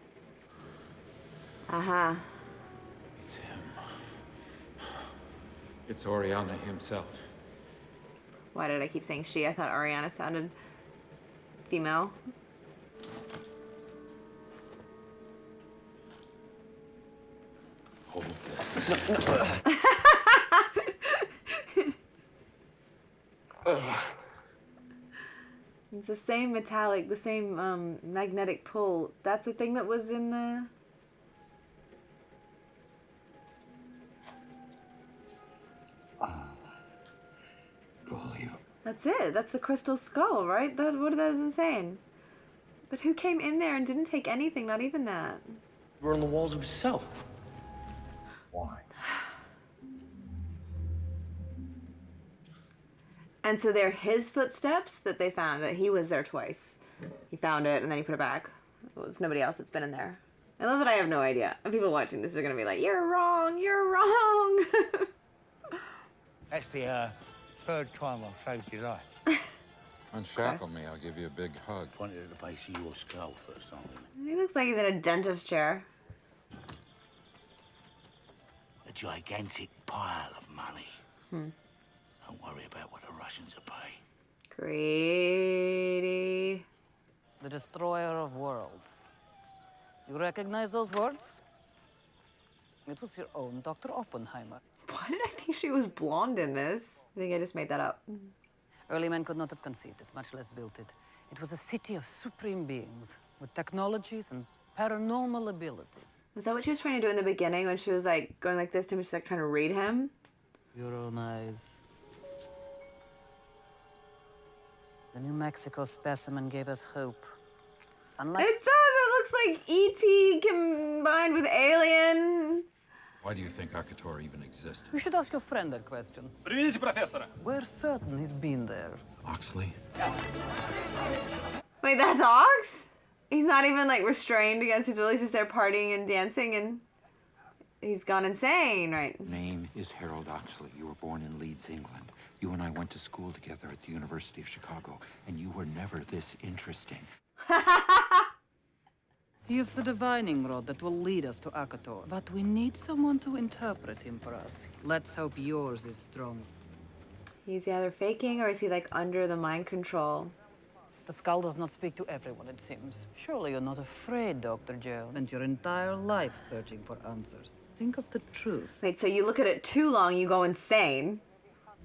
Uh-huh. It's him. It's Oriana himself. Why did I keep saying she? I thought Ariana sounded female. Hold this. It's the same metallic, the same magnetic pull. That's the thing that was in the... Believe. That's it. That's the crystal skull, right? That is insane. But who came in there and didn't take anything? Not even that. We're on the walls of his cell. Why? And so they're his footsteps that they found, that he was there twice. He found it and then he put it back. It was nobody else that's been in there. I love that I have no idea. And people watching this are going to be like, "You're wrong, you're wrong." That's the third time I've saved your life. Unshackle me, I'll give you a big hug. Pointed at the base of your skull first time. He looks like he's in a dentist chair. A gigantic pile of money. Don't worry about what the Russians are paying. Greedy. The destroyer of worlds. You recognize those words? It was your own Dr. Oppenheimer. Why did I think she was blonde in this? I think I just made that up. Early men could not have conceived it, much less built it. It was a city of supreme beings with technologies and paranormal abilities. Was that what she was trying to do in the beginning when she was like going like this to him? She's like trying to read him? Your own eyes. The New Mexico specimen gave us hope. Unlike... It looks like E.T. combined with Alien. Why do you think Akator even existed? You should ask your friend that question. Приведите профессора. We're certain he's been there. Oxley? Wait, that's Ox? He's not even like restrained against his will. He's just there partying and dancing and he's gone insane, right? Name is Harold Oxley. You were born in Leeds, England. You and I went to school together at the University of Chicago, and you were never this interesting. He is the divining rod that will lead us to Akator. But we need someone to interpret him for us. Let's hope yours is strong. He's either faking or is he like under the mind control? The skull does not speak to everyone, it seems. Surely you're not afraid, Dr. Joe. Spent your entire life searching for answers. Think of the truth. Wait, so you look at it too long, you go insane.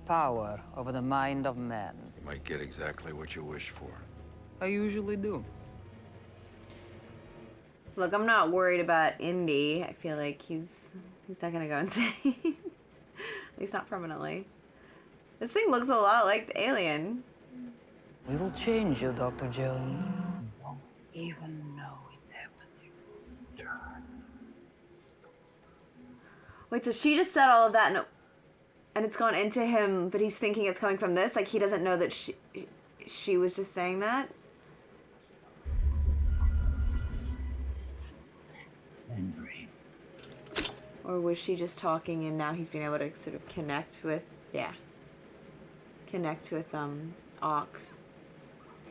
Power over the mind of man. You might get exactly what you wish for. I usually do. Look, I'm not worried about Indy. I feel like he's not gonna go insane. At least not permanently. This thing looks a lot like the Alien. We will change you, Dr. Jones. You won't even know it's happening. Wait, so she just said all of that and it's gone into him, but he's thinking it's coming from this? Like, he doesn't know that she was just saying that? Henry. Or was she just talking and now he's being able to sort of connect with, connect with, Ox.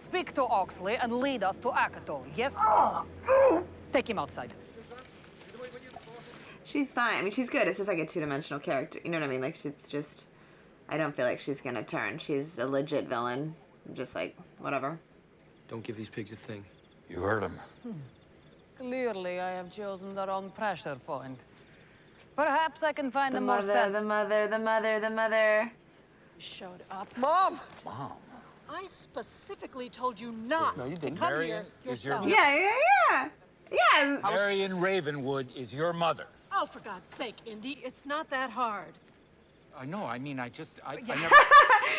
Speak to Oxley and lead us to Akato, yes? Take him outside. She's fine. I mean, she's good. It's just like a two-dimensional character. You know what I mean? Like, it's just... I don't feel like she's gonna turn. She's a legit villain. I'm just like, whatever. Don't give these pigs a thing. You heard him. Clearly, I have chosen the wrong pressure point. Perhaps I can find The a more mother. Showed up. Mom! Mom. I specifically told you not No, you to didn't. come Marion here is your yourself. Yeah. Marion Ravenwood is your mother. Oh, for God's sake, Indy, it's not that hard. No, I mean, I Yeah. never...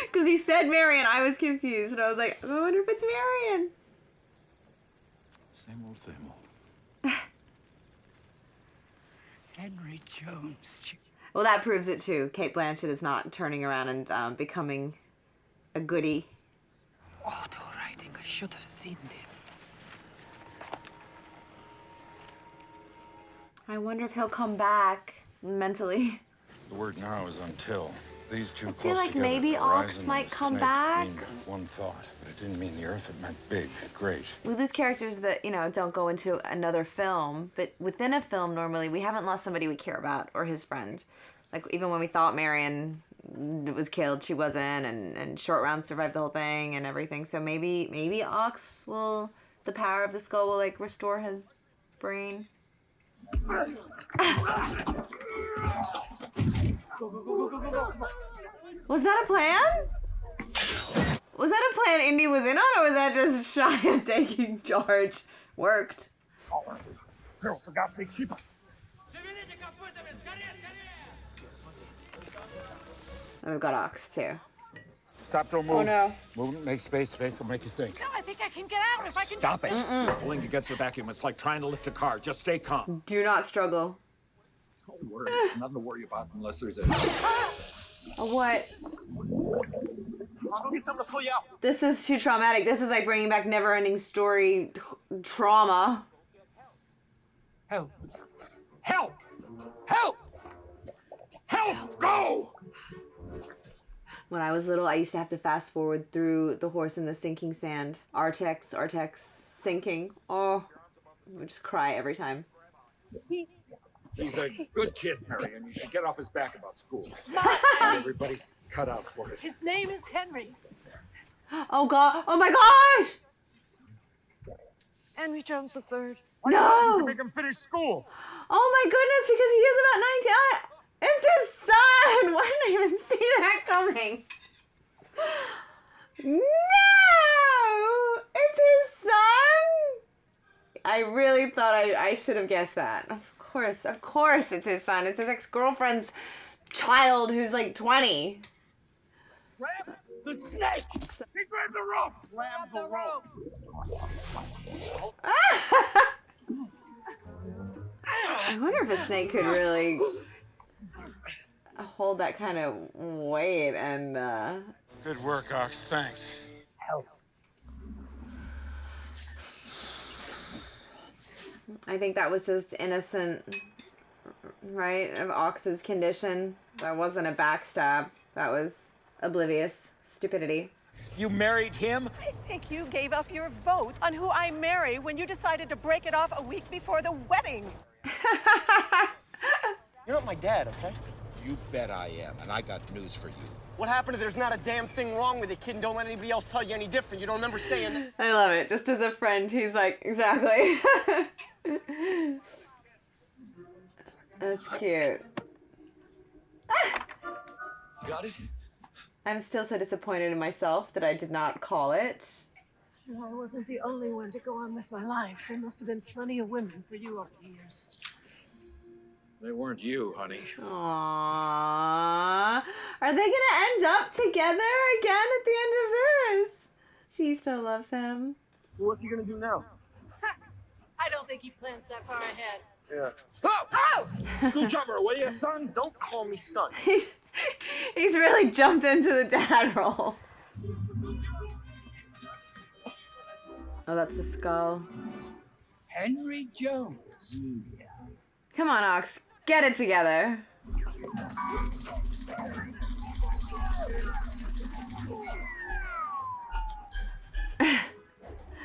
Because he said Marion, I was confused. And I was like, I wonder if it's Marion. Same old, same old. Henry Jones. Well, that proves it too. Kate Blanchett is not turning around and becoming a goodie. Auto writing, I should have seen this. I wonder if he'll come back mentally. The word now is until. These two I close feel like together, maybe the Ox horizon might and the come snake back. mean one thought, but it didn't mean the Earth. It meant big, great. We lose characters that, don't go into another film, but within a film, normally, we haven't lost somebody we care about or his friend. Like, even when we thought Marion was killed, she wasn't, and Short Round survived the whole thing and everything. So maybe Ox will, the power of the skull will, like, restore his brain. Was that a plan? Was that a plan Indy was in on, or was that just shy of taking charge? Worked. Girl, for God's sake, keep up. Oh, we've got Ox, too. Stop, don't move. Oh, no. Movement, make space. Space will make you think. No, I think I can get out if I can Stop it. just... You're pulling against the vacuum. It's like trying to lift a car. Just stay calm. Do not struggle. Don't worry. Nothing to worry about unless there's a... What? I'll go get something to pull you out. This is too traumatic. This is like bringing back Never-Ending Story trauma. Help. Help! Help! Help! Go! When I was little, I used to have to fast forward through The Horse in the Sinking Sand. Artex sinking. Oh, I would just cry every time. He's a good kid, Marion. You should get off his back about school. Everybody's cut out for it. His name is Henry. Oh, God. Oh, my gosh! Henry Jones III. No! To make him finish school. Oh, my goodness, because he is about 19. It's his son! Why didn't I even see that coming? No! It's his son? I really thought I should have guessed that. Of course it's his son. It's his ex-girlfriend's child who's like 20. Grab the snake! He grabbed the rope! Grab the rope! I wonder if a snake could really hold that kind of weight and Good work, Ox. Thanks. Help. I think that was just innocent, right, of Ox's condition. That wasn't a backstab. That was oblivious stupidity. You married him? I think you gave up your vote on who I marry when you decided to break it off a week before the wedding. You're not my dad, okay? You bet I am, and I got news for you. What happened if there's not a damn thing wrong with the kid and don't let anybody else tell you any different? You don't remember saying that? I love it. Just as a friend, he's like, exactly. That's cute. Got it? I'm still so disappointed in myself that I did not call it. I wasn't the only one to go on with my life. There must have been plenty of women for you over the years. They weren't you, honey. Aww. Are they gonna end up together again at the end of this? She still loves him. Well, what's he gonna do now? I don't think he plans that far ahead. Yeah. Oh! Scooch over, will you, son? Don't call me son. He's really jumped into the dad role. Oh, that's the skull. Henry Jones. Come on, Ox. Get it together.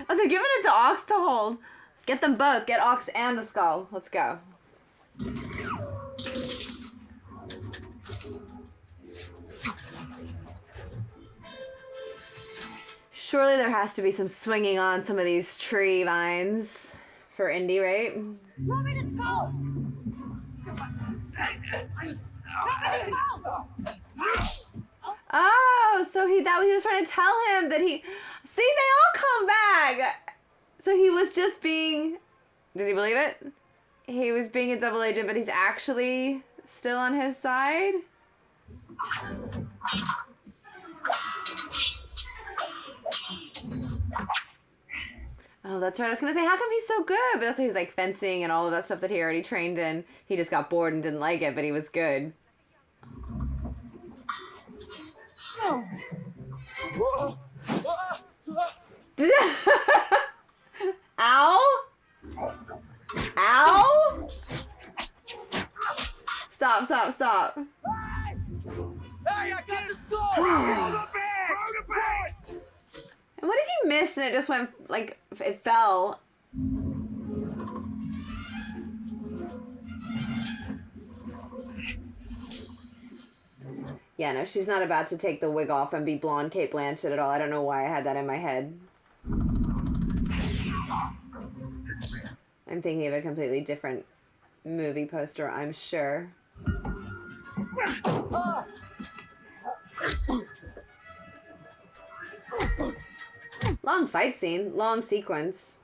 Oh, they're giving it to Ox to hold. Get them both. Get Ox and the skull. Let's go. Surely there has to be some swinging on some of these tree vines for Indy, right? Throw me the skull! Oh, so he was trying to tell him that he... See, they all come back! So he was just being... Does he believe it? He was being a double agent, but he's actually still on his side? Oh, that's right. I was going to say, how come he's so good? But that's why he was like fencing and all of that stuff that he already trained in. He just got bored and didn't like it, but he was good. Ow! Ow! Stop, stop, stop. Hey, I got the skull! Throw the bag! And what if he missed and it just went, like, it fell? Yeah, no, she's not about to take the wig off and be blonde Kate Blanchett at all. I don't know why I had that in my head. I'm thinking of a completely different movie poster, I'm sure. Long fight scene, long sequence.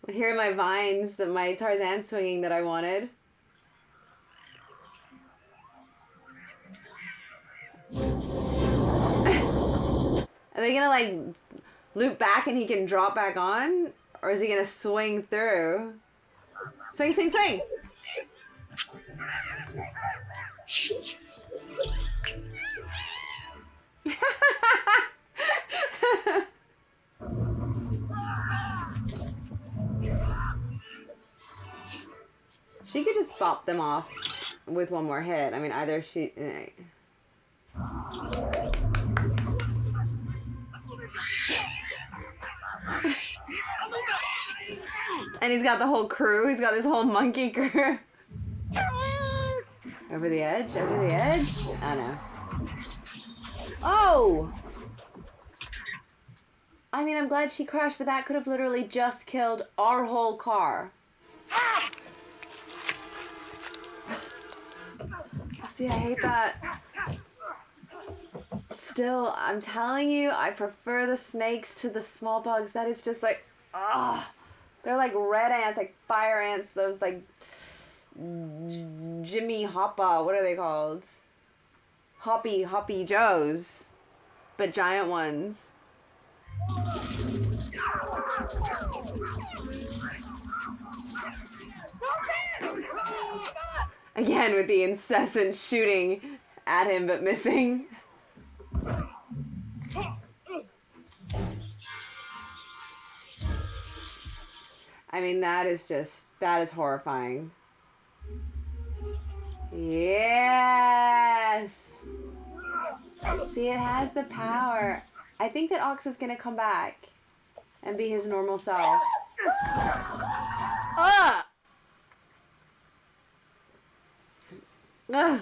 Here are my vines, my Tarzan swinging that I wanted. Are they gonna like loop back and he can drop back on? Or is he gonna swing through? Swing, swing, swing! She could just bop them off with one more hit. I mean, either she... And he's got the whole crew. He's got this whole monkey crew. Over the edge, over the edge. Oh, no. Oh! I mean, I'm glad she crashed, but that could have literally just killed our whole car. See, I hate that. Still, I'm telling you, I prefer the snakes to the small bugs. That is just like, ah. They're like red ants, like fire ants, those like Jimmy Hoppa, what are they called? Hoppy Joes, but giant ones. Again with the incessant shooting at him but missing. I mean, that is horrifying. Yes! See, it has the power. I think that Ox is gonna come back and be his normal self. Ah! Ugh.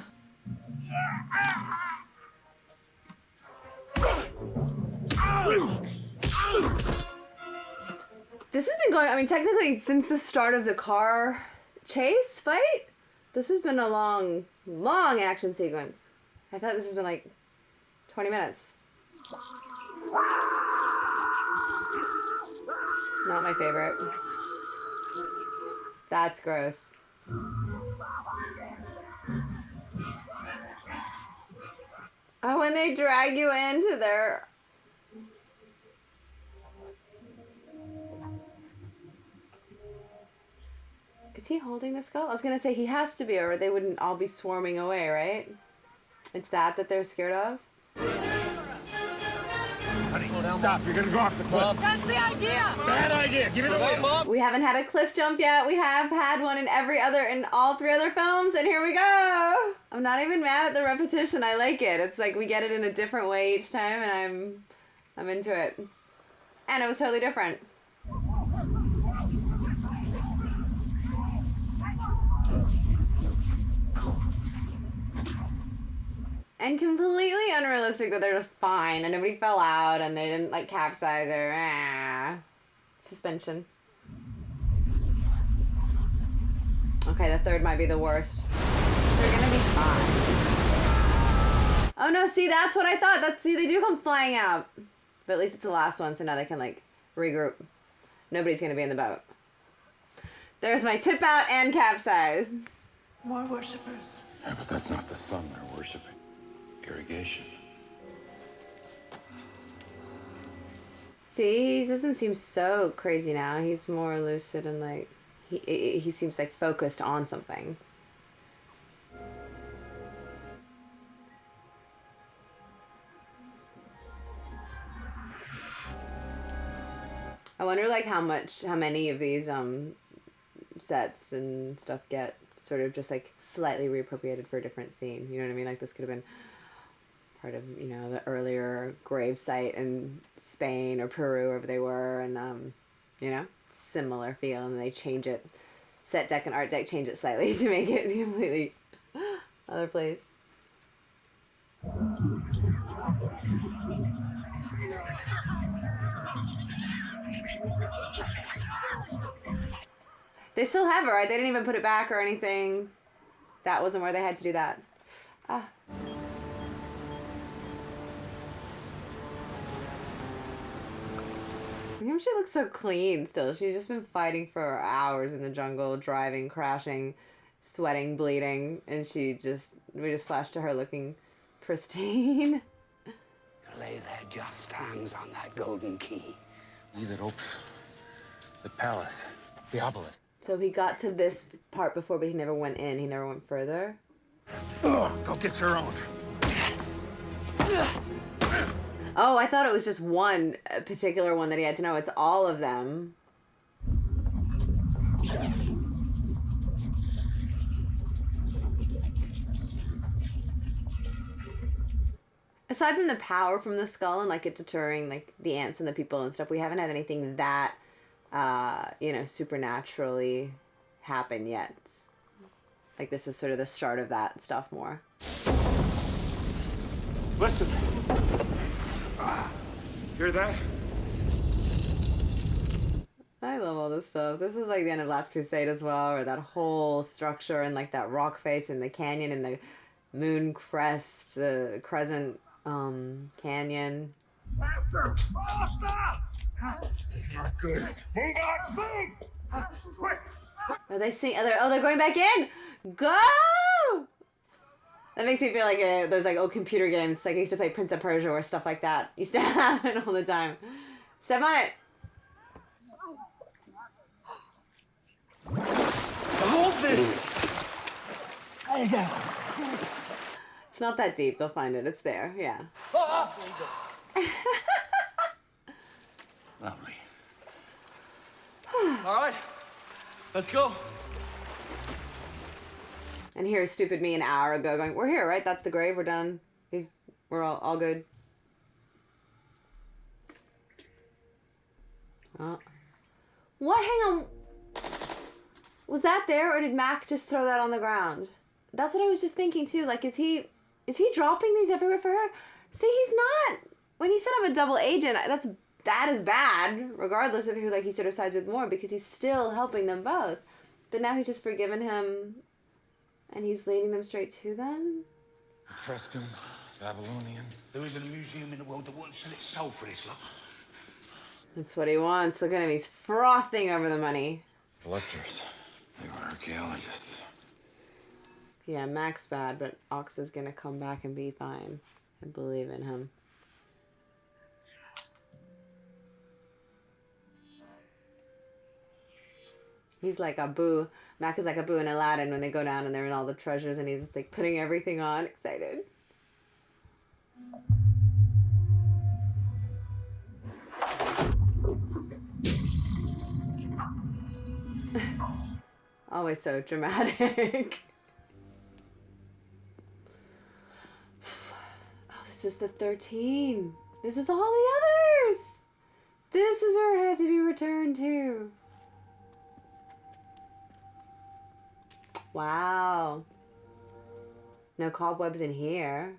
This has been going, I mean, technically since the start of the car chase fight, this has been a long, long action sequence. I thought this has been like 20 minutes. Not my favorite. That's gross. Oh, when they drag you into their... Is he holding the skull? I was gonna say he has to be, or they wouldn't all be swarming away, right? It's that they're scared of? Honey, stop. You're gonna go off the cliff. That's the idea. Bad idea. Give it away, Mom. We haven't had a cliff jump yet. We have had one in all 3 other films, and here we go. I'm not even mad at the repetition. I like it. It's like we get it in a different way each time, and I'm into it. And it was totally different. And completely unrealistic that they're just fine and nobody fell out and they didn't like capsize or suspension. Okay, the third might be the worst. They're gonna be fine. Oh no, see, that's what I thought. See, they do come flying out. But at least it's the last one, so now they can like regroup. Nobody's gonna be in the boat. There's my tip out and capsize. More worshippers. Yeah, but that's not the sun they're worshiping. Irrigation. See, he doesn't seem so crazy now. He's more lucid and like he seems like focused on something. I wonder like how many of these sets and stuff get sort of just like slightly reappropriated for a different scene. You know what I mean? Like this could have been part of, you know, the earlier grave site in Spain or Peru, wherever they were, and you know, similar feel, and they change it, set deck and art deck change it slightly to make it completely other place. They still have it, right? They didn't even put it back or anything. That wasn't where they had to do that. Ah. She looks so clean still. She's just been fighting for hours in the jungle, driving, crashing, sweating, bleeding, and we just flashed to her looking pristine. Lay there just hangs on that golden key. He that opens the palace, the obelisk. So he got to this part before, but he never went in. He never went further. Oh, go get your own. Oh, I thought it was just one particular one that he had to know. It's all of them. Aside from the power from the skull and like it deterring like the ants and the people and stuff, we haven't had anything that you know, supernaturally happen yet. Like this is sort of the start of that stuff more. Listen. Hear that? I love all this stuff. This is like the end of Last Crusade as well, or that whole structure and like that rock face and the canyon and the moon crest, the crescent canyon. Faster! Faster! This is not good. Move on, move! Quick! Are they seeing? They're going back in. Go! That makes me feel like those like old computer games. Like I used to play Prince of Persia or stuff like that. Used to happen all the time. Step on it. Hold this! It's not that deep. They'll find it. It's there. Yeah. Lovely. All right, let's go. And here's stupid me an hour ago going, we're here, right? That's the grave. We're done. We're all good. Oh. What? Hang on. Was that there, or did Mac just throw that on the ground? That's what I was just thinking too. Like, is he dropping these everywhere for her? See, he's not. When he said I'm a double agent, that is bad, regardless of who like he sort of sides with more, because he's still helping them both. But now he's just forgiven him. And he's leading them straight to them? Etruscan, Babylonian. There isn't a museum in the world that won't sell its soul for this lot. That's what he wants. Look at him. He's frothing over the money. Collectors. They were archaeologists. Yeah, Mac's bad, but Ox is gonna come back and be fine. I believe in him. He's like Abu. Mac is like Abu and Aladdin when they go down and they're in all the treasures and he's just like putting everything on. Excited. Always so dramatic. Oh, this is the 13. This is all the others. This is where it had to be returned to. Wow. No cobwebs in here.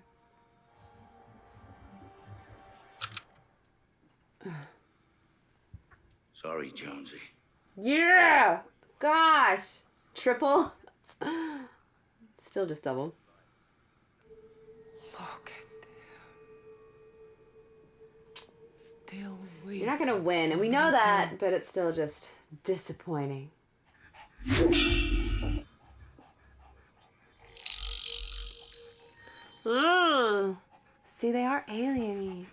Sorry, Jonesy. Yeah! Gosh! Triple? Still just double. Look at them. Still weak. You're not gonna win, and we know that, but it's still just disappointing. Ugh. See, they are alien-y.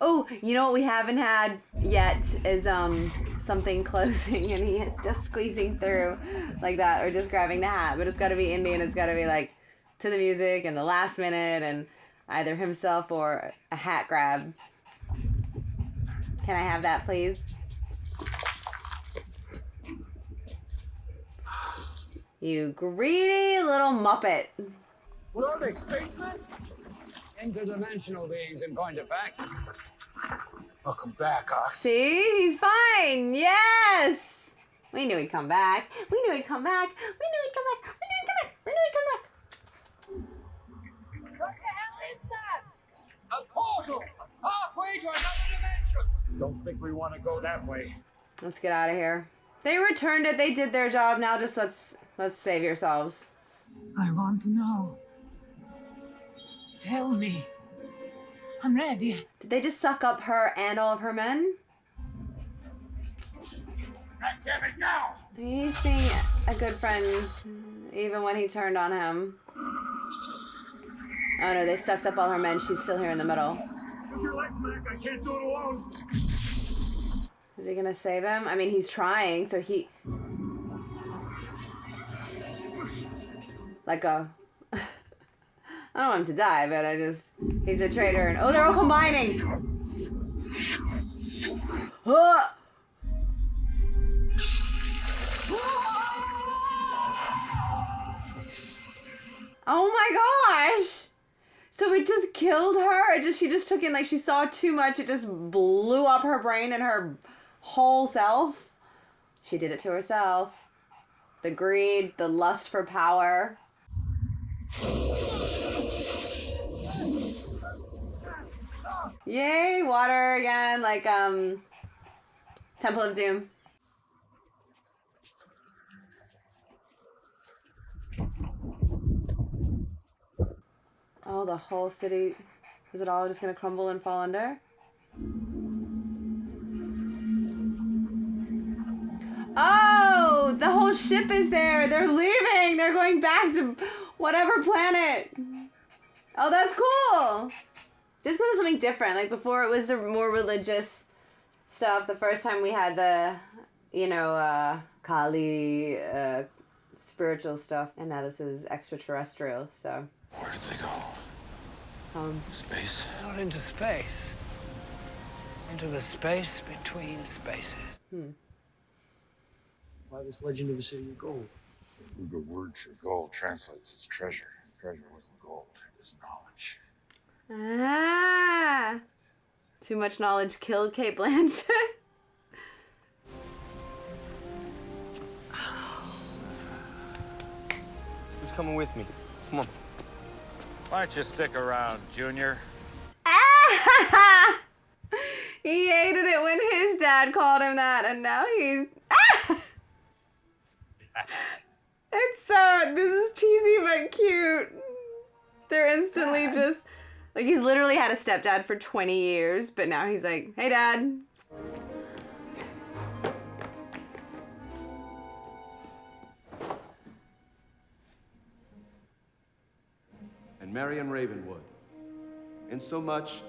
Oh, you know what we haven't had yet is something closing and he is just squeezing through like that or just grabbing the hat. But it's got to be Indy and it's got to be like to the music and the last minute and either himself or a hat grab. Can I have that, please? You greedy little muppet. What are they, spacemen? Interdimensional beings in point of fact. Welcome back, Ox. See? He's fine. Yes! We knew he'd come back. We knew he'd come back. We knew he'd come back. We knew he'd come back. We knew he'd come back. What the hell is that? A portal! Halfway to another dimension! Don't think we want to go that way. Let's get out of here. They returned it. They did their job. Now just let's save yourselves. I want to know. Tell me. I'm ready. Did they just suck up her and all of her men? God damn it, now! He's being a good friend, even when he turned on him. Oh no, they sucked up all her men. She's still here in the middle. Put your legs back. I can't do it alone. Is he gonna save him? I mean, he's trying, so he... Like a... I don't want him to die, but he's a traitor. And oh, they're all combining. Ah! Oh my gosh! So it just killed her. She just took in, like, she saw too much. It just blew up her brain and her whole self. She did it to herself. The greed, the lust for power. Yay, water again, like Temple of Doom. Oh, the whole city, is it all just gonna crumble and fall under? Oh, the whole ship is there. They're leaving. They're going back to whatever planet. Oh, that's cool. Just because it's something different. Like before it was the more religious stuff. The first time we had the, Kali, spiritual stuff. And now this is extraterrestrial, so. Where did they go? Space? Not into space. Into the space between spaces. Why this legend of the city of gold? The word for gold translates as treasure. Treasure wasn't gold, it was knowledge. Ah! Too much knowledge killed Kate Blanchett. Who's coming with me? Come on. Why don't you stick around, Junior? Ah! He hated it when his dad called him that, and now he's... Ah! It's so... This is cheesy but cute. They're instantly just... Like, he's literally had a stepdad for 20 years, but now he's like, hey, Dad. Marion Ravenwood, insomuch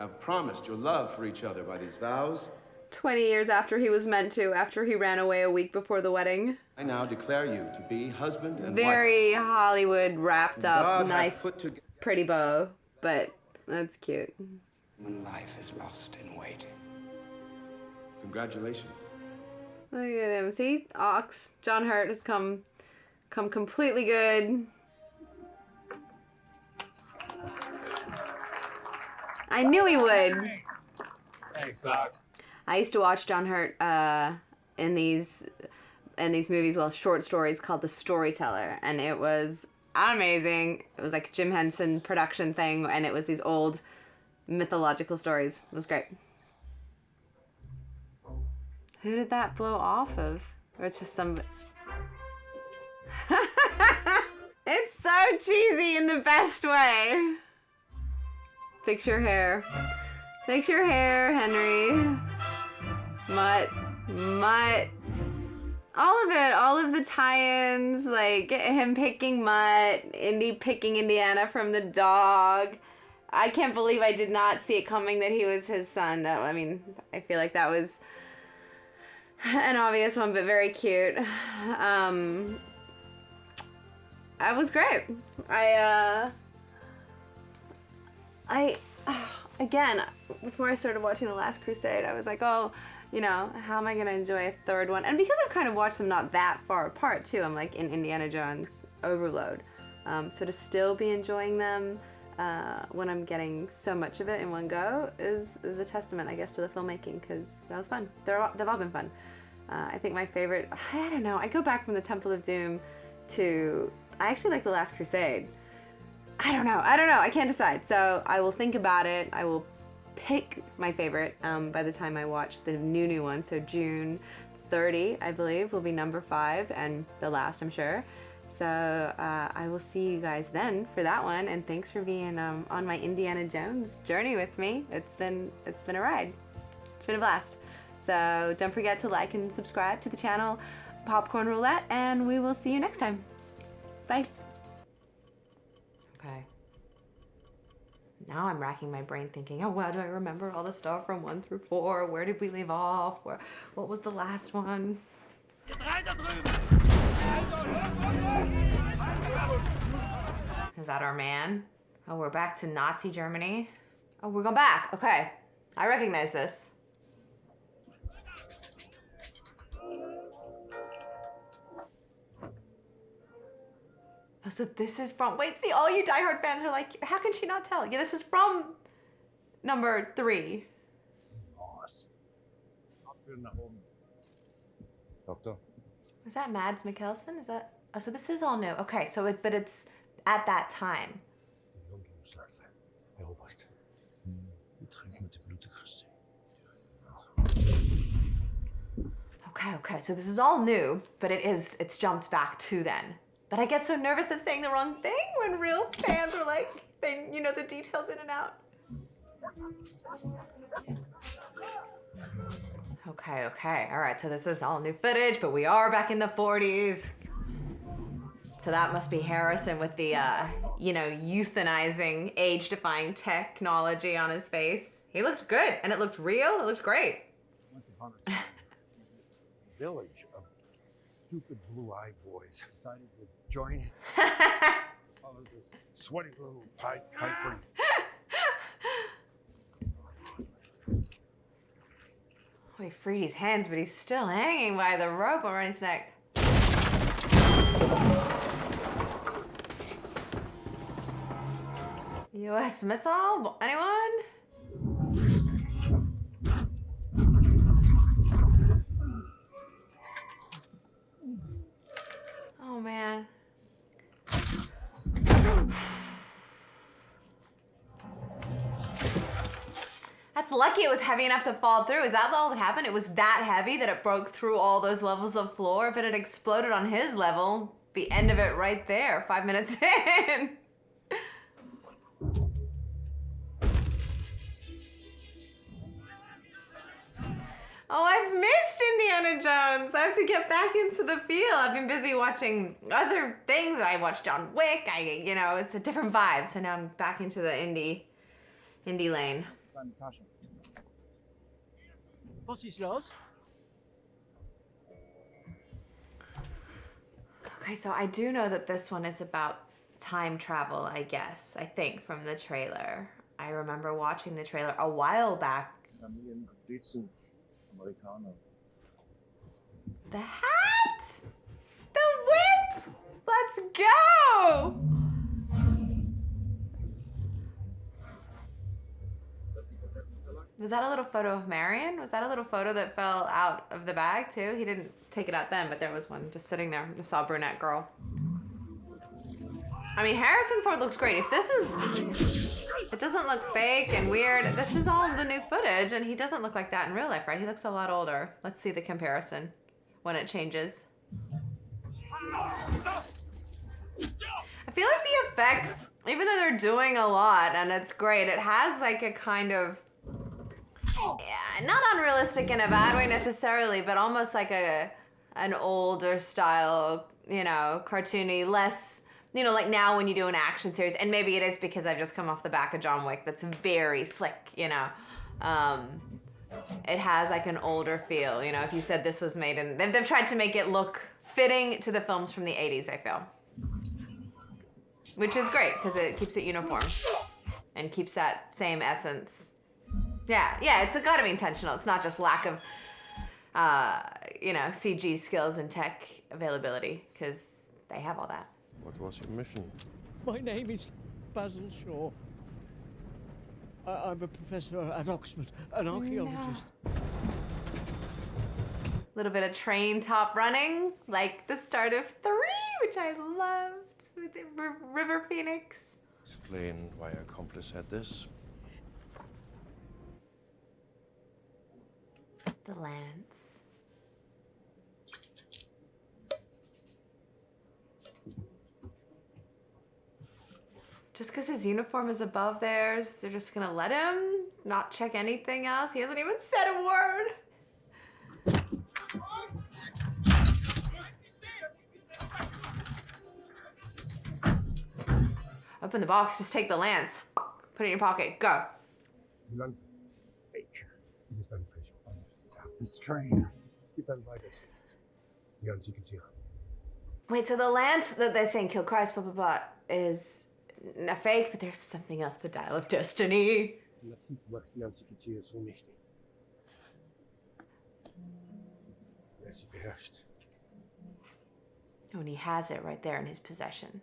have promised your love for each other by these vows, 20 years after he was meant to, after he ran away a week before the wedding. I now declare you to be husband and Very wife. Hollywood wrapped up, God nice, hath put together. pretty bow, but that's cute. When life is lost in waiting. Congratulations. Look at him. See? Ox. John Hurt has come completely good. I knew he would. Thanks, Ox. I used to watch John Hurt in these movies, well, short stories called The Storyteller, and it was amazing. It was like a Jim Henson production thing, and it was these old mythological stories. It was great. Who did that blow off of? Or it's just some... It's so cheesy in the best way. Fix your hair. Fix your hair, Henry. Mutt. All of it. All of the tie-ins. Like, him picking Mutt. Indy picking Indiana from the dog. I can't believe I did not see it coming that he was his son. That, I mean, I feel like that was an obvious one, but very cute. That was great. Again, before I started watching The Last Crusade, I was like, oh, you know, how am I going to enjoy a third one? And because I've kind of watched them not that far apart, too, I'm like in Indiana Jones overload. So to still be enjoying them when I'm getting so much of it in one go is a testament, I guess, to the filmmaking, because that was fun. They've all been fun. I think my favorite, I don't know, I go back from the Temple of Doom to, I actually like The Last Crusade. I don't know, I can't decide. So I will think about it. I will pick my favorite by the time I watch the new one. So June 30, I believe, will be number 5 and the last, I'm sure. So I will see you guys then for that one. And thanks for being on my Indiana Jones journey with me. It's been a ride. It's been a blast. So don't forget to like and subscribe to the channel Popcorn Roulette, and we will see you next time. Bye. Okay. Now I'm racking my brain thinking, oh, well, do I remember all the stuff from 1 through 4? Where did we leave off? What was the last one? Is that our man? Oh, we're back to Nazi Germany. Oh, we're going back. Okay. I recognize this. Oh, so this is from, wait, see, all you Die Hard fans are like, how can she not tell? Yeah, this is from number 3. Doctor? Is that Mads Mikkelsen? Is that, oh, so this is all new. Okay, so but it's at that time. Okay, so this is all new, but it's jumped back to then. But I get so nervous of saying the wrong thing when real fans are like, they, you know, the details in and out. Okay. All right, so this is all new footage, but we are back in the 40s. So that must be Harrison with the, you know, euthanizing, age-defying technology on his face. He looked good, and it looked real. It looked great. Village of stupid blue-eyed boys decided to join all of this sweaty little Pied Piper. Oh, he freed his hands, but he's still hanging by the rope around his neck. U.S. missile? Anyone? Oh, man. That's lucky it was heavy enough to fall through. Is that all that happened? It was that heavy that it broke through all those levels of floor. If it had exploded on his level, the end of it right there, 5 minutes in. Oh, I've missed Indiana Jones. I have to get back into the feel. I've been busy watching other things. I watched John Wick. You know, it's a different vibe. So now I'm back into the indie lane. Wat is los? Okay, so I do know that this one is about time travel, I guess. I think from the trailer. I remember watching the trailer a while back. The hat! The whip! Let's go! Was that a little photo of Marion? Was that a little photo that fell out of the bag too? He didn't take it out then, but there was one just sitting there. I saw a brunette girl. I mean, Harrison Ford looks great. If this is, it doesn't look fake and weird. This is all the new footage and he doesn't look like that in real life, right? He looks a lot older. Let's see the comparison when it changes. I feel like the effects, even though they're doing a lot and it's great, it has like a kind of, yeah, not unrealistic in a bad way necessarily, but almost like an older style, you know, cartoony, less, you know, like now when you do an action series, and maybe it is because I've just come off the back of John Wick that's very slick, you know. It has like an older feel, you know, if you said this was made in, they've tried to make it look fitting to the films from the 80s, I feel. Which is great, because it keeps it uniform and keeps that same essence. Yeah, it's gotta be intentional. It's not just lack of, you know, CG skills and tech availability, because they have all that. What was your mission? My name is Basil Shaw. I'm a professor at Oxford, an archaeologist. Little bit of train top running, like the start of 3, which I loved, with the River Phoenix. Explain why your accomplice had this. The lance. Just because his uniform is above theirs, they're just gonna let him not check anything else? He hasn't even said a word. Open the box, just take the lance. Put it in your pocket, go. Fake. This train. Wait, so the lance that they're saying kill Christ, blah, blah, blah, is a fake, but there's something else, the Dial of Destiny. Oh, and he has it right there in his possession.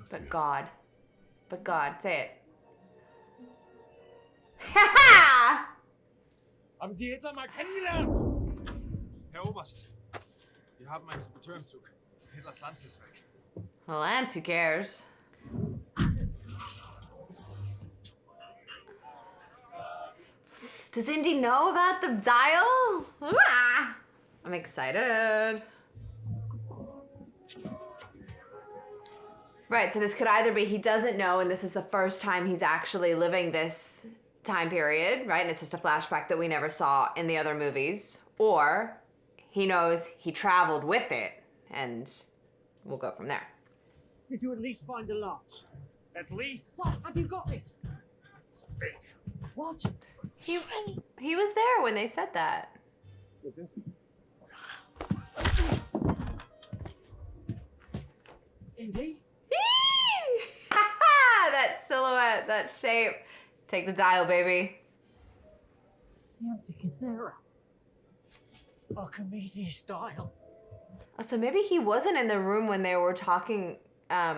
But God, say it. Ha ha! Haben Sie Hitler mal kennengelernt? Herr Oberst, wir haben einen Saboteurenzug. Hitlers Lanze ist weg. The lance, who cares? Does Indy know about the dial? Ah! I'm excited. Right, so this could either be he doesn't know and this is the first time he's actually living this time period, right? And it's just a flashback that we never saw in the other movies. Or he knows he traveled with it and we'll go from there. Did you at least find the lance? At least? What? Have you got it? It's fake. What? He was there when they said that. Indy? That silhouette, that shape. Take the dial, baby. Archimedes dial. Oh, so maybe he wasn't in the room when they were talking. I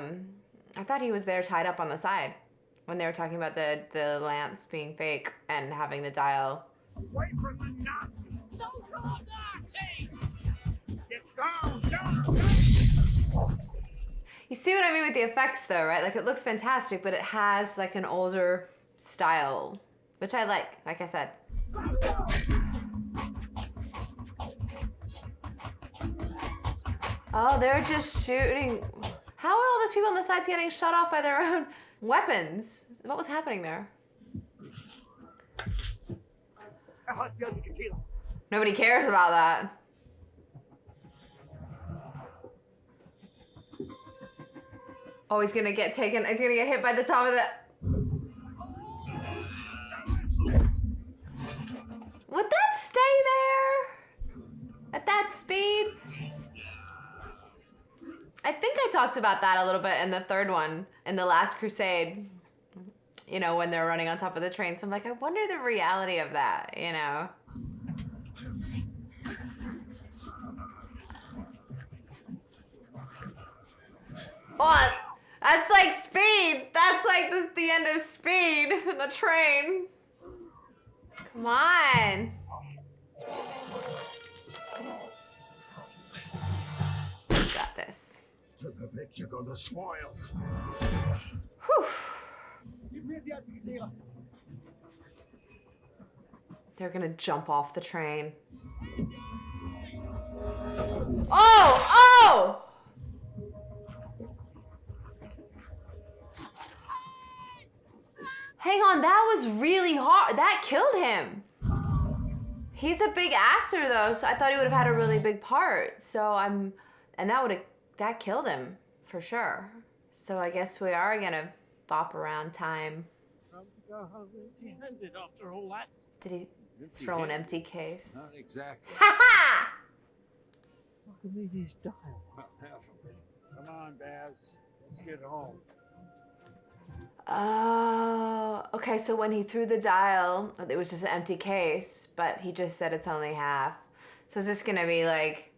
thought he was there tied up on the side when they were talking about the lance being fake and having the dial. Away from the Nazis! Social Nazis! Get down! You see what I mean with the effects though, right? Like it looks fantastic, but it has like an older style, which I like I said. Oh, they're just shooting. How are all those people on the sides getting shot off by their own weapons? What was happening there? Nobody cares about that. Oh, he's gonna get taken. He's gonna get hit by the top of the... Would that stay there? At that speed? I think I talked about that a little bit in the third one, in the last Crusade. You know, when they're running on top of the train. So I'm like, I wonder the reality of that, you know? What? That's like Speed. That's like the end of Speed. The train. Come on. Got this. To the victor go the spoils. Whew. They're gonna jump off the train. Oh! Oh! Hang on, that was really hard. That killed him. He's a big actor though, so I thought he would have had a really big part. So and that killed him for sure. So I guess we are gonna bop around time. After all that. Did he throw an empty case? Not exactly. Look at these dial. Well, half of it. Come on, Baz. Let's get home. Oh, okay, so when he threw the dial, it was just an empty case, but he just said it's only half. So is this gonna be like,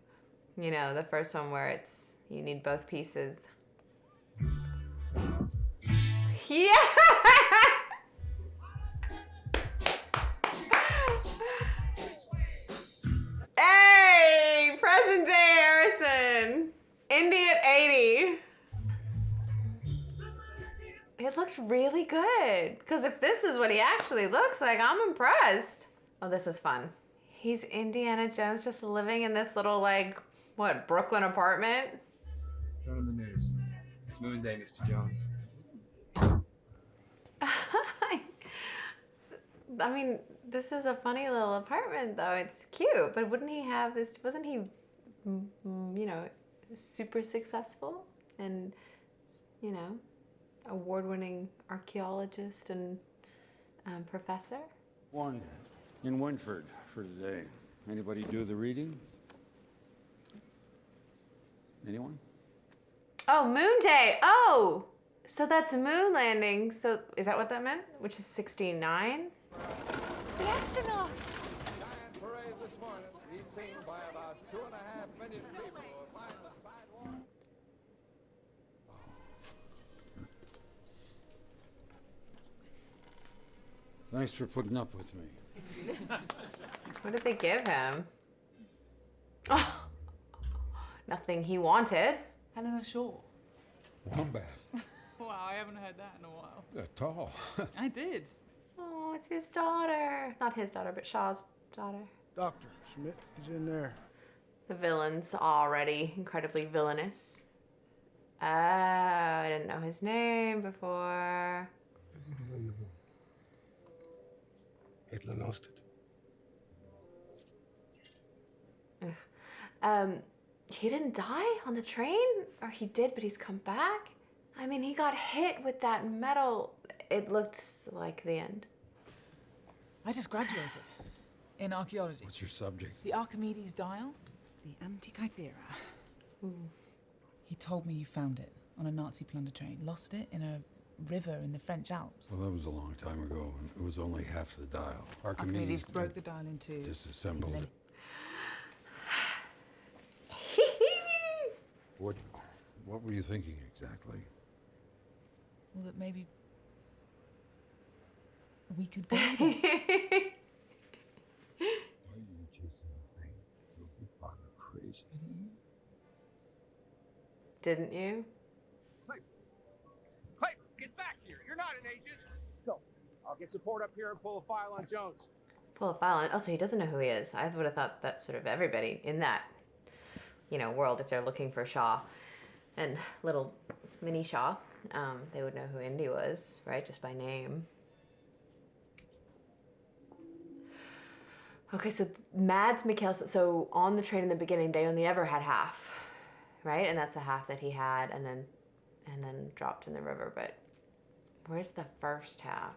you know, the first one where it's, you need both pieces? Yeah! Hey, present day Harrison. Indy at 80. It looks really good. Because if this is what he actually looks like, I'm impressed. Oh, this is fun. He's Indiana Jones just living in this little, like, what, Brooklyn apartment? Turn on the news. It's Moon Day, Mr. Jones. I mean, this is a funny little apartment, though. It's cute, but wouldn't he have this? Wasn't he, you know, super successful and, you know, award-winning archaeologist and professor? One in Winford for today. Anybody do the reading? Anyone? Oh, Moon Day. Oh, so that's moon landing. So is that what that meant? Which is 69? The astronauts. Giant parade this morning. He's seen by about 2.5 million people. Thanks for putting up with me. What did they give him? Oh, nothing he wanted. Helena Shaw. Wombat. Wow, I haven't heard that in a while. They're tall. I did. Oh, it's his daughter. Not his daughter, but Shaw's daughter. Dr. Schmidt is in there. The villain's already incredibly villainous. Oh, I didn't know his name before. Hitler lost it. He didn't die on the train? Or he did, but he's come back? I mean, he got hit with that metal. It looked like the end. I just graduated in archaeology. What's your subject? The Archimedes dial, the Antikythera. He told me you found it on a Nazi plunder train. Lost it in a river in the French Alps. Well, that was a long time ago, and it was only half the dial. Archimedes broke the dial in two. Disassembled it. What were you thinking exactly? Well, that maybe we could go there. Why are you chasing the thing? You'll be fucking crazy. Didn't you? Clay, get back here. You're not an agent. Go. I'll get support up here and pull a file on Jones. Pull a file on. Oh, so he doesn't know who he is. I would have thought that sort of everybody in that, you know, world, if they're looking for Shaw and little mini Shaw, they would know who Indy was, right? Just by name. Okay, so Mads Mikkelsen, so on the train in the beginning, they only ever had half, right? And that's the half that he had and then dropped in the river, but where's the first half?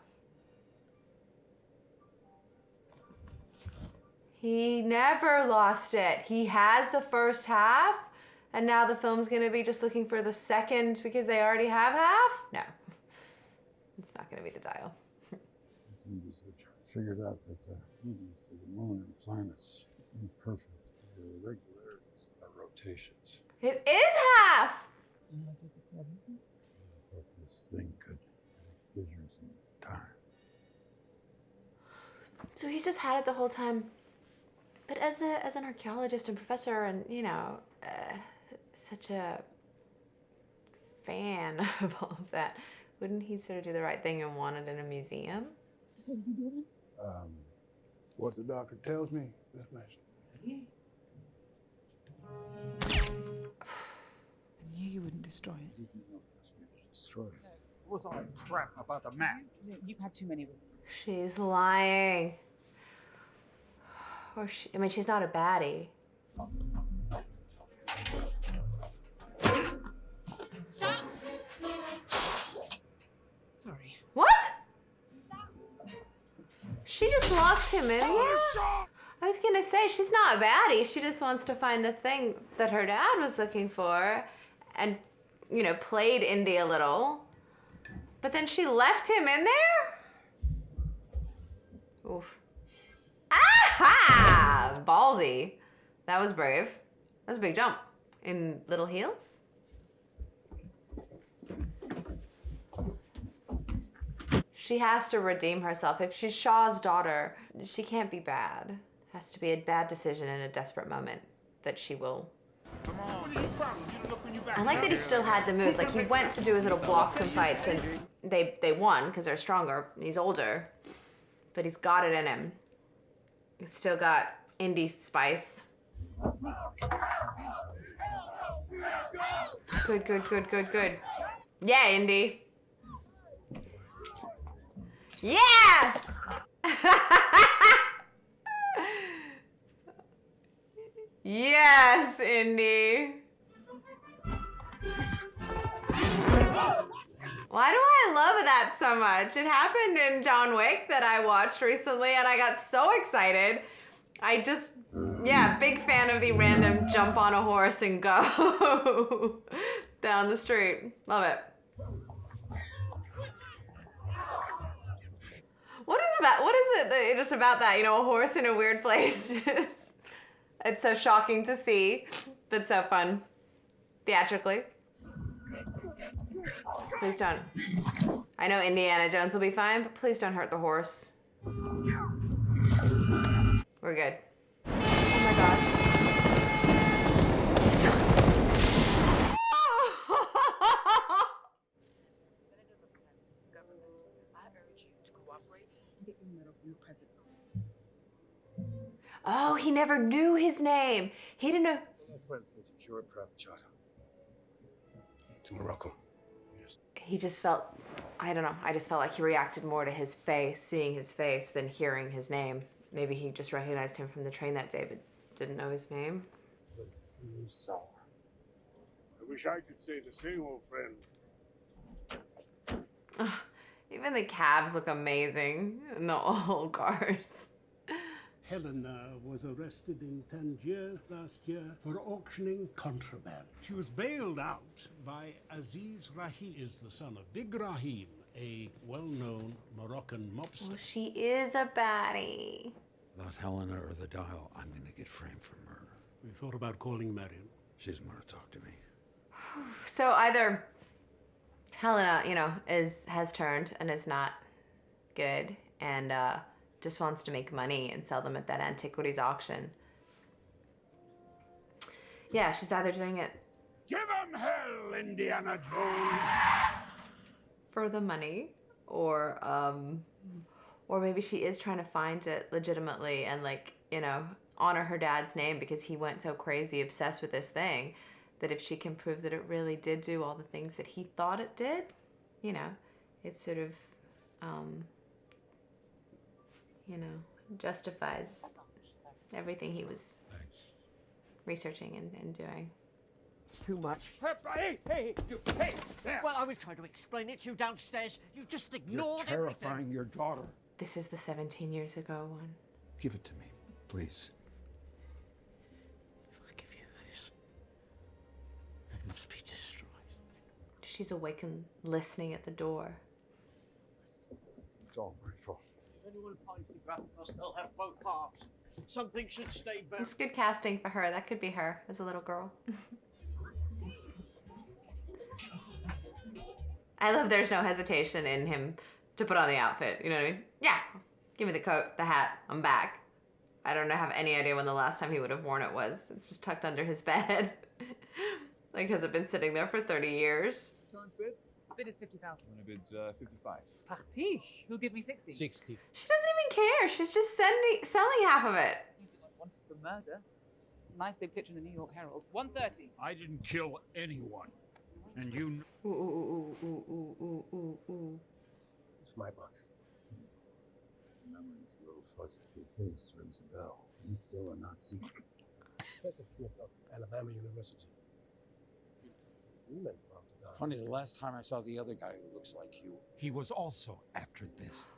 He never lost it. He has the first half, and now the film's gonna be just looking for the second because they already have half? No, it's not gonna be the dial. Figured out that the movement for the moon and planets imperfect. The irregularities are rotations. It is half! I thought this thing could make fissures in time. So he's just had it the whole time. But as an archaeologist and professor and, you know, such a fan of all of that, wouldn't he sort of do the right thing and want it in a museum? What the doctor tells me, this mess. I knew you wouldn't destroy it. Destroy it. What's all that crap about the map? You've had too many whiskeys. She's lying. Or I mean, she's not a baddie. Sorry. What? She just locked him in here? I was gonna say, she's not a baddie. She just wants to find the thing that her dad was looking for and, you know, played Indy a little. But then she left him in there? Oof. Aha! Ballsy. That was brave. That was a big jump. In little heels? She has to redeem herself. If she's Shaw's daughter, she can't be bad. Has to be a bad decision in a desperate moment that she will. Come on. You look when you back. I like that he still had the moves. Like, he went to do his little blocks and fights, and they won because they're stronger. He's older, but he's got it in him. He's still got Indy spice. Good, good, good, good, good. Yeah, Indy. Yeah! Yes, Indy. Why do I love that so much? It happened in John Wick that I watched recently and I got so excited. I just, yeah, big fan of the random jump on a horse and go down the street. Love it. What is it just about that, you know, a horse in a weird place? It's so shocking to see, but so fun. Theatrically. Please don't. I know Indiana Jones will be fine, but please don't hurt the horse. We're good. Oh my gosh. Oh, he never knew his name. He didn't know. To Morocco. He just felt, I don't know, I just felt like he reacted more to his face, seeing his face, than hearing his name. Maybe he just recognized him from the train that day, but didn't know his name. I wish I could say the same, old friend. Even the cabs look amazing in the old cars. Helena was arrested in Tangier last year for auctioning contraband. She was bailed out by Aziz Rahim, is the son of Big Rahim, a well-known Moroccan mobster. Well, she is a baddie. Not Helena or the dial. I'm gonna get framed for murder. We thought about calling Marion. She doesn't want to talk to me. So either Helena, you know, has turned and is not good, and just wants to make money and sell them at that antiquities auction. Yeah, she's either doing it Give 'em hell, Indiana Jones! for the money, or maybe she is trying to find it legitimately and, like, you know, honor her dad's name because he went so crazy obsessed with this thing that if she can prove that it really did do all the things that he thought it did, you know, it sort of you know, justifies everything he was researching and doing. It's too much. Hey, there. Well, I was trying to explain it to you downstairs. You just ignored You're terrifying your daughter. This is the 17 years ago one. Give it to me, please. If I give you this, it must be destroyed. She's awake and listening at the door. It's all my fault. If anyone finds the reactors, they'll have both halves. Something should stay back. It's good casting for her. That could be her as a little girl. I love there's no hesitation in him to put on the outfit. You know what I mean? Yeah. Give me the coat, the hat. I'm back. I don't have any idea when the last time he would have worn it was. It's just tucked under his bed. Like, has it been sitting there for 30 years? Bid is 50,000. I'm gonna bid 55. Parti. Who'll give me 60? 60. She doesn't even care. She's just selling half of it. Wanted for murder. Nice big picture in the New York Herald. 130. I didn't kill anyone. And you... Ooh. It's my box. Memory's a little fuzzy. Your face rings a bell. You still a Nazi? Of Alabama University. You meant about to die. Funny, the last time I saw the other guy who looks like you, he was also after this.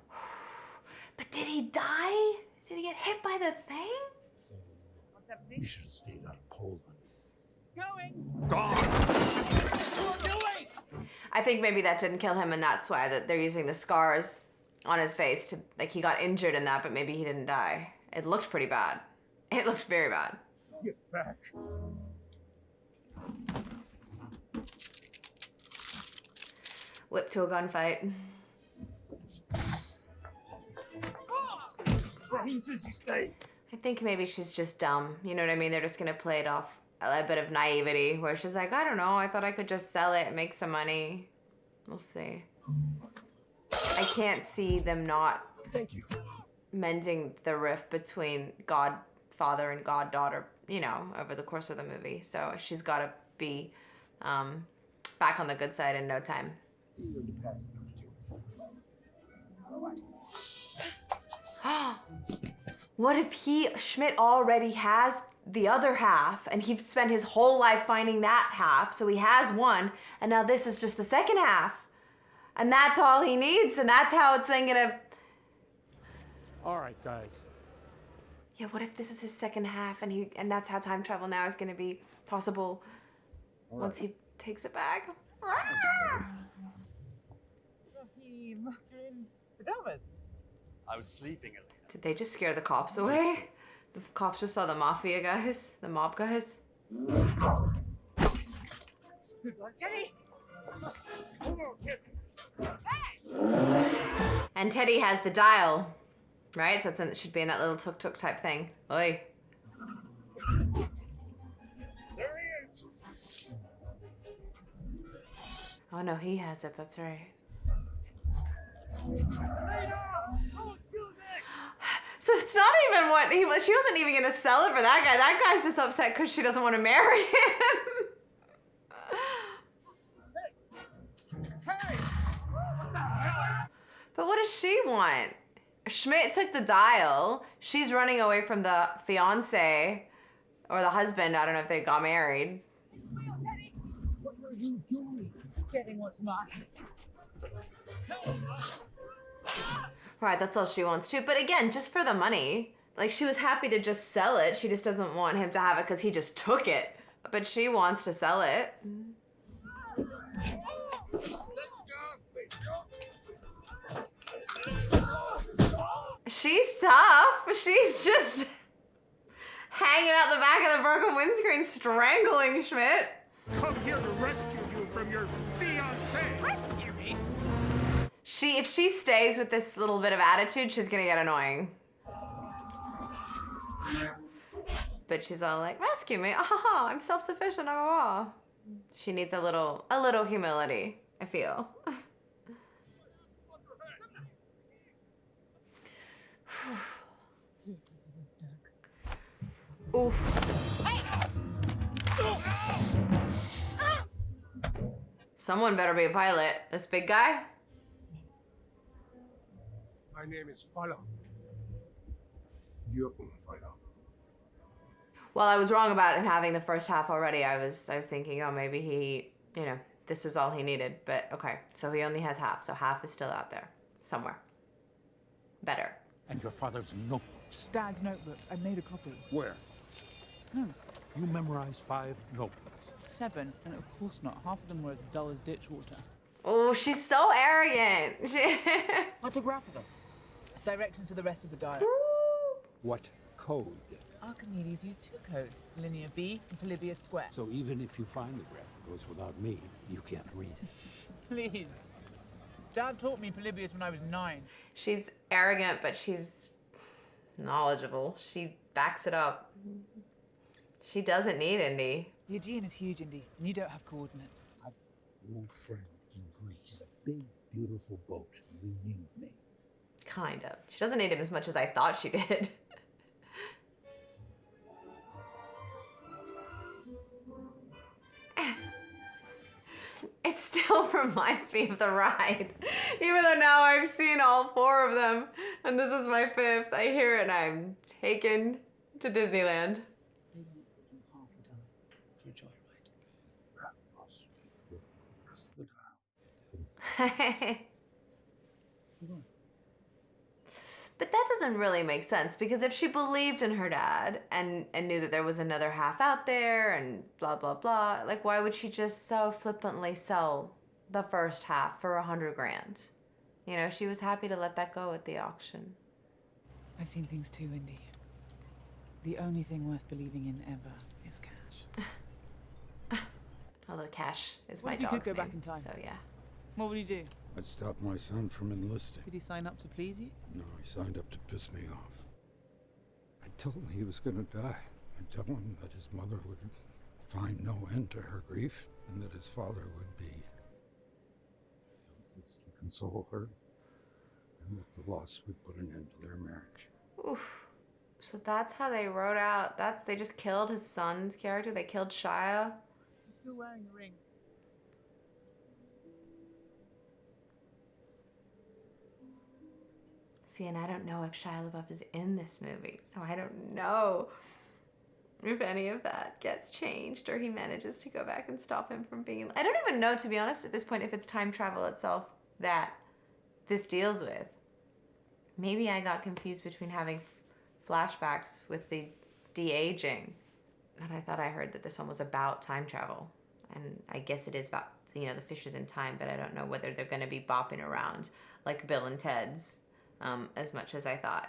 But did he die? Did he get hit by the thing? You should have stayed out of Poland. Going. Gone! What are you doing? I think maybe that didn't kill him, and that's why that they're using the scars on his face to, like, he got injured in that, but maybe he didn't die. It looks pretty bad. It looks very bad. Get back. Whipped to a gunfight. He says you stay. I think maybe she's just dumb. You know what I mean? They're just gonna play it off a bit of naivety where she's like, I don't know, I thought I could just sell it and make some money. We'll see. I can't see them not mending the rift between godfather and goddaughter, you know, over the course of the movie. So she's gotta be back on the good side in no time. What if Schmidt already has the other half and he's spent his whole life finding that half, so he has one, and now this is just the second half. And that's all he needs, and that's how it's then gonna... All right, guys. Yeah, what if this is his second half and that's how time travel now is gonna be possible once he takes it back? Raheem, you're in pajamas. I was sleeping earlier. Did they just scare the cops away? The cops just saw the mafia guys, the mob guys. Teddy! And Teddy has the dial, right? So it should be in that little tuk-tuk type thing. Oi. There he is. Oh no, he has it, that's right. So it's not even what she wasn't even gonna sell it for that guy. That guy's just upset because she doesn't want to marry him. But what does she want? Schmidt took the dial. She's running away from the fiance or the husband. I don't know if they got married. What are you doing? Getting what's mine. Right, that's all she wants too. But again, just for the money. Like, she was happy to just sell it. She just doesn't want him to have it because he just took it. But she wants to sell it. She's tough. She's just hanging out the back of the broken windscreen, strangling Schmidt. Come here to rescue you from your fiancé. Rescue me? If she stays with this little bit of attitude, she's gonna get annoying. But she's all like, rescue me, I'm self-sufficient, She needs a little humility, I feel. Oof. Someone better be a pilot. This big guy? My name is Follow. You're going to follow. Well, I was wrong about him having the first half already. I was thinking, oh, maybe he, you know, this was all he needed. But okay, so he only has half. So half is still out there somewhere. Better. And your father's notebooks. Dad's notebooks. I made a copy. Where? Hmm. You memorized 5 notebooks. 7, and of course not. Half of them were as dull as ditch water. Oh, she's so arrogant. What's a graphicus? It's directions to the rest of the diary. What code? Archimedes used 2 codes, linear B and Polybius square. So even if you find the graphicus without me, you can't read it. Please. Dad taught me Polybius when I was 9. She's arrogant, but she's knowledgeable. She backs it up. She doesn't need Indy. The Aegean is huge, Indy, and you don't have coordinates. I've an old friend in Greece, a big, beautiful boat. You need me. Kind of. She doesn't need him as much as I thought she did. It still reminds me of the ride. Even though now I've seen all 4 of them, and this is my 5th, I hear it and I'm taken to Disneyland. They won't put you half a ton for a joyride. But that doesn't really make sense, because if she believed in her dad and knew that there was another half out there and blah, blah, blah, like, why would she just so flippantly sell the first half for $100 grand? You know, she was happy to let that go at the auction. I've seen things too, Indy. The only thing worth believing in ever is cash. Although Cash is What my if you dog's could go name, back in time? so yeah. What would you do? I'd stop my son from enlisting. Did he sign up to please you? No, he signed up to piss me off. I'd tell him he was gonna die. I'd tell him that his mother would find no end to her grief, and that his father would be helpless to console her, and that the loss would put an end to their marriage. Oof. So that's how they wrote out, they just killed his son's character? They killed Shia? You're still wearing a ring. See, and I don't know if Shia LaBeouf is in this movie, so I don't know if any of that gets changed or he manages to go back and stop him from being... I don't even know, to be honest, at this point, if it's time travel itself that this deals with. Maybe I got confused between having flashbacks with the de-aging, and I thought I heard that this one was about time travel. And I guess it is about, you know, the fishes in time, but I don't know whether they're going to be bopping around like Bill and Ted's. As much as I thought.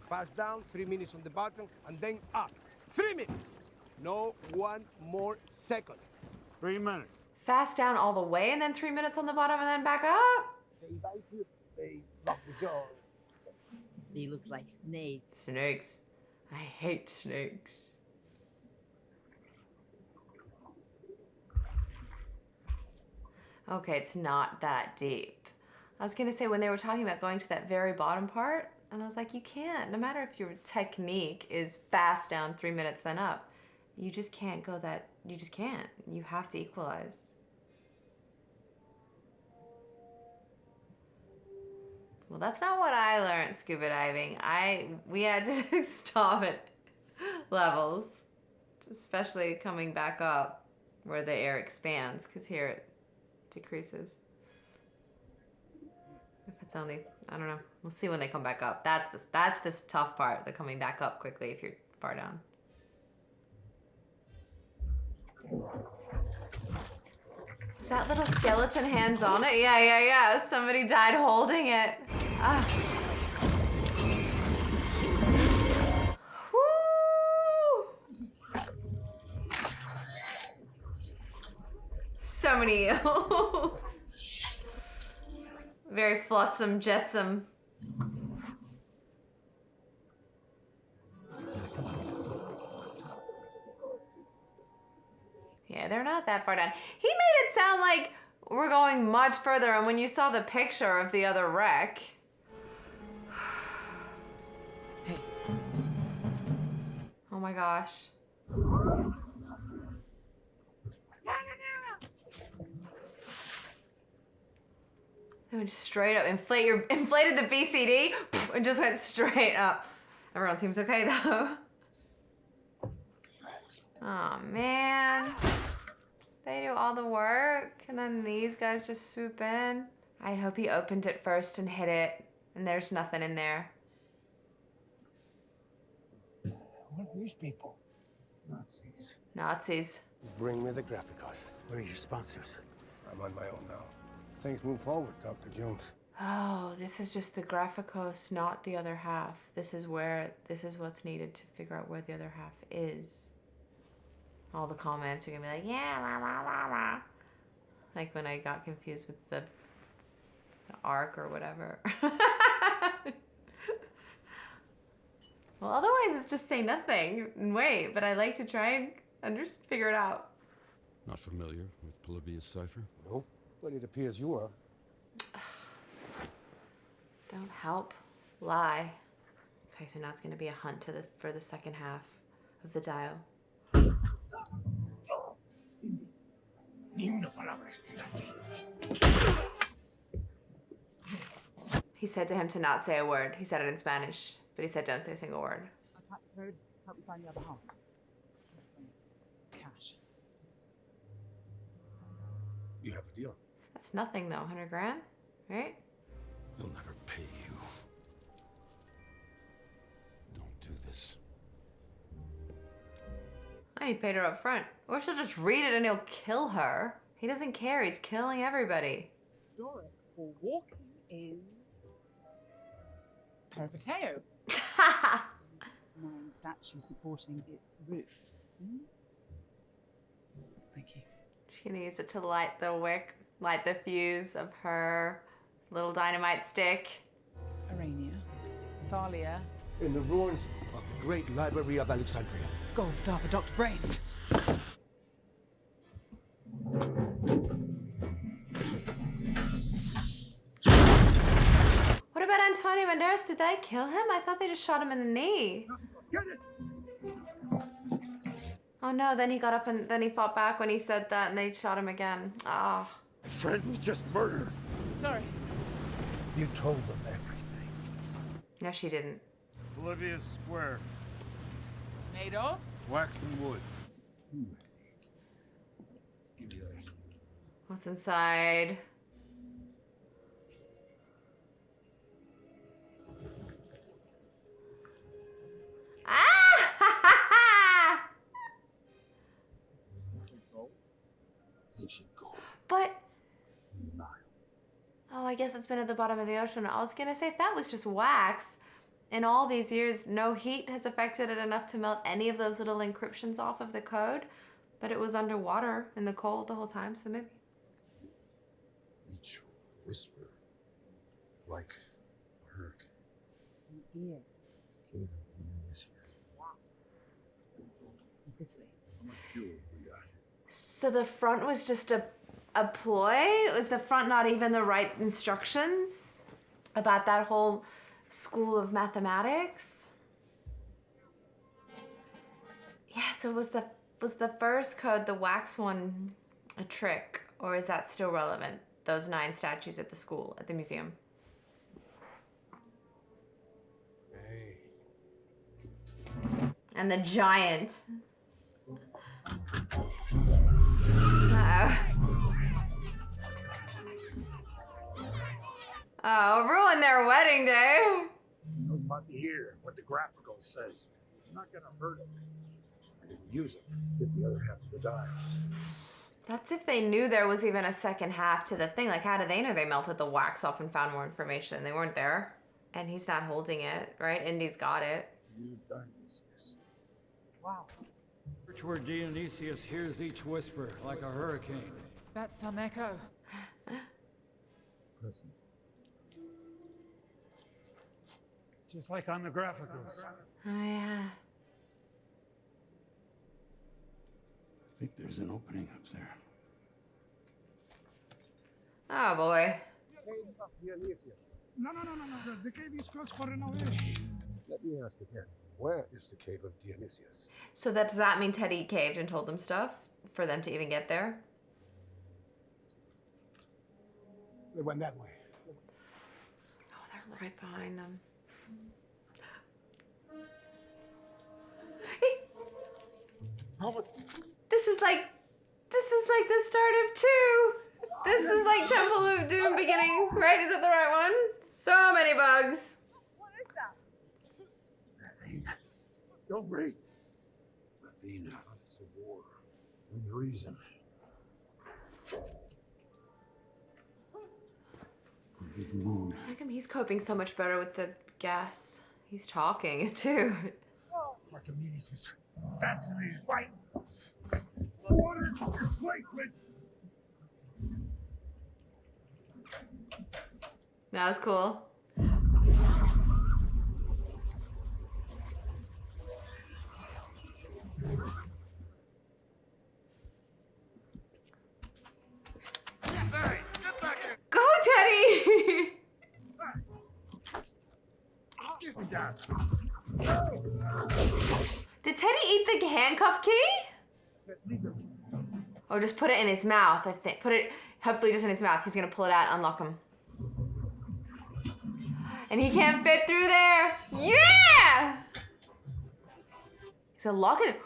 Fast down, 3 minutes on the button, and then up. 3 minutes. No 1 more second. 3 minutes. Fast down all the way and then 3 minutes on the bottom and then back up? They lock the jaw. They look like snakes. Snakes. I hate snakes. Okay, it's not that deep. I was gonna say, when they were talking about going to that very bottom part, and I was like, you can't, no matter if your technique is fast down 3 minutes then up, you just can't go that, you just can't. You have to equalize. Well, that's not what I learned scuba diving. We had to stop at levels, especially coming back up where the air expands, because here it decreases. If it's only, I don't know. We'll see when they come back up. That's this tough part, the coming back up quickly if you're far down. Is that little skeleton hands on it? Yeah. Somebody died holding it. Ah. Woo! So many eels. Very flotsam jetsam. Yeah, they're not that far down. He made it sound like we're going much further, and when you saw the picture of the other wreck... Hey. Oh my gosh. They went straight up. Inflated the BCD and just went straight up. Everyone seems okay though. Oh man. They do all the work and then these guys just swoop in. I hope he opened it first and hit it and there's nothing in there. What are these people? Nazis. Nazis. Bring me the Graphicos. Where are your sponsors? I'm on my own now. Things move forward, Dr. Jones. Oh, this is just the Graphicos, not the other half. This is what's needed to figure out where the other half is. All the comments are gonna be like, yeah, rah, rah, rah, rah. Like when I got confused with the arc or whatever. Well, otherwise it's just say nothing and wait, but I like to try and just figure it out. Not familiar with Polybius cipher? No, but it appears you are. Don't help. Lie. Okay, so now it's gonna be a hunt for the second half of the dial. Ni una palabra así. He said to him to not say a word. He said it in Spanish, but he said don't say a single word. Help me find the other half. Cash. You have a deal. That's nothing though, 100 grand, right? He'll never pay you. Don't do this. And he paid her up front. Or she'll just read it and he'll kill her. He doesn't care, he's killing everybody. Doric for walking is Peripateo. 9 statues supporting its roof. Thank you. She's gonna use it to light the wick, light the fuse of her little dynamite stick. Arania. Thalia. In the ruins of the great library of Alexandria. Gold star for Dr. Brains. What about Antonio Banderas? Did they kill him? I thought they just shot him in the knee. Get it! Oh no, then he got up and then he fought back when he said that and they shot him again. Ah. Oh. My friend was just murdered. Sorry. You told them everything. No, she didn't. Bolivia's square. Made of? Wax and wood. Give me that. What's inside? Ah! Ancient gold. But oh, I guess it's been at the bottom of the ocean. I was gonna say if that was just wax, in all these years, no heat has affected it enough to melt any of those little encryptions off of the code, but it was underwater in the cold the whole time, so maybe. Each whisper, like a hurricane. Here. Cave of Dionysius. In Sicily. How much fuel we got? So the front was just a ploy? Was the front not even the right instructions about that whole school of mathematics? Yeah, so was the first code, the wax one, a trick? Or is that still relevant? Those 9 statues at the school, at the museum. Hey. And the giant. Uh-oh. Oh, ruin their wedding day. I was about to hear what the graphical says. I'm not gonna hurt it. I didn't use it. Get the other half of the dial. That's if they knew there was even a second half to the thing. Like, how do they know they melted the wax off and found more information? They weren't there. And he's not holding it, right? Indy's got it. You've done this. Wow. Church where Dionysius hears each whisper like a hurricane. That's some echo. Present. Just like on the graphicals. Oh, yeah. I think there's an opening up there. Oh, boy. Cave of Dionysius. No. The cave is closed for renovation. Let me ask again. Where is the cave of Dionysius? So does that mean Teddy caved and told them stuff for them to even get there? They went that way. Oh, they're right behind them. This is like the start of 2. This is like Temple of Doom beginning, right? Is that the right one? So many bugs. Don't breathe. Athena, it's a war. And reason. Big moon. How come he's coping so much better with the gas? He's talking too. Archimedes was fascinated by water displacement. That was cool. Go, Teddy! Give me that. Did Teddy eat the handcuff key? Or just put it in his mouth, I think. Put it, hopefully just in his mouth. He's gonna pull it out, unlock him. And he can't fit through there. Yeah! He's gonna lock it.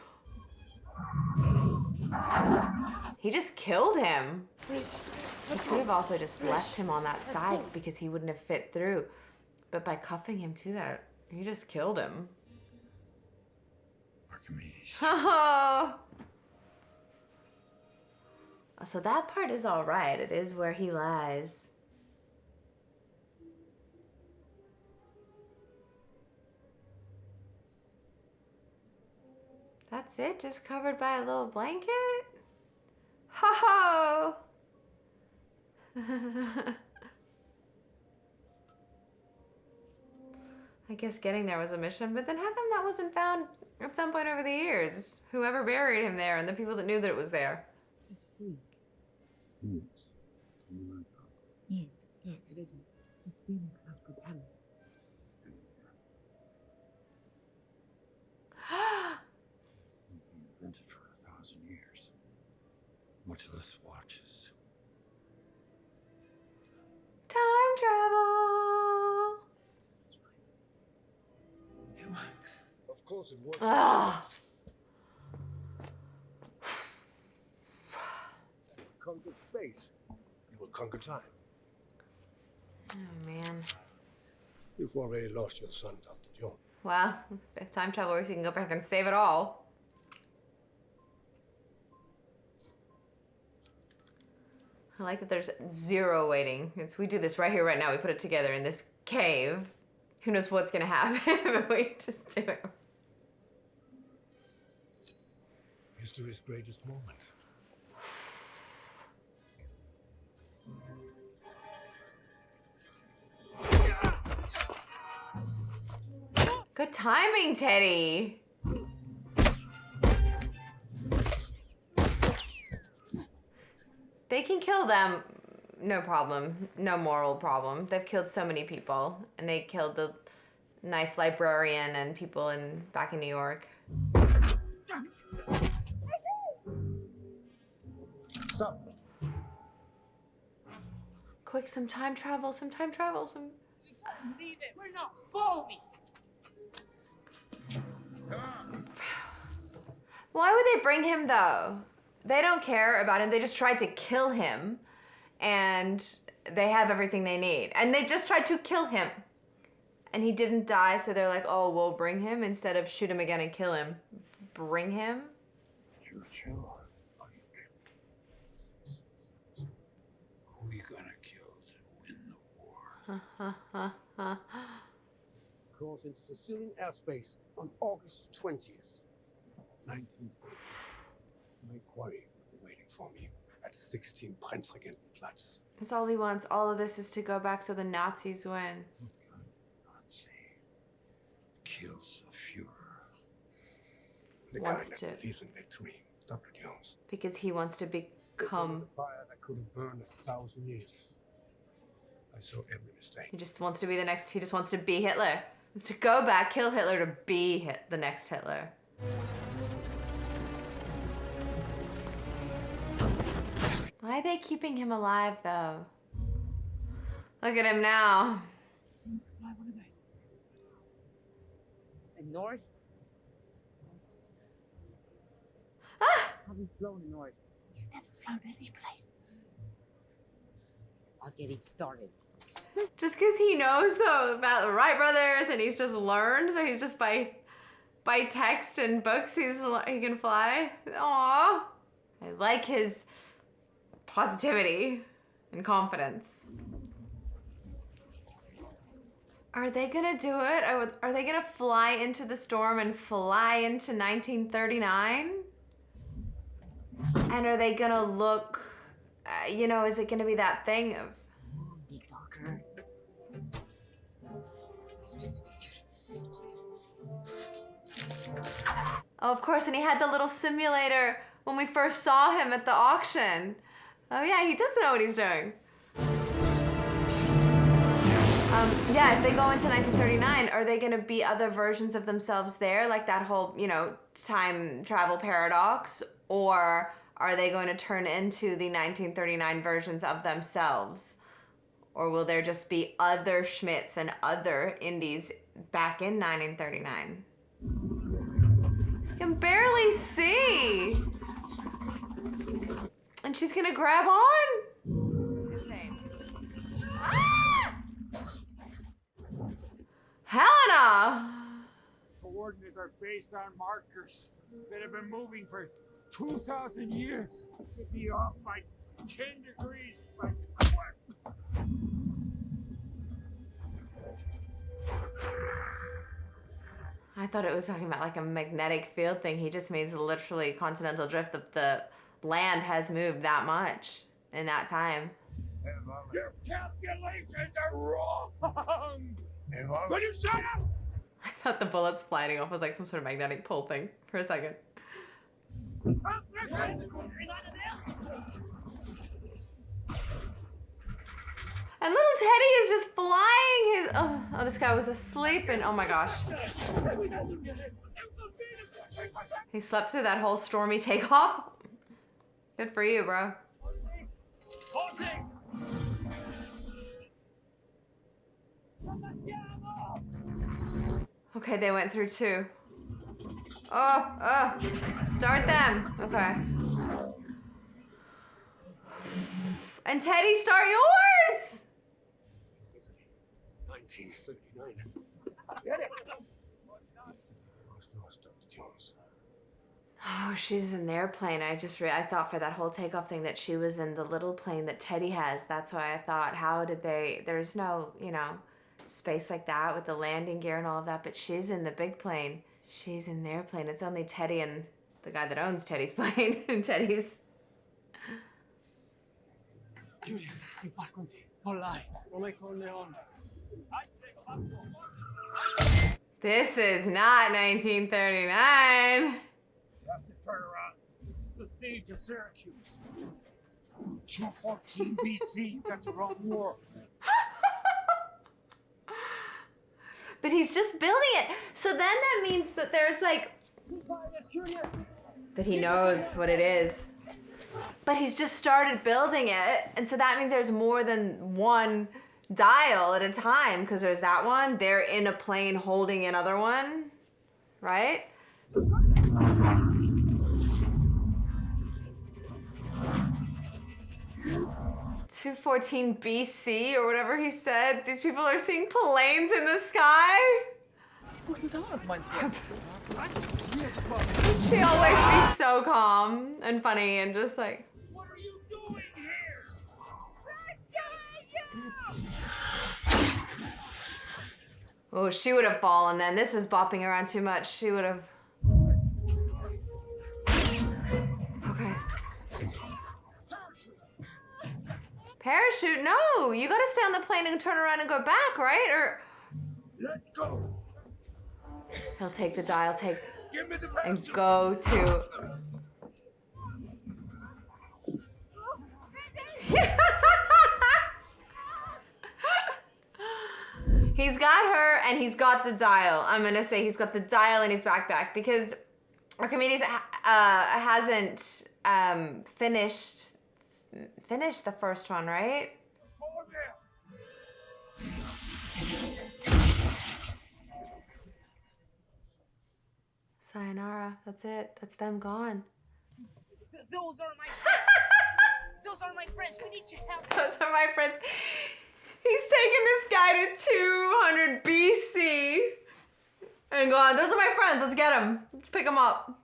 He just killed him. He could have also just left him on that side because he wouldn't have fit through. But by cuffing him to that, he just killed him. Archimedes. Oh. So that part is all right. It is where he lies. That's it? Just covered by a little blanket? Ho ho! I guess getting there was a mission, but then how come that wasn't found at some point over the years? Whoever buried him there and the people that knew that it was there. No, it isn't. It's Phoenix has propellers. Invented for 1,000 years. Much less watches. Time travel! It works. Of course it works. Ugh. Conquered space. You will conquer time. Oh, man. You've already lost your son, Dr. Jones. Well, if time travel works, you can go back and save it all. I like that there's 0 waiting. We do this right here, right now. We put it together in this cave. Who knows what's gonna happen, but we just do it. History's greatest moment. Good timing, Teddy. They can kill them, no problem, no moral problem. They've killed so many people, and they killed the nice librarian and people back in New York. Stop. Quick, some time travel, some time travel, some... Leave it. We're not. Follow me. Why would they bring him, though? They don't care about him. They just tried to kill him, and they have everything they need. And they just tried to kill him. And he didn't die, so they're like, oh, we'll bring him instead of shoot him again and kill him. Bring him? Who are you gonna kill to win the war? Crossed into Sicilian airspace on August 20th, 1940. My quarry will be waiting for me at 16 Prinzregentenplatz. That's all he wants. All of this is to go back so the Nazis win. Nazi kills a Führer. The Wants kind to. that believes in victory, Dr. Jones. Because he wants to become... The fire that could have burned 1,000 years. I saw every mistake. He just wants to be the next... He just wants to be Hitler. He wants to go back, kill Hitler to be the next Hitler. Why are they keeping him alive, though? Look at him now. Fly one of those. And north? haven't flown in oil. You've never flown any plane. I'll get it started. Just because he knows though about the Wright brothers and he's just learned, so he's just by text and books he can fly. Aww. I like his positivity and confidence. Are they gonna do it? Are they gonna fly into the storm and fly into 1939? And are they gonna look, you know, is it gonna be that thing of... Be darker. Oh, of course, and he had the little simulator when we first saw him at the auction. Oh yeah, he does know what he's doing. Yeah, if they go into 1939, are they gonna be other versions of themselves there? Like that whole, you know, time travel paradox? Or are they going to turn into the 1939 versions of themselves? Or will there just be other Schmidts and other Indies back in 1939? I can barely see. And she's gonna grab on? Insane. Ah! Helena! Coordinates are based on markers that have been moving for 2,000 years. Could be off by 10 degrees by what? I thought it was talking about like a magnetic field thing. He just means literally continental drift. The land has moved that much in that time. Your calculations are wrong! Will you shut up? I thought the bullets flying off was like some sort of magnetic pull thing for a second. And little Teddy is just flying his... Oh, this guy was asleep and oh my gosh. He slept through that whole stormy takeoff. Good for you, bro. Okay, they went through two. Oh, start them. Okay. And Teddy, start yours! 1939. Oh, she's in their plane. I thought for that whole takeoff thing that she was in the little plane that Teddy has. That's why I thought, how did they... There's no, you know, space like that with the landing gear and all of that, but she's in the big plane. She's in their plane. It's only Teddy and the guy that owns Teddy's plane and Teddy's... Julia, impárconti. Non lie. Non è con Leon. This is not 1939. You have to turn around. The siege of Syracuse. 214 BC. You got the wrong war. But he's just building it. So then that means that there's like... That he knows what it is. But he's just started building it. And so that means there's more than one dial at a time. Because there's that one. They're in a plane holding another one. Right? 214 BC or whatever he said. These people are seeing planes in the sky. She always be so calm and funny and just like... What are you doing here? Oh, she would have fallen then. This is bopping around too much. She would have... Okay. Parachute? No! You gotta stay on the plane and turn around and go back, right? Or... Let go. He'll take the dial, and go to... He's got her and he's got the dial. I'm gonna say he's got the dial in his backpack because Archimedes hasn't finished the first one, right? Sayonara. That's it. That's them gone. Those are my friends. Those are my friends. We need to help. Those are my friends. He's taking this guy to 200 BC and going, those are my friends, let's get them. Let's pick them up.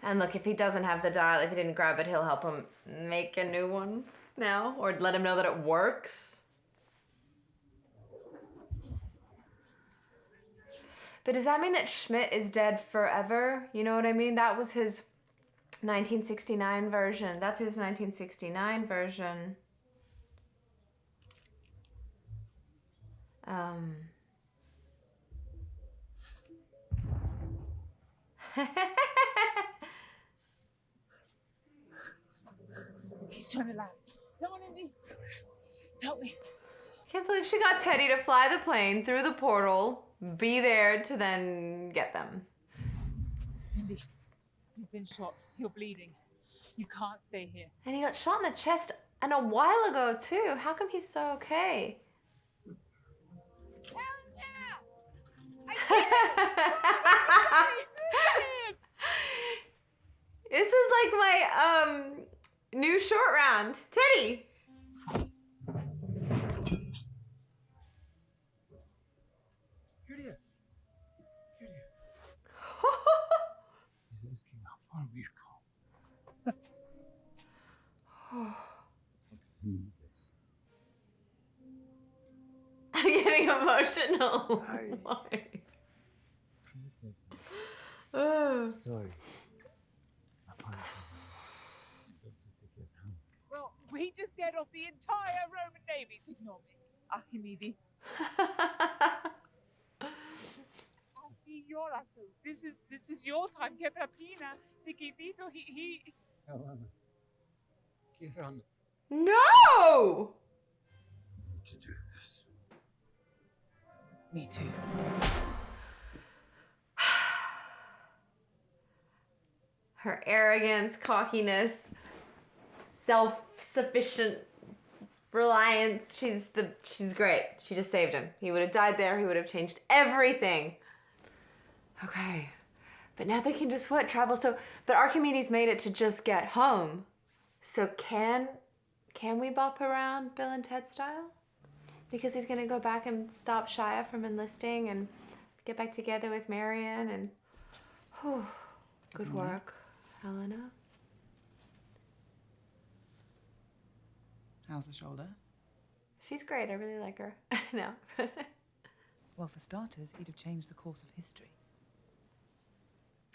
And look, if he doesn't have the dial, if he didn't grab it, he'll help him make a new one now, or let him know that it works. But does that mean that Schmidt is dead forever? You know what I mean? That was his 1969 version. That's his 1969 version. He's trying to land. Come on, Indy. Help me. Can't believe she got Teddy to fly the plane through the portal, be there to then get them. Indy, you've been shot. You're bleeding. You can't stay here. And he got shot in the chest and a while ago too. How come he's so okay? This is like my new short round. Teddy. I'm getting emotional. Sorry. Well, we just scared off the entire Roman Navy. Ignore me. Archimede. This is your time. Que pena. Chiquitito, he. Get on. No! To do this. Me too. Her arrogance, cockiness, self-sufficient reliance. She's great. She just saved him. He would have died there. He would have changed everything. Okay. But now they can just travel. So, but Archimedes made it to just get home. So can we bop around Bill and Ted style? Because he's gonna go back and stop Shia from enlisting and get back together with Marion and whew, good work, Helena. How's the shoulder? She's great, I really like her. No. Well, for starters, he'd have changed the course of history.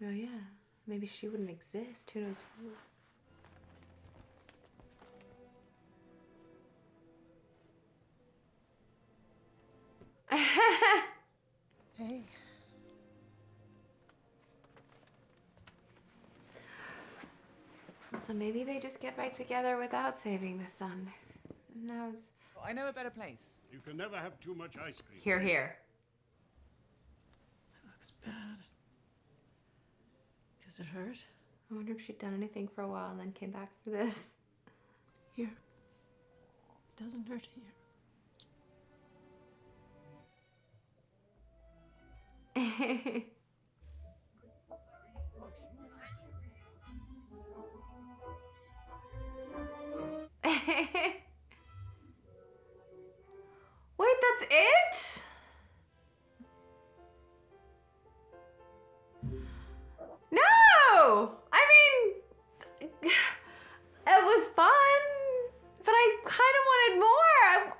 Oh yeah, maybe she wouldn't exist, who knows? Hey. So maybe they just get back together without saving the sun. Who knows? I know a better place. You can never have too much ice cream. Here, here. That looks bad. Does it hurt? I wonder if she'd done anything for a while and then came back for this. Here. It doesn't hurt here. Wait, that's it? No! I mean, it was fun, but I kind of wanted more.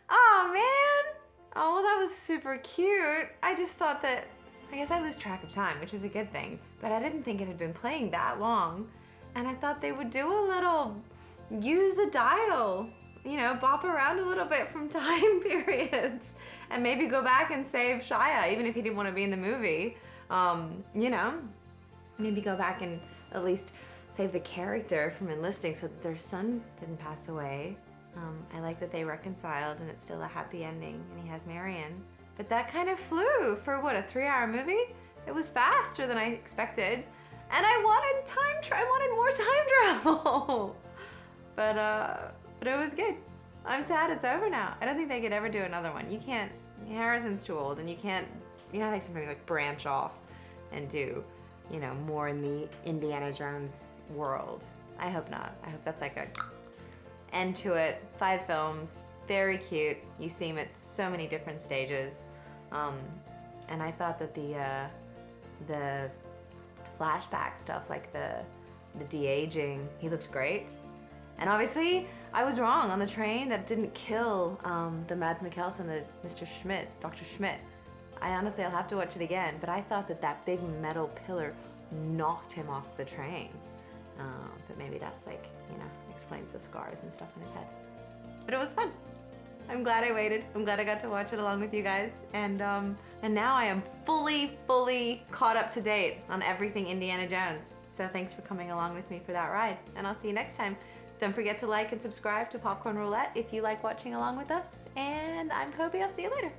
Oh, man. Oh, well, that was super cute. I just thought that, I guess I lose track of time, which is a good thing, but I didn't think it had been playing that long. And I thought they would do a little, use the dial, you know, bop around a little bit from time periods and maybe go back and save Shia, even if he didn't want to be in the movie. You know, maybe go back and at least save the character from enlisting so that their son didn't pass away. I like that they reconciled and it's still a happy ending and he has Marion. But that kind of flew for what, a 3-hour movie? It was faster than I expected. And I wanted I wanted more time travel. But it was good. I'm sad it's over now. I don't think they could ever do another one. You can't, Harrison's too old and you can't you know, they sometimes like branch off and do, you know, more in the Indiana Jones world. I hope not. I hope that's like a end to it. 5 films, very cute. You see him at so many different stages. And I thought that the flashback stuff, like the de-aging, he looked great. And obviously, I was wrong on the train. That didn't kill the Mads Mikkelsen, the Mr. Schmidt, Dr. Schmidt. Honestly, I'll have to watch it again, but I thought that big metal pillar knocked him off the train. But maybe that's like, you know, explains the scars and stuff in his head. But it was fun. I'm glad I waited. I'm glad I got to watch it along with you guys. And now I am fully caught up to date on everything Indiana Jones. So thanks for coming along with me for that ride. And I'll see you next time. Don't forget to like and subscribe to Popcorn Roulette if you like watching along with us. And I'm Coby. I'll see you later.